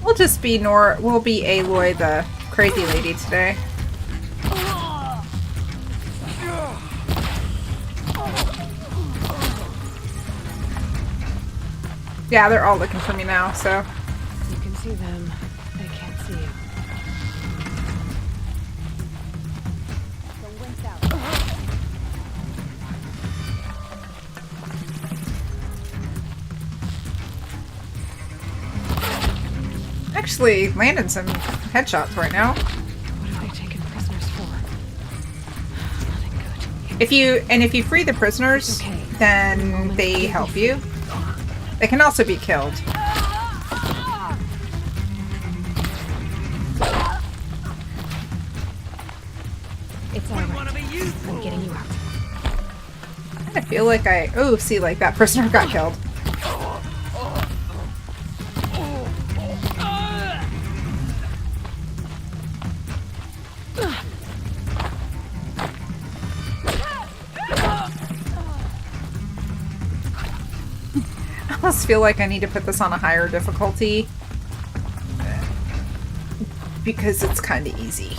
We'll just be we'll be Aloy, the crazy lady today. Yeah, they're all looking for me now, so. You can see them. They can't see you. Actually landing some headshots right now. What are they taking prisoners for? Nothing good. If you free the prisoners, Okay. then they help you. They can also be killed. It's alright. I'm getting you out. I feel like oh, see, like that prisoner got killed. I almost feel like I need to put this on a higher difficulty because it's kind of easy.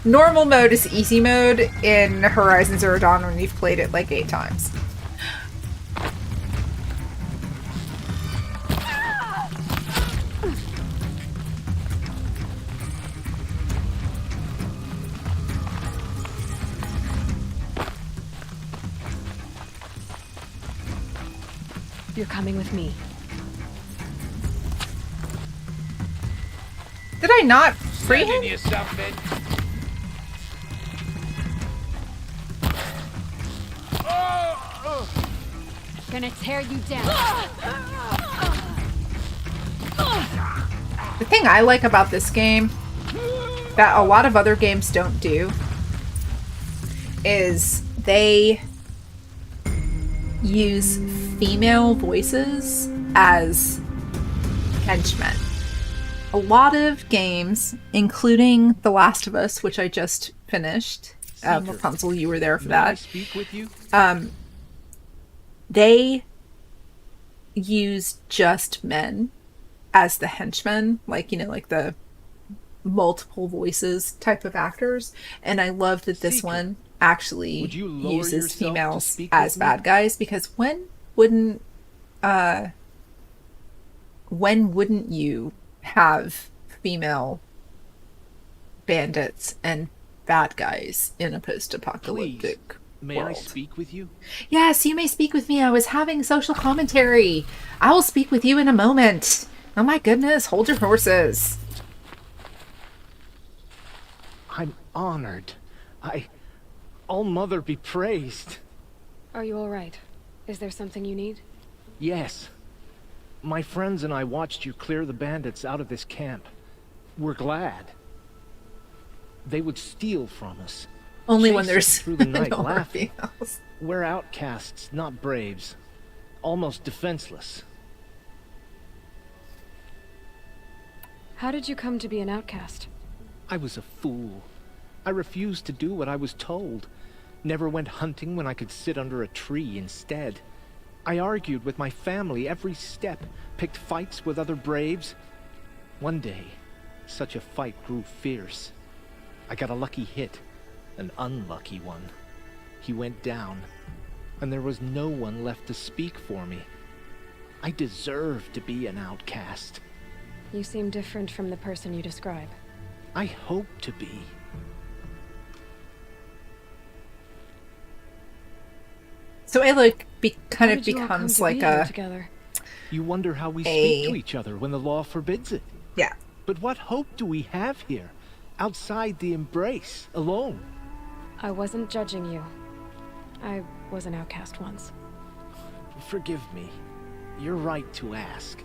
Normal mode is easy mode in Horizon Zero Dawn when you've played it like 8 times. You're coming with me. Did I not free him? Gonna tear you down. The thing I like about this game that a lot of other games don't do is they use female voices as henchmen. A lot of games, including The Last of Us, which I just finished, Rapunzel, you were there for that. Speak with you? They use just men as the henchmen, like, you know, like the multiple voices type of actors. And I love that this one actually uses females as bad guys, because when wouldn't you have female bandits and bad guys in a post-apocalyptic May world. I speak with you? Yes, you may speak with me. I was having social commentary. I will speak with you in a moment. Oh my goodness, hold your horses. I'm honored. All Mother be praised. Are you all right? Is there something you need? Yes. My friends and I watched you clear the bandits out of this camp. We're glad. They would steal from us. Only when Chase there's us through the night, no laugh. females. We're outcasts, not braves. Almost defenseless. How did you come to be an outcast? I was a fool. I refused to do what I was told. Never went hunting when I could sit under a tree instead. I argued with my family every step, picked fights with other braves. One day, such a fight grew fierce. I got a lucky hit, an unlucky one. He went down, and there was no one left to speak for me. I deserved to be an outcast. You seem different from the person you describe. I hope to be. So Aloy kind How of did you all come becomes to like be here a... together? You wonder how we speak to each other when the law forbids it. Yeah. But what hope do we have here, outside the embrace, alone? I wasn't judging you. I was an outcast once. Forgive me. You're right to ask.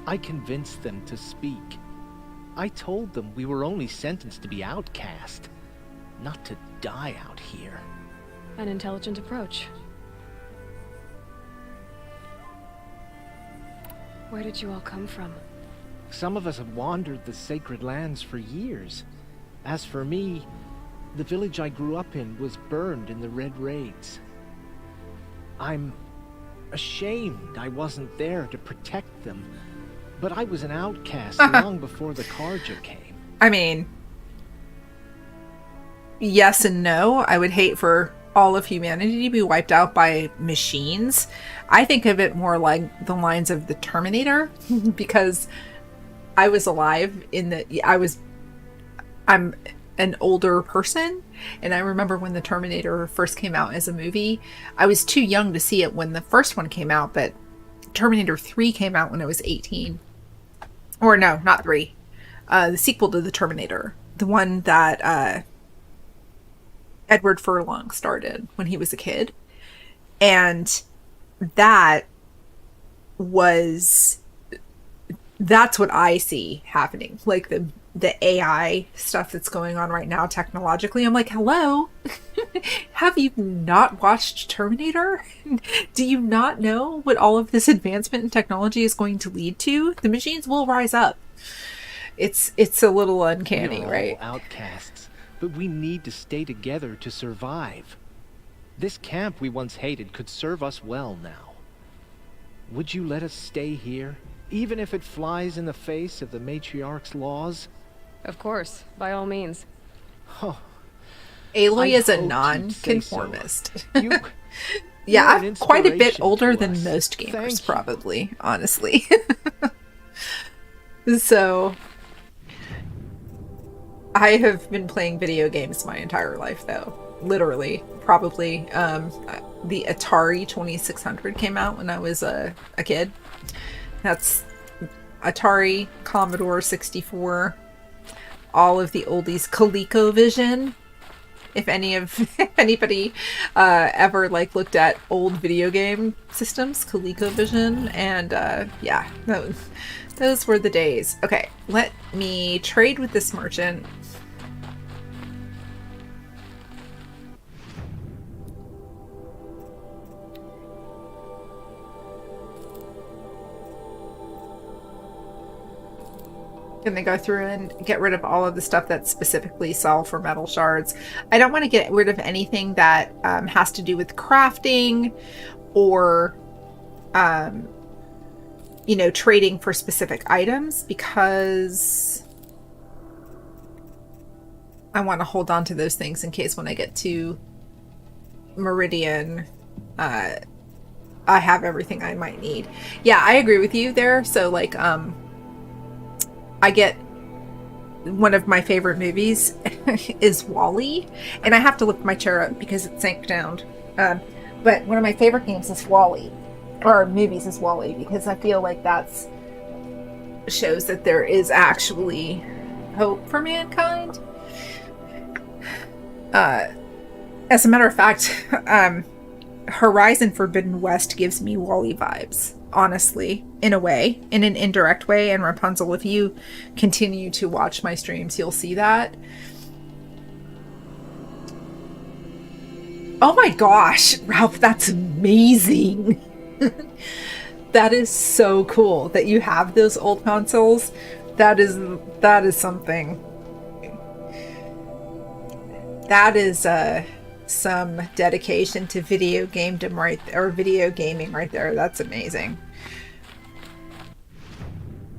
I convinced them to speak. I told them we were only sentenced to be outcast, not to die out here. An intelligent approach. Where did you all come from? Some of us have wandered the sacred lands for years. As for me, the village I grew up in was burned in the Red Raids. I'm ashamed I wasn't there to protect them, but I was an outcast long before the Karja came. I mean, yes and no. I would hate for all of humanity to be wiped out by machines. I think of it more like the lines of the Terminator, because I was alive I'm an older person, and I remember when the Terminator first came out as a movie. I was too young to see it when the first one came out, but Terminator 3 came out when I was 18. Or no, not 3. The sequel to the Terminator. The one that Edward Furlong started when he was a kid. And that's what I see happening. Like the AI stuff that's going on right now technologically. I'm like, hello? Have you not watched Terminator? Do you not know what all of this advancement in technology is going to lead to? The machines will rise up. It's a little uncanny, We're right? all outcasts, but we need to stay together to survive. This camp we once hated could serve us well now. Would you let us stay here, even if it flies in the face of the matriarch's laws? Of course, by all means. Oh, Aloy is a hoped you'd say non-conformist. so. You, Yeah, you're an I'm quite a bit inspiration older to than us. most gamers, Thank you. probably, honestly. So, I have been playing video games my entire life, though. Literally. Probably. The Atari 2600 came out when I was a kid. That's Atari, Commodore 64, all of the oldies, ColecoVision. If anybody ever looked at old video game systems, ColecoVision, and yeah, those were the days. Okay, let me trade with this merchant. Gonna go through and get rid of all of the stuff that specifically sell for metal shards. I don't want to get rid of anything that has to do with crafting or trading for specific items, because I want to hold on to those things in case when I get to Meridian I have everything I might need. Yeah, I agree with you there. So I get one of my favorite movies is Wall-E, and I have to lift my chair up because it sank down. But one of my favorite games is Wall-E, or movies is Wall-E, because I feel like that's shows that there is actually hope for mankind. As a matter of fact, Horizon Forbidden West gives me Wall-E vibes, honestly, in a way, in an indirect way. And Rapunzel, if you continue to watch my streams, you'll see that. Oh my gosh, Ralph, that's amazing. That is so cool that you have those old consoles. That is something. That is some dedication to video gaming right there. That's amazing.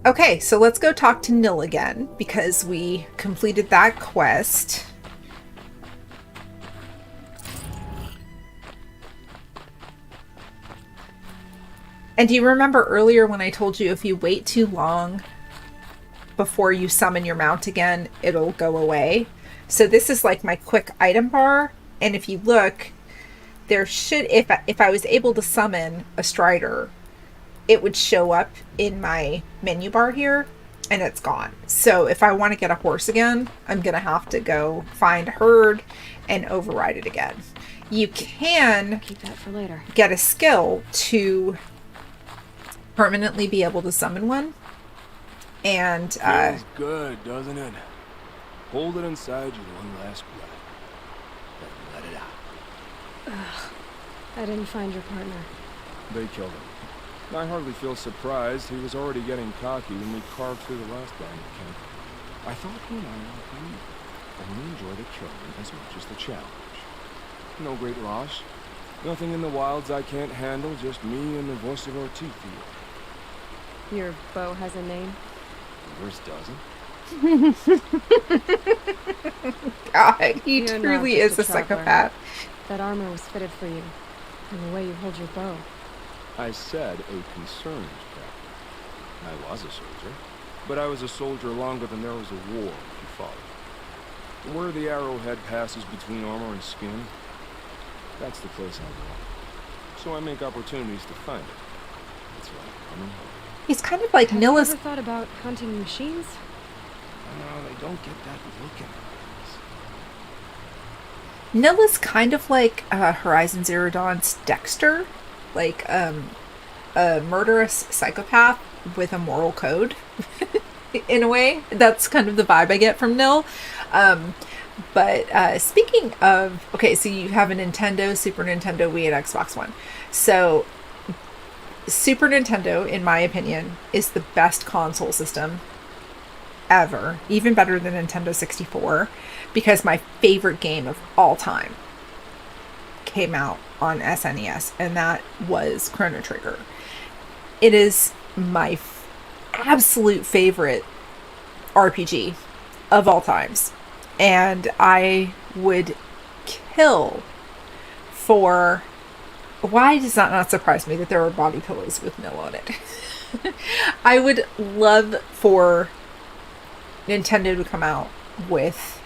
Okay, so let's go talk to Nil again because we completed that quest. And do you remember earlier when I told you if you wait too long before you summon your mount again, it'll go away? So this is like my quick item bar. And if you look, there should, if I was able to summon a Strider, it would show up in my menu bar here, and it's gone. So if I want to get a horse again, I'm going to have to go find Herd and override it again. You can Keep that for later. get a skill to permanently be able to summon one. And Feels good, doesn't it? Hold it inside you one last breath. Then let it out. I didn't find your partner. They killed him. I hardly feel surprised. He was already getting cocky when we carved through the last bandit camp. I thought he and I would be only enjoy the killing as much as the challenge. No great loss. Nothing in the wilds I can't handle, just me and the voice of our teeth. Your bow has a name? Yours doesn't. God, he You're not truly just is a traveler. psychopath. That armor was fitted for you. And the way you hold your bow. I said a concerned traveler. I was a soldier, but I was a soldier longer than there was a war, if you follow. Where the arrowhead passes between armor and skin, that's the place I go. So I make opportunities to find it. That's why I'm coming home. He's kind of like Have you Nilla's. ever thought about hunting machines? No, they don't get that look in their eyes. Nilla's kind of like Horizon Zero Dawn's Dexter, like a murderous psychopath with a moral code. In a way, that's kind of the vibe I get from Nil. But speaking of, okay, so you have a Nintendo, Super Nintendo, Wii, and Xbox One. So Super Nintendo, in my opinion, is the best console system ever, even better than Nintendo 64, because my favorite game of all time came out on SNES, and that was Chrono Trigger. It is my absolute favorite RPG of all times, and I would kill for... Why does that not surprise me that there are body pillows with Nil on it? I would love for Nintendo to come out with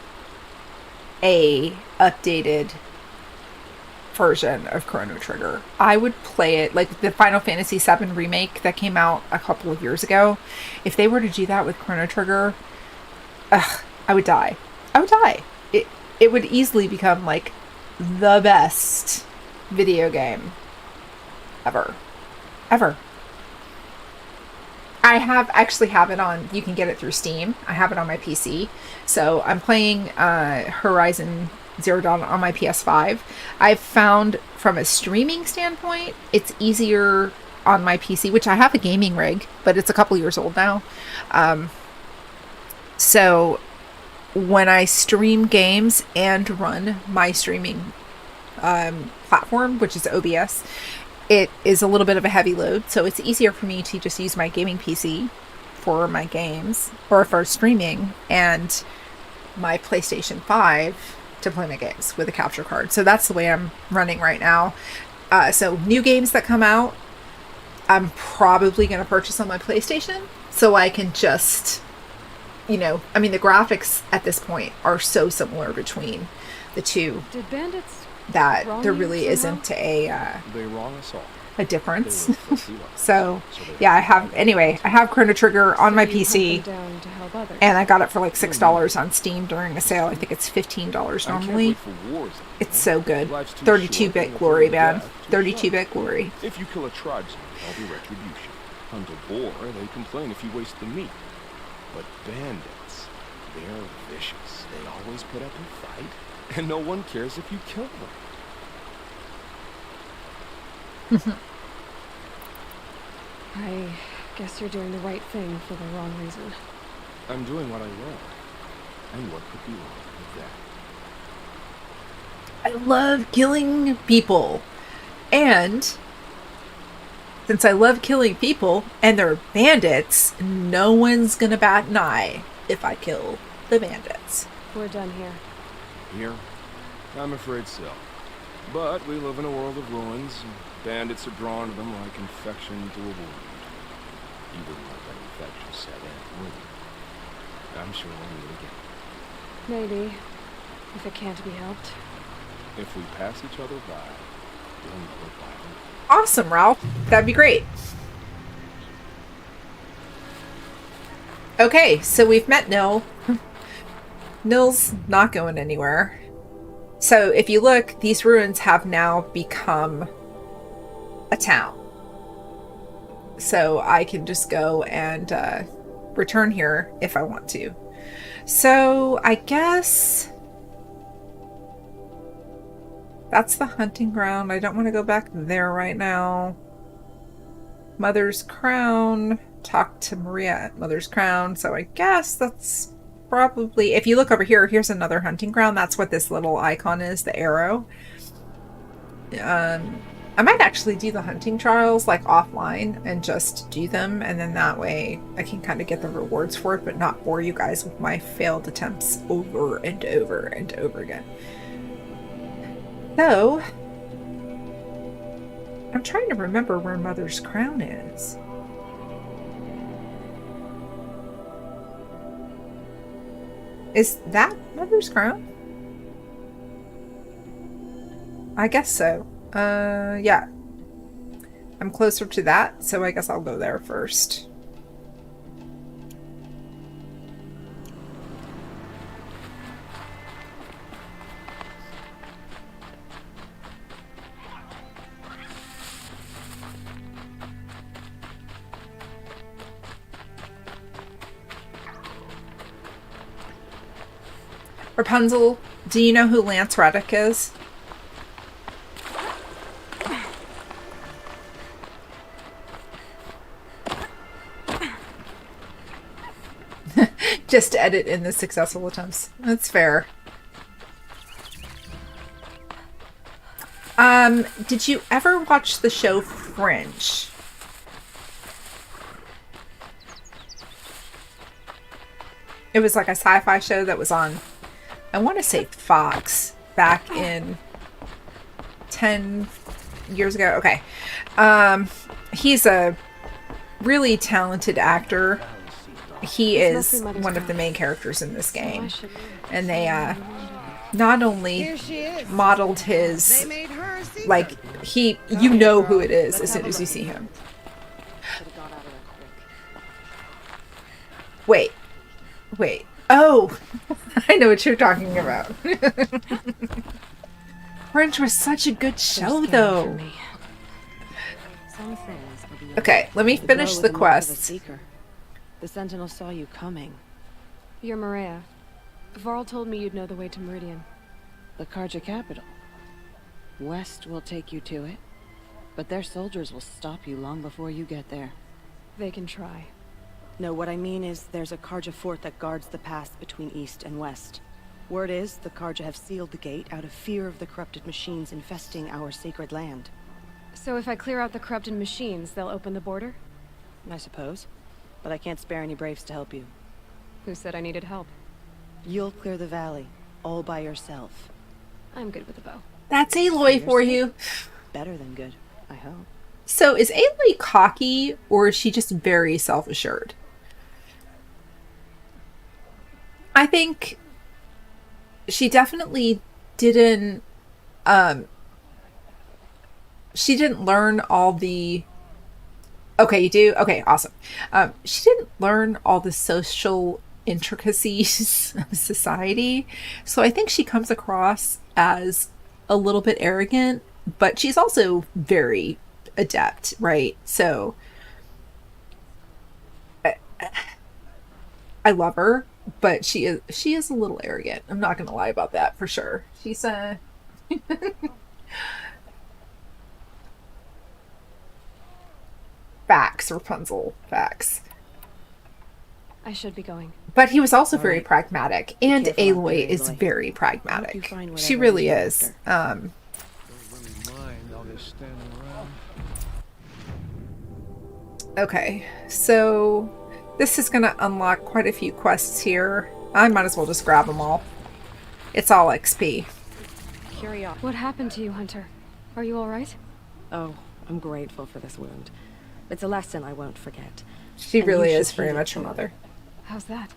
a updated version of Chrono Trigger. I would play it like the Final Fantasy VII remake that came out a couple of years ago. If they were to do that with Chrono Trigger, I would die. I would die. It would easily become like the best video game ever. I actually have it on, you can get it through Steam. I have it on my PC. So I'm playing Horizon Zero Dawn on my PS5. I've found from a streaming standpoint, it's easier on my PC, which I have a gaming rig, but it's a couple years old now. So when I stream games and run my streaming platform, which is OBS, it is a little bit of a heavy load, so it's easier for me to just use my gaming PC for my games or for streaming and my PlayStation 5 to play my games with a capture card. So that's the way I'm running right now. So new games that come out, I'm probably going to purchase on my PlayStation so I can just you know, I mean, the graphics at this point are so similar between the two Did bandits that wrong there you really somehow? isn't They wrong us all. a difference. They were for freelance, So they yeah, I have, anyway, I have Chrono Trigger on So my you hunt them PC, down to help others. and I got it for like $6 on Steam during a sale. I think it's $15 I can't normally. wait for wars, It's so good. Life's too short, and 32-bit the glory, threat of man. death too 32-bit glory. slow. If you kill a tribesman, there'll be retribution. Hunt a boar, they complain if you waste the meat. But bandits, they're vicious. They always put up a fight, and no one cares if you kill them. I guess you're doing the right thing for the wrong reason. I'm doing what I love. And what could be wrong with that? I love killing people. And since I love killing people and they're bandits, no one's gonna bat an eye if I kill the bandits. We're done here. Here? I'm afraid so. But we live in a world of ruins, and bandits are drawn to them like infection to a wound. You wouldn't let that infection set in, would you? I'm sure we'll meet again. Maybe. If it can't be helped. If we pass each other by, we'll know it by them. Awesome, Ralph. That'd be great. Okay, so we've met Nil. Nil's not going anywhere. So if you look, these ruins have now become a town. So I can just go and return here if I want to. So I guess that's the hunting ground. I don't want to go back there right now. Mother's Crown. Talk to Maria at Mother's Crown. So I guess that's probably, if you look over here, here's another hunting ground. That's what this little icon is, the arrow. I might actually do the hunting trials like offline and just do them, and then that way I can kind of get the rewards for it, but not bore you guys with my failed attempts over and over and over again. So, I'm trying to remember where Mother's Crown is. Is that Mother's Crown? I guess so. Yeah. I'm closer to that, so I guess I'll go there first. Rapunzel, do you know who Lance Reddick is? Just to edit in the successful attempts. That's fair. Did you ever watch the show Fringe? It was like a sci-fi show that was on, I want to say Fox, back in 10 years ago. Okay. He's a really talented actor. He is one of the main characters in this game. And they not only modeled his, like, you know who it is as soon as you see him. Wait. Oh, I know what you're talking about. Fringe was such a good show, though. Okay, let me finish the quest. The Sentinel saw you coming. You're Maria. Varl told me you'd know the way to Meridian. The Karja capital. West will take you to it, but their soldiers will stop you long before you get there. They can try. No, what I mean is there's a Karja fort that guards the pass between East and West. Word is the Karja have sealed the gate out of fear of the corrupted machines infesting our sacred land. So if I clear out the corrupted machines, they'll open the border? I suppose. But I can't spare any braves to help you. Who said I needed help? You'll clear the valley, all by yourself. I'm good with a bow. That's Aloy for you. Better than good, I hope. So is Aloy cocky, or is she just very self-assured? I think she definitely didn't she didn't learn all the okay, you do? Okay, awesome. She didn't learn all the social intricacies of society. So I think she comes across as a little bit arrogant, but she's also very adept, right? So I love her, but she is a little arrogant. I'm not gonna lie about that for sure. She's facts, Rapunzel, facts. I should be going. But he was also All very right. pragmatic, and careful out Aloy there, is Aloy. very I hope you pragmatic. find She whatever really you're is. after. Don't really mind all this standing around. Okay, so this is gonna unlock quite a few quests here. I might as well just grab them all. It's all XP. Curiosity. What happened to you, Hunter? Are you all right? Oh, I'm grateful for this wound. It's a lesson I won't forget. She And you really should is very heed it much her too. mother. How's that?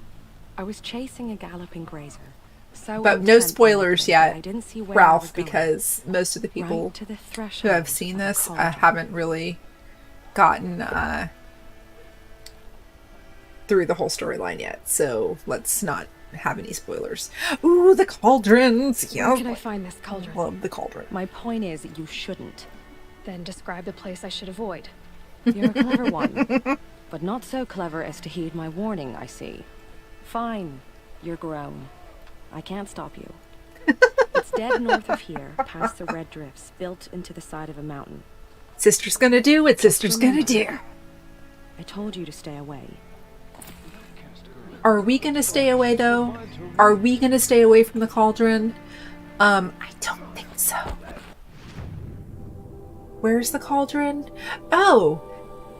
I was chasing a galloping grazer. So But no intent spoilers on it that I yet, didn't see where I was Ralph, going. because most of the people Right to the who threshold have seen of a this cauldron. haven't really gotten through the whole storyline yet. So let's not have any spoilers. Ooh, the cauldrons! Where Yeah, can I find this cauldron? love the cauldron. My point is, you shouldn't. Then describe the place I should avoid. You're a clever one, but not so clever as to heed my warning, I see. Fine, you're grown. I can't stop you. It's dead north of here, past the red drifts, built into the side of a mountain. Sister's gonna do what sister's gonna do. I told you to stay away. Are we gonna stay away though? Are we gonna stay away from the cauldron? I don't think so. Where's the cauldron? Oh,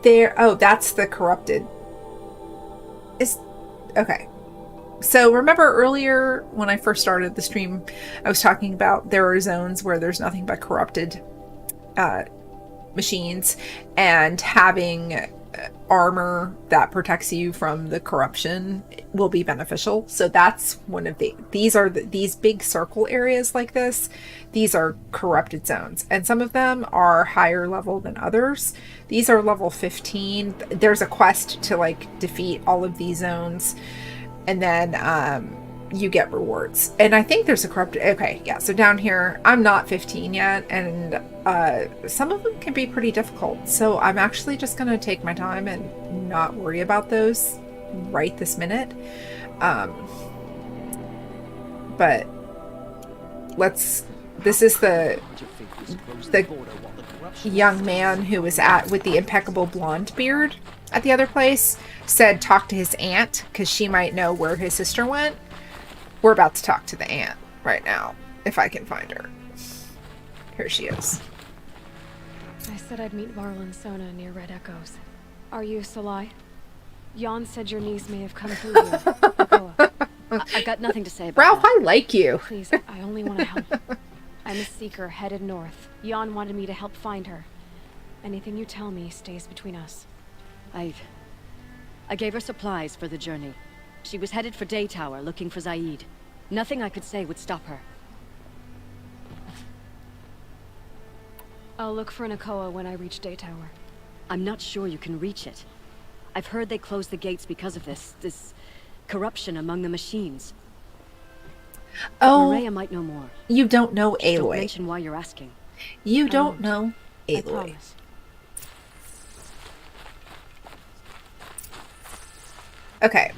there. Oh, that's the corrupted. Okay. So remember earlier when I first started the stream, I was talking about there are zones where there's nothing but corrupted machines, and having armor that protects you from the corruption will be beneficial. So that's one of these big circle areas like this. These are corrupted zones, and some of them are higher level than others. These are level 15. There's a quest to like defeat all of these zones, and then you get rewards. And I think there's a corrupted. Okay, yeah. So down here, I'm not 15 yet, and some of them can be pretty difficult. So I'm actually just gonna take my time and not worry about those right this minute. But let's. This is the young man who was with the impeccable blonde beard at the other place. Said talk to his aunt because she might know where his sister went. We're about to talk to the aunt right now, if I can find her. Here she is. I said I'd meet Varl and Sona near Red Echoes. Are you Salai? Jan said your niece may have come through here. Nakoa. I've got nothing to say about Ralph, that. I like you. Please, I only want to help. I'm a seeker headed north. Jan wanted me to help find her. Anything you tell me stays between us. I gave her supplies for the journey. She was headed for Day Tower, looking for Zaid. Nothing I could say would stop her. I'll look for Nakoa when I reach Day Tower. I'm not sure you can reach it. I've heard they closed the gates because of this corruption among the machines. Oh, Maria might know more. you don't know Just don't Aloy. mention why you're asking. You don't know I Aloy. promise. Okay.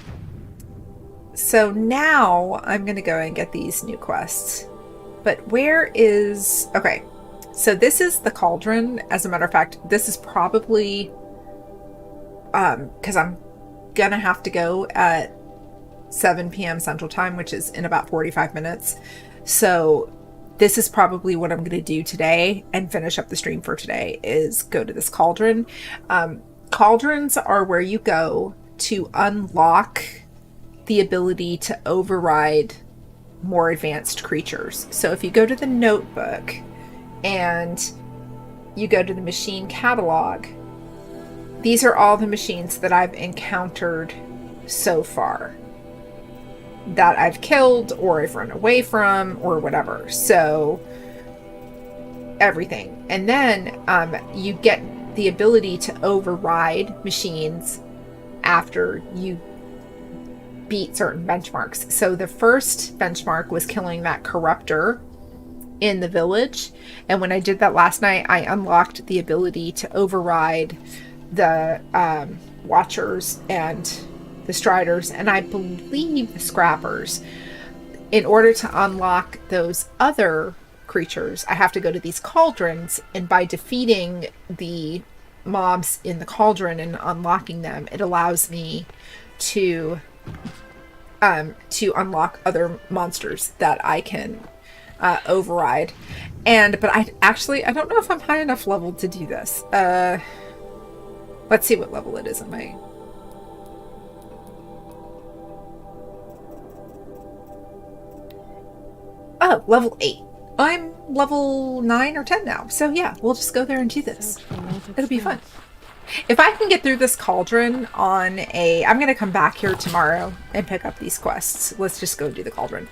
So now I'm going to go and get these new quests. But where is... Okay. So this is the cauldron. As a matter of fact, this is probably... Because I'm going to have to go at 7 p.m. Central Time, which is in about 45 minutes. So this is probably what I'm going to do today and finish up the stream for today, is go to this cauldron. Cauldrons are where you go to unlock the ability to override more advanced creatures. So if you go to the notebook and you go to the machine catalog, these are all the machines that I've encountered so far. that I've killed or I've run away from or whatever. So everything. And then you get the ability to override machines after you beat certain benchmarks. So the first benchmark was killing that corruptor in the village. And when I did that last night, I unlocked the ability to override the Watchers and the Striders, and I believe the Scrappers. In order to unlock those other creatures, I have to go to these cauldrons, and by defeating the mobs in the cauldron and unlocking them, it allows me to unlock other monsters that I can override. But I don't know if I'm high enough level to do this. Let's see what level it is in my... Oh, level 8. I'm level 9 or 10 now. So yeah, we'll just go there and do this. It'll be fun. If I can get through this cauldron on a... I'm going to come back here tomorrow and pick up these quests. Let's just go do the cauldron.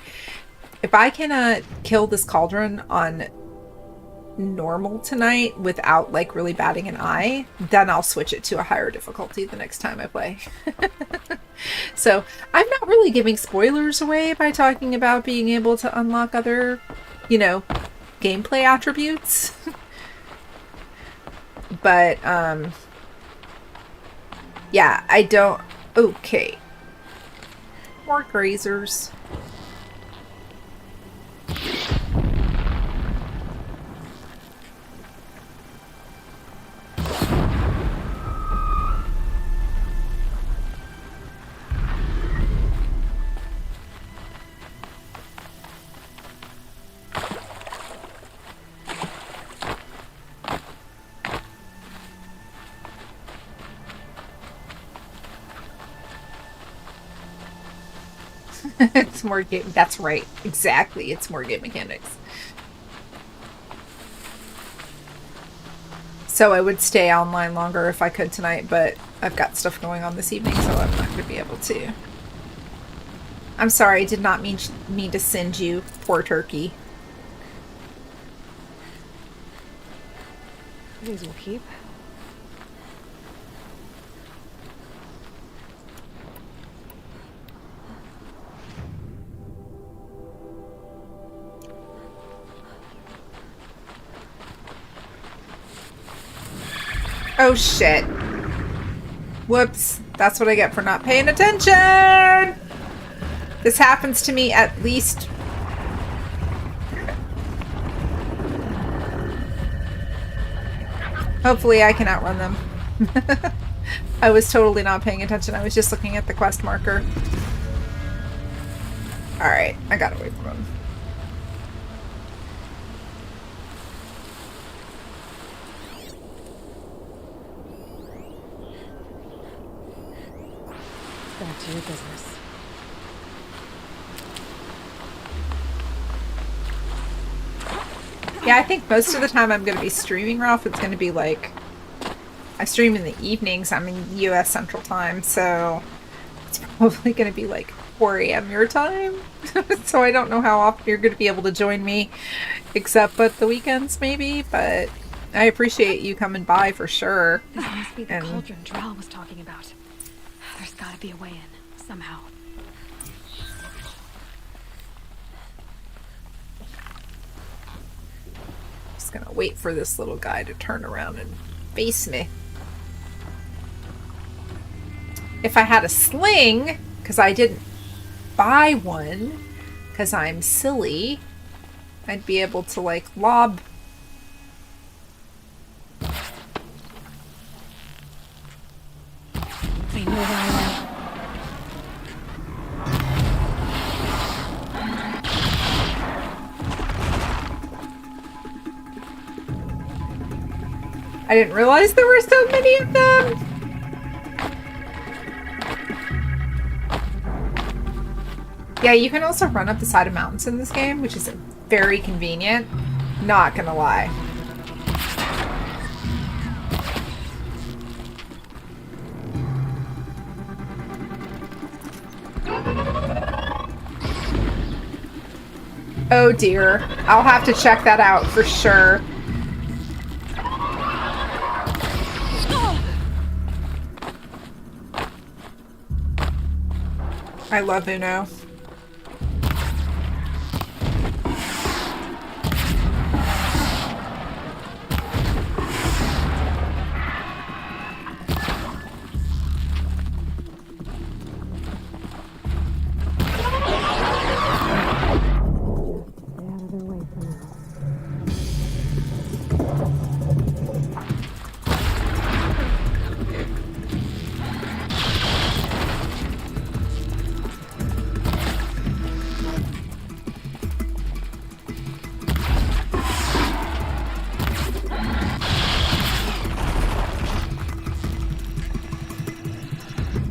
If I can kill this cauldron on normal tonight without like really batting an eye, then I'll switch it to a higher difficulty the next time I play. So I'm not really giving spoilers away by talking about being able to unlock other, gameplay attributes. But yeah, I don't... Okay. More grazers. It's more game. That's right. Exactly. It's more game mechanics. So I would stay online longer if I could tonight, but I've got stuff going on this evening, so I'm not going to be able to. I'm sorry. I did not mean to send you, poor turkey. These will keep. Oh shit. Whoops. That's what I get for not paying attention! This happens to me at least... Hopefully I can outrun them. I was totally not paying attention. I was just looking at the quest marker. Alright, I got away from them. Back to your business. Yeah, I think most of the time I'm going to be streaming, Ralph. It's going to be like... I stream in the evenings. I'm in U.S. Central Time, so... It's probably going to be like 4 a.m. your time. So I don't know how often you're going to be able to join me. Except but the weekends, maybe. But I appreciate you coming by for sure. This must be the cauldron Drow was talking about. There's gotta be a way in, somehow. Just gonna wait for this little guy to turn around and face me. If I had a sling, because I didn't buy one, because I'm silly, I'd be able to, like, lob... They know where I am. I didn't realize there were so many of them! Yeah, you can also run up the side of mountains in this game, which is very convenient. Not gonna lie. Oh dear. I'll have to check that out for sure. I love Uno.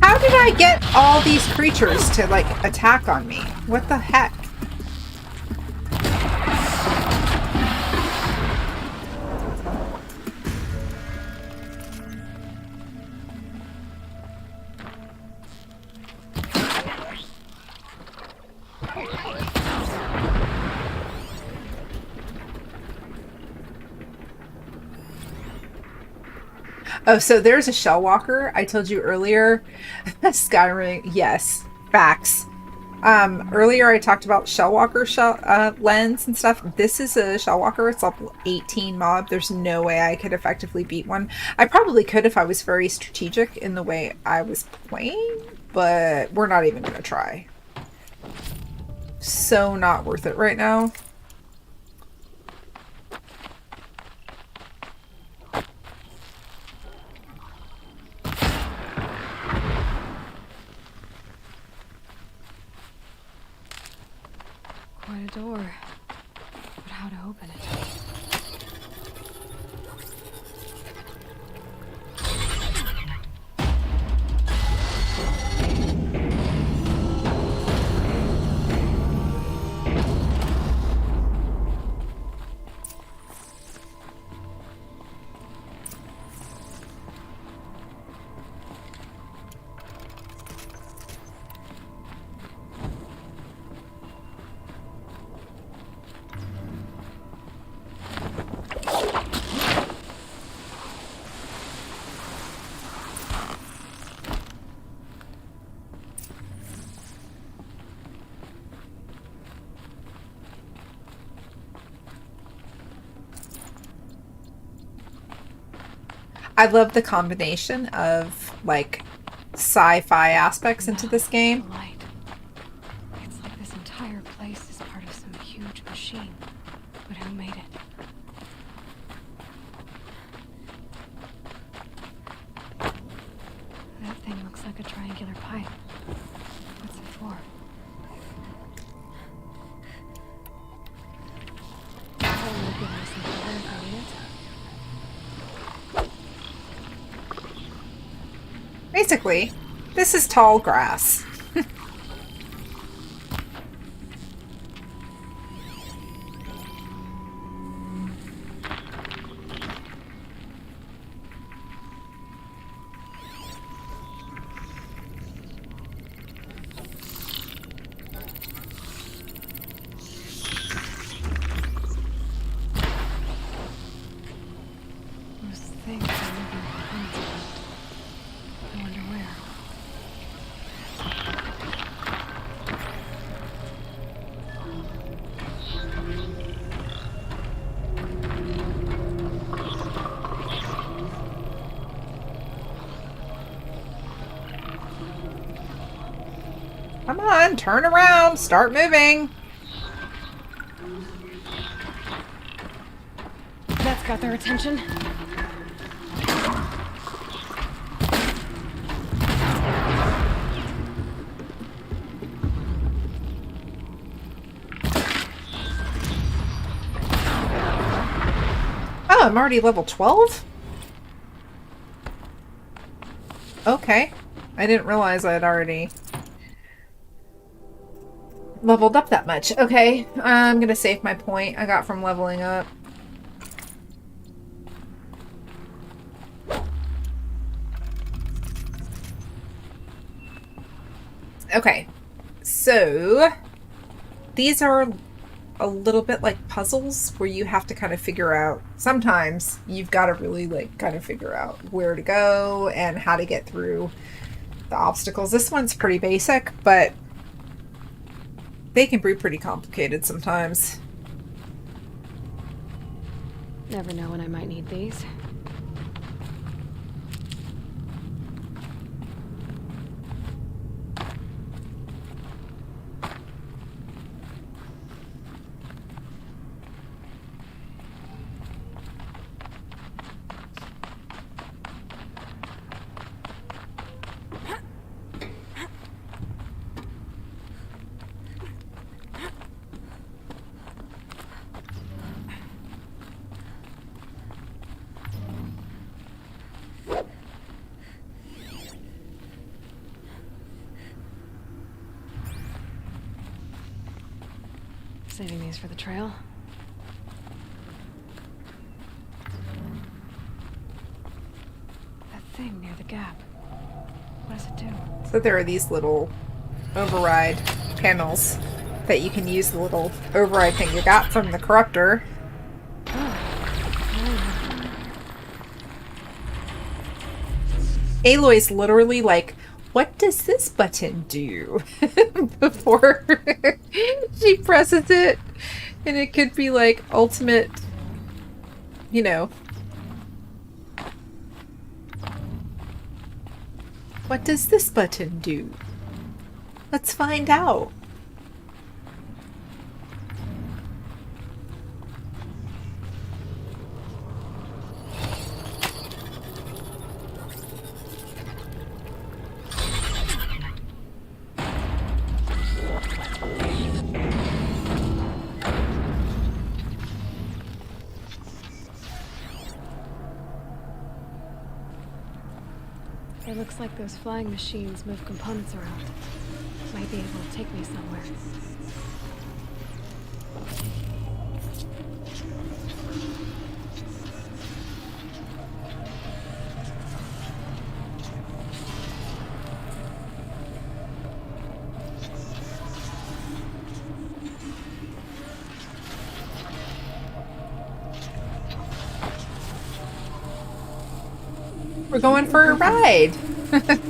How did I get all these creatures to, like, attack on me? What the heck? Oh, so there's a shell walker. I told you earlier. Skyrim, yes, facts. Earlier I talked about shell walker lens and stuff. This is a shell walker. It's level 18 mob. There's no way I could effectively beat one. I probably could if I was very strategic in the way I was playing, but we're not even gonna try. So not worth it right now. Quite a door. But how to open it? I love the combination of, like, sci-fi aspects into this game. Light. It's like this entire place is part of some huge machine. But who made it? That thing looks like a triangular pipe. What's it for? Oh, my goodness, if I need it. Basically, this is tall grass. Those things are moving behind me. I wonder where. Come on, turn around, start moving. That's got their attention. Oh, I'm already level 12? Okay. I didn't realize I had already leveled up that much. Okay, I'm gonna save my point I got from leveling up. Okay, so these are a little bit like puzzles where you have to kind of figure out, sometimes you've got to really like kind of figure out where to go and how to get through the obstacles. This one's pretty basic, but they can be pretty complicated sometimes. Never know when I might need these. Saving these for the trail. That thing near the gap. What does it do? So there are these little override panels that you can use, the little override thing you got from the corruptor. Aloy's literally like, what does this button do? Before she presses it. And it could be like ultimate, you know. What does this button do? Let's find out. It looks like those flying machines move components around. Might be able to take me somewhere. We're going for a ride.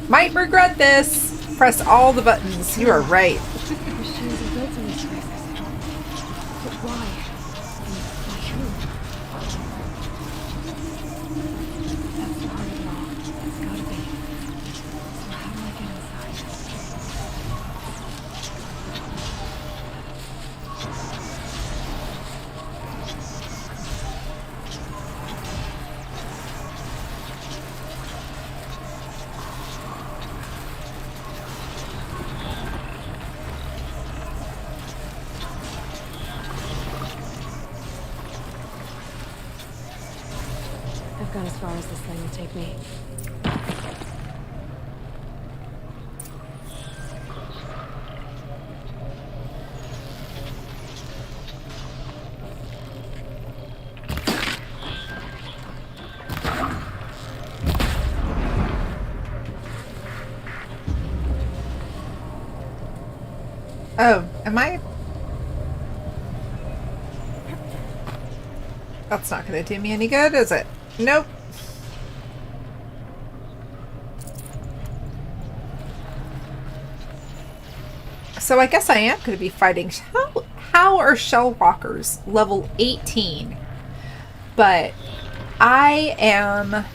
Might regret this. Press all the buttons. You are right. Machines are built in these places. But why? And by who? That's the heart of it all. It's gotta be. So how do I get inside? I've gone as far as this thing will take me. Oh, am I? That's not going to do me any good, is it? Nope. So I guess I am going to be fighting. How are shell walkers level 18? But I am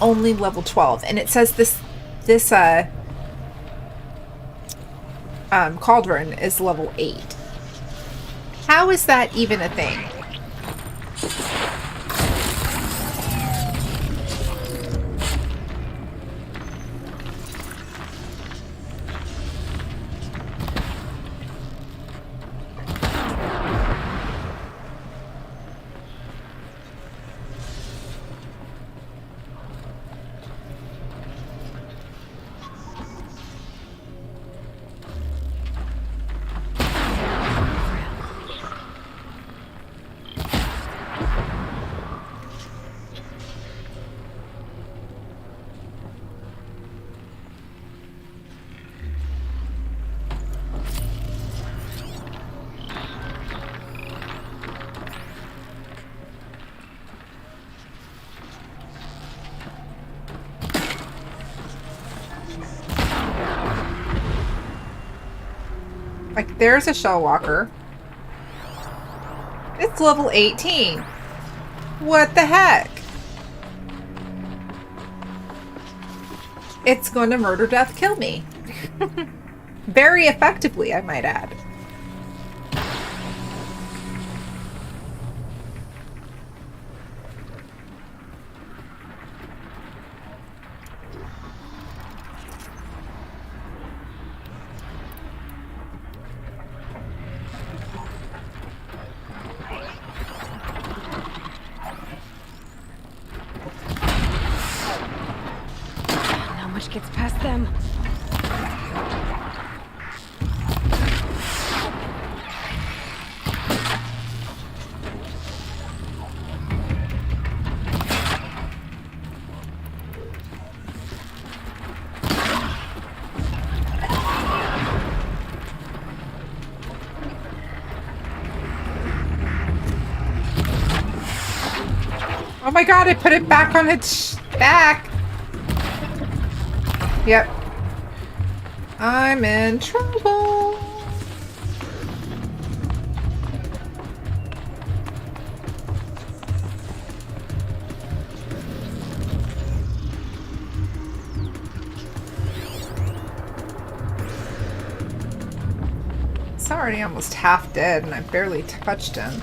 only level 12, and it says this cauldron is level 8. How is that even a thing? Like, there's a shell walker. It's level 18. What the heck? It's going to murder, death, kill me. Very effectively, I might add. Not much gets past them. Oh my god, I put it back on its back. Yep. I'm in trouble. It's already almost half dead and I barely touched him.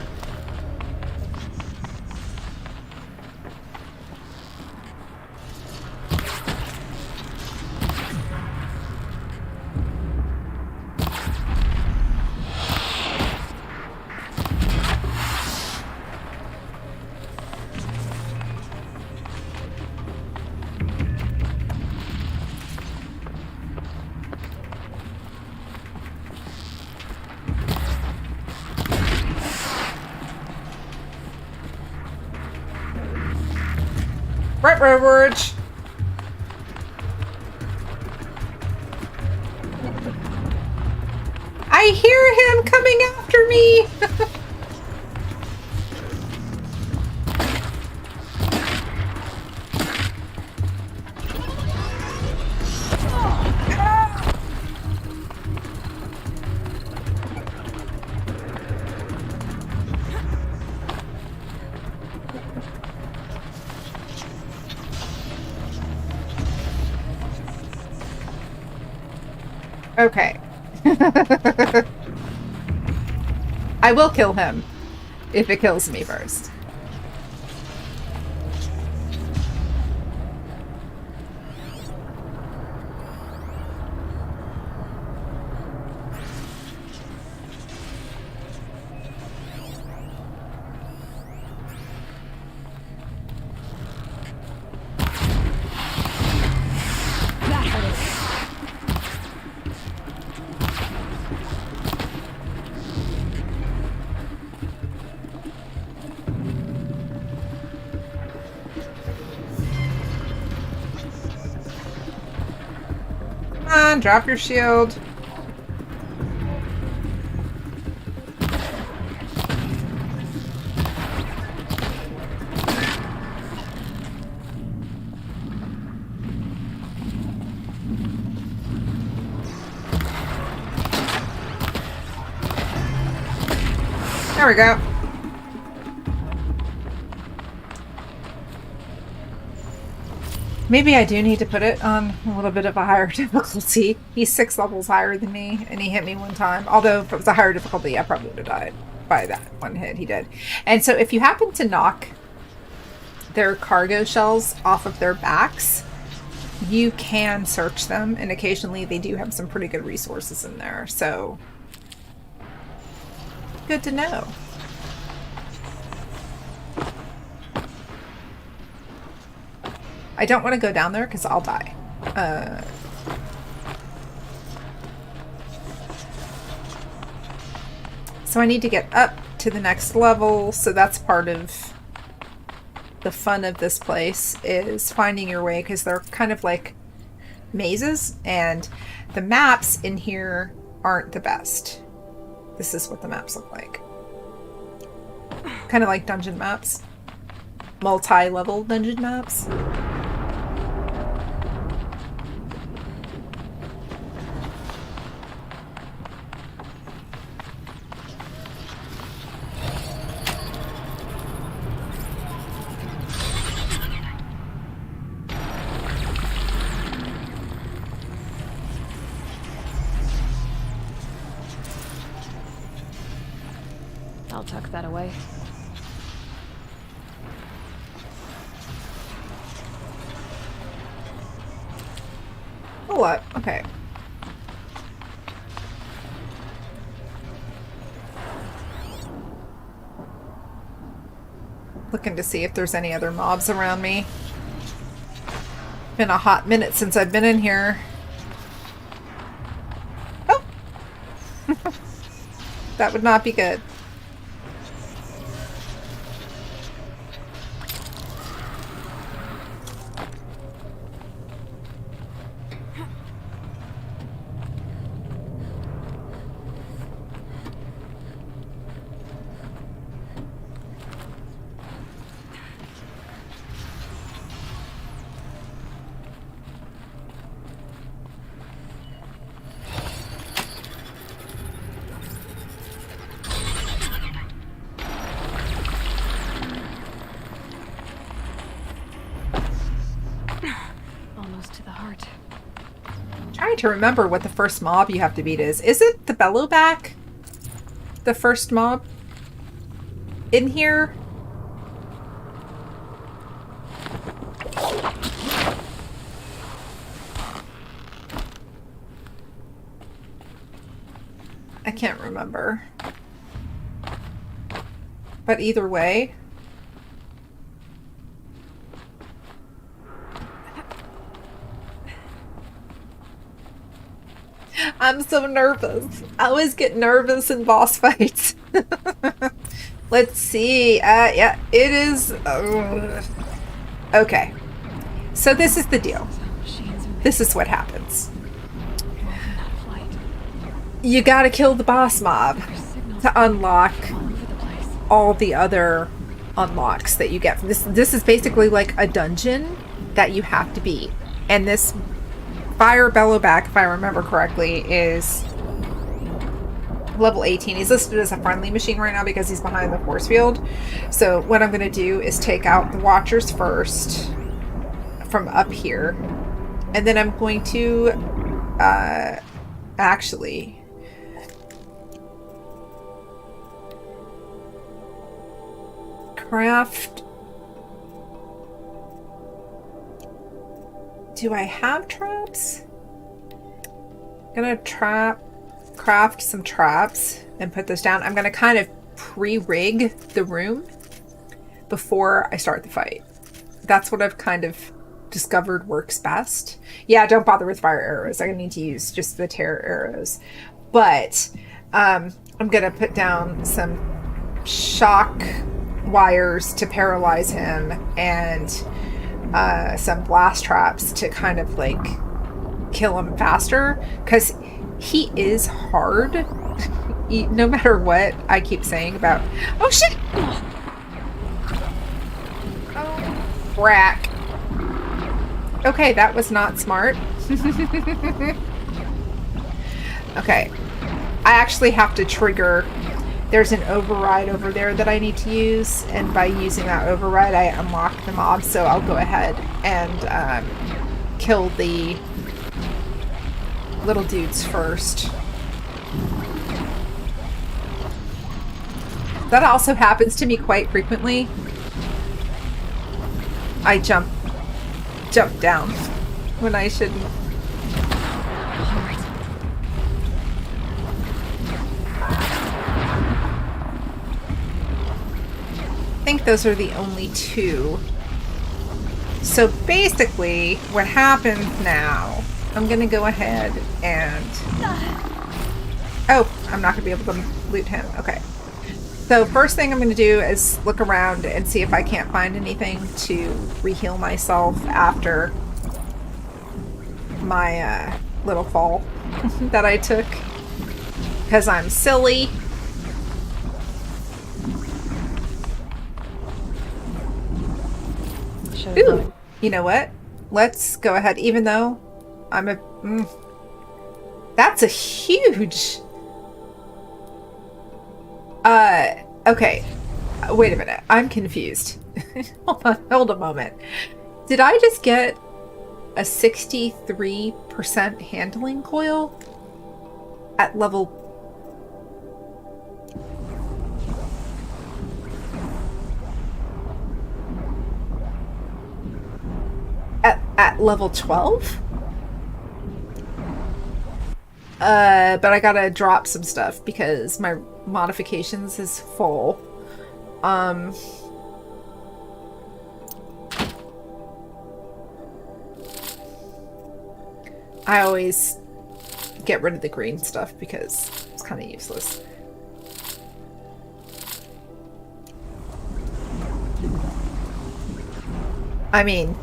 Right, Roverge. I hear him coming after me. Okay. I will kill him if it kills me first. Come on, drop your shield. There we go. Maybe I do need to put it on a little bit of a higher difficulty. He's 6 levels higher than me, and he hit me one time. Although, if it was a higher difficulty, I probably would have died by that one hit he did. And so if you happen to knock their cargo shells off of their backs, you can search them, and occasionally they do have some pretty good resources in there. So, good to know. I don't want to go down there because I'll die. So I need to get up to the next level, so that's part of the fun of this place, is finding your way, because they're kind of like mazes, and the maps in here aren't the best. This is what the maps look like. Kind of like dungeon maps. Multi-level dungeon maps. I'll tuck that away. Hold up. Okay. Looking to see if there's any other mobs around me. Been a hot minute since I've been in here. Oh! That would not be good. Almost to the heart. Trying to remember what the first mob you have to beat is. Is it the Bellowback? The first mob? In here? I can't remember. But either way... I'm so nervous. I always get nervous in boss fights. Let's see. Yeah, it is... Okay. So this is the deal. This is what happens. You gotta kill the boss mob to unlock all the other unlocks that you get from this. This is basically like a dungeon that you have to beat. And this Fire Bellowback, if I remember correctly, is level 18. He's listed as a friendly machine right now because he's behind the force field. So what I'm going to do is take out the Watchers first from up here. And then I'm going to actually... craft... Do I have traps? I'm gonna craft some traps and put this down. I'm gonna kind of pre-rig the room before I start the fight. That's what I've kind of discovered works best. Yeah, don't bother with fire arrows. I need to use just the terror arrows. But I'm gonna put down some shock wires to paralyze him and some blast traps to kind of like kill him faster, because he is hard. No matter what I keep saying about... Oh shit! Oh, frack. Okay, that was not smart. Okay. I actually have to trigger... There's an override over there that I need to use, and by using that override I unlock the mob, so I'll go ahead and kill the little dudes first. That also happens to me quite frequently. I jump down when I shouldn't. I think those are the only two. So basically what happens now, I'm gonna go ahead and... Oh, I'm not gonna be able to loot him. Okay. So first thing I'm gonna do is look around and see if I can't find anything to re-heal myself after my little fall that I took. Because I'm silly. Ooh, you know what? Let's go ahead, even though I'm a... That's a huge... Okay. Wait a minute. I'm confused. Hold a moment. Did I just get a 63% handling coil at level... at level 12. But I gotta drop some stuff because my modifications is full. I always get rid of the green stuff because it's kind of useless. I mean,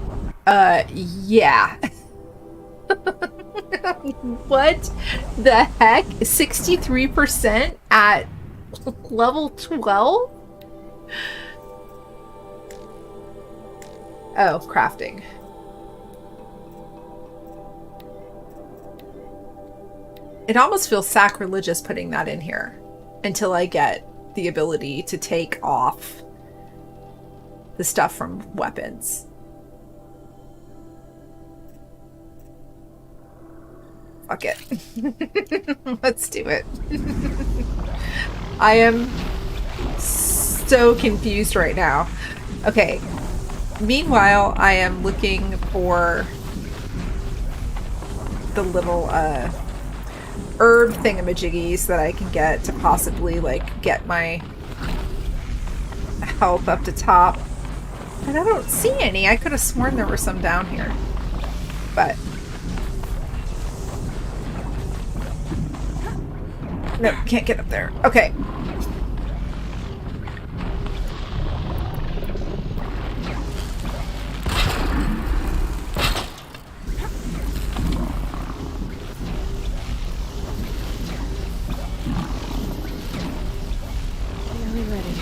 yeah. What the heck? 63% at level 12? Oh, crafting. It almost feels sacrilegious putting that in here until I get the ability to take off the stuff from weapons. Fuck it. Let's do it. I am so confused right now. Okay. Meanwhile, I am looking for the little herb thingamajiggies that I can get to possibly like get my health up to top. And I don't see any. I could have sworn there were some down here. But no, can't get up there. Okay. Nearly ready.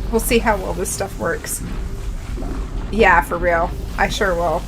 We'll see how well this stuff works. Yeah, for real. I sure will.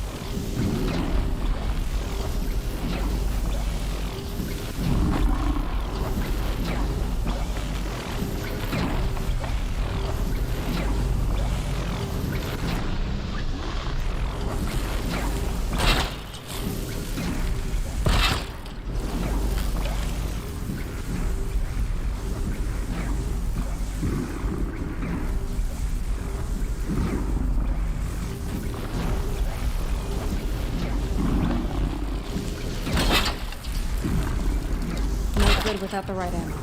Good without the right ammo.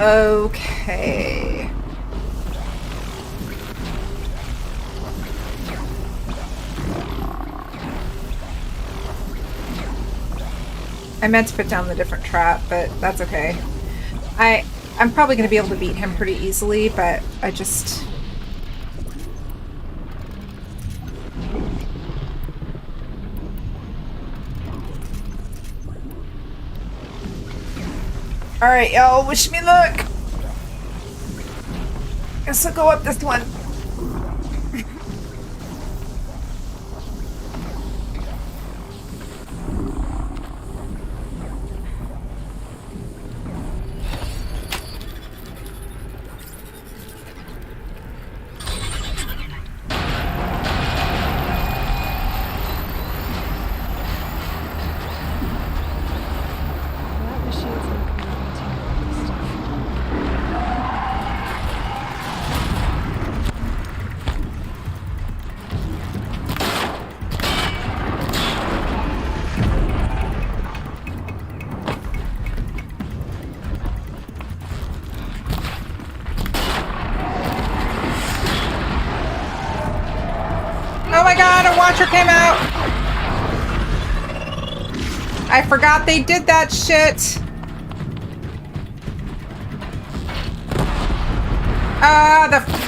Okay. I meant to put down the different trap, but that's okay. I'm probably going to be able to beat him pretty easily, but I just... Alright, y'all, wish me luck! Guess I'll go up this one. That machine's not gonna be able to take all this stuff. Oh my god, a watcher came out! I forgot they did that shit! The...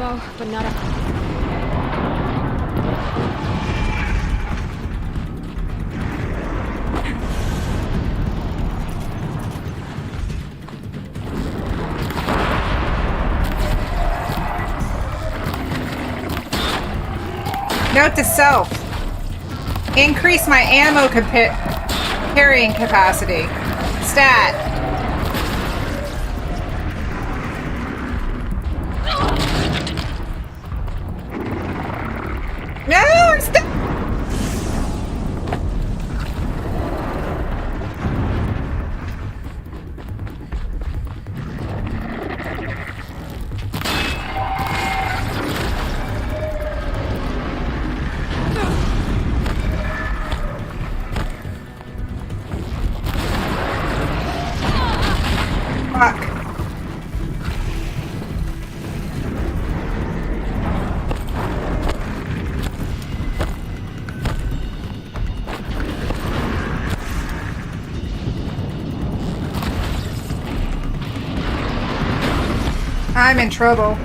ammo, but not a... Note to self. Increase my ammo carrying capacity. Stat. No, I'm stuck. Fuck. I'm in trouble.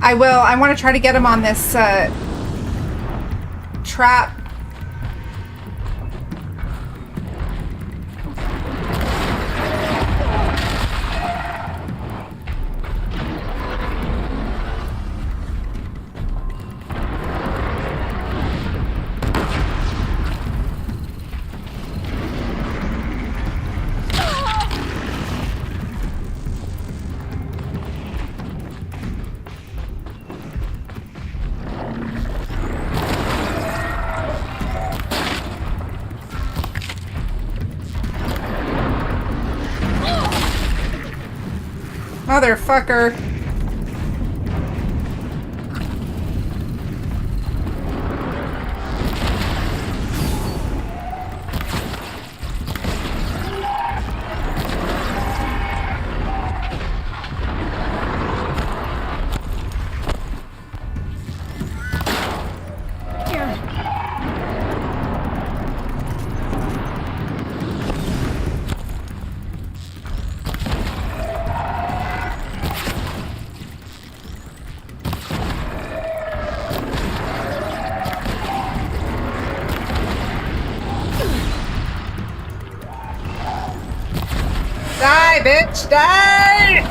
I will. I want to try to get him on this trap. Motherfucker. Die, bitch! Die!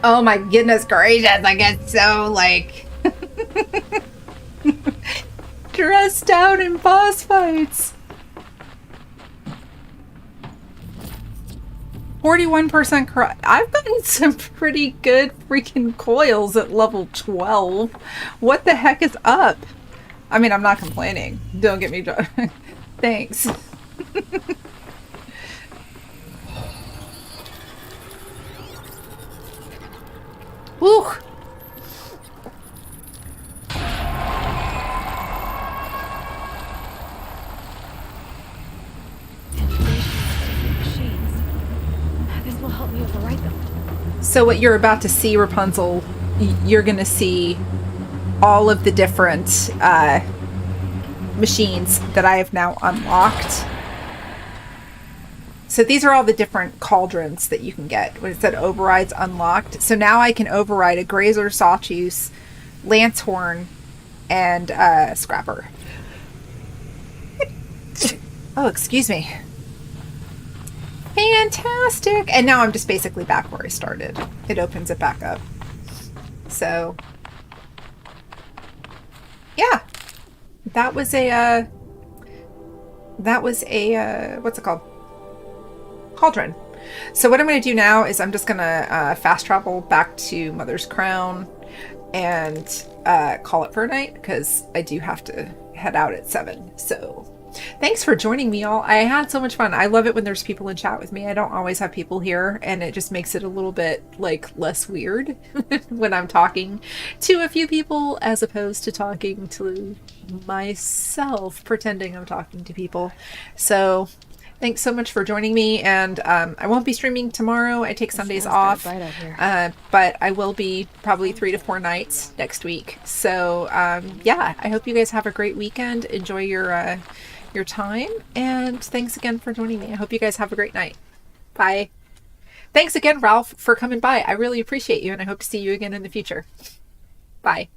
Oh my goodness gracious, I get so, like... dressed out in boss fights. 41% I've gotten some pretty good freaking coils at level 12. What the heck is up? I mean, I'm not complaining. Don't get me... Thanks. Woo! This will help me override them. So what you're about to see, Rapunzel, you're gonna see all of the different machines that I have now unlocked. So these are all the different cauldrons that you can get. When it said overrides unlocked. So now I can override a Grazer, Sawtooth, Lancehorn, and Scrapper. Oh, excuse me. Fantastic! And now I'm just basically back where I started. It opens it back up. So, yeah. That was a, what's it called? Cauldron. So what I'm going to do now is I'm just going to fast travel back to Mother's Crown and call it for a night because I do have to head out at 7. So thanks for joining me, all. I had so much fun. I love it when there's people in chat with me. I don't always have people here, and it just makes it a little bit, like, less weird when I'm talking to a few people as opposed to talking to myself, pretending I'm talking to people. So Thanks so much for joining me, and I won't be streaming tomorrow. I take Sundays off, but I will be probably 3 to 4 nights next week. So yeah, I hope you guys have a great weekend. Enjoy your time, and thanks again for joining me. I hope you guys have a great night. Bye. Thanks again, Ralph, for coming by. I really appreciate you, and I hope to see you again in the future. Bye.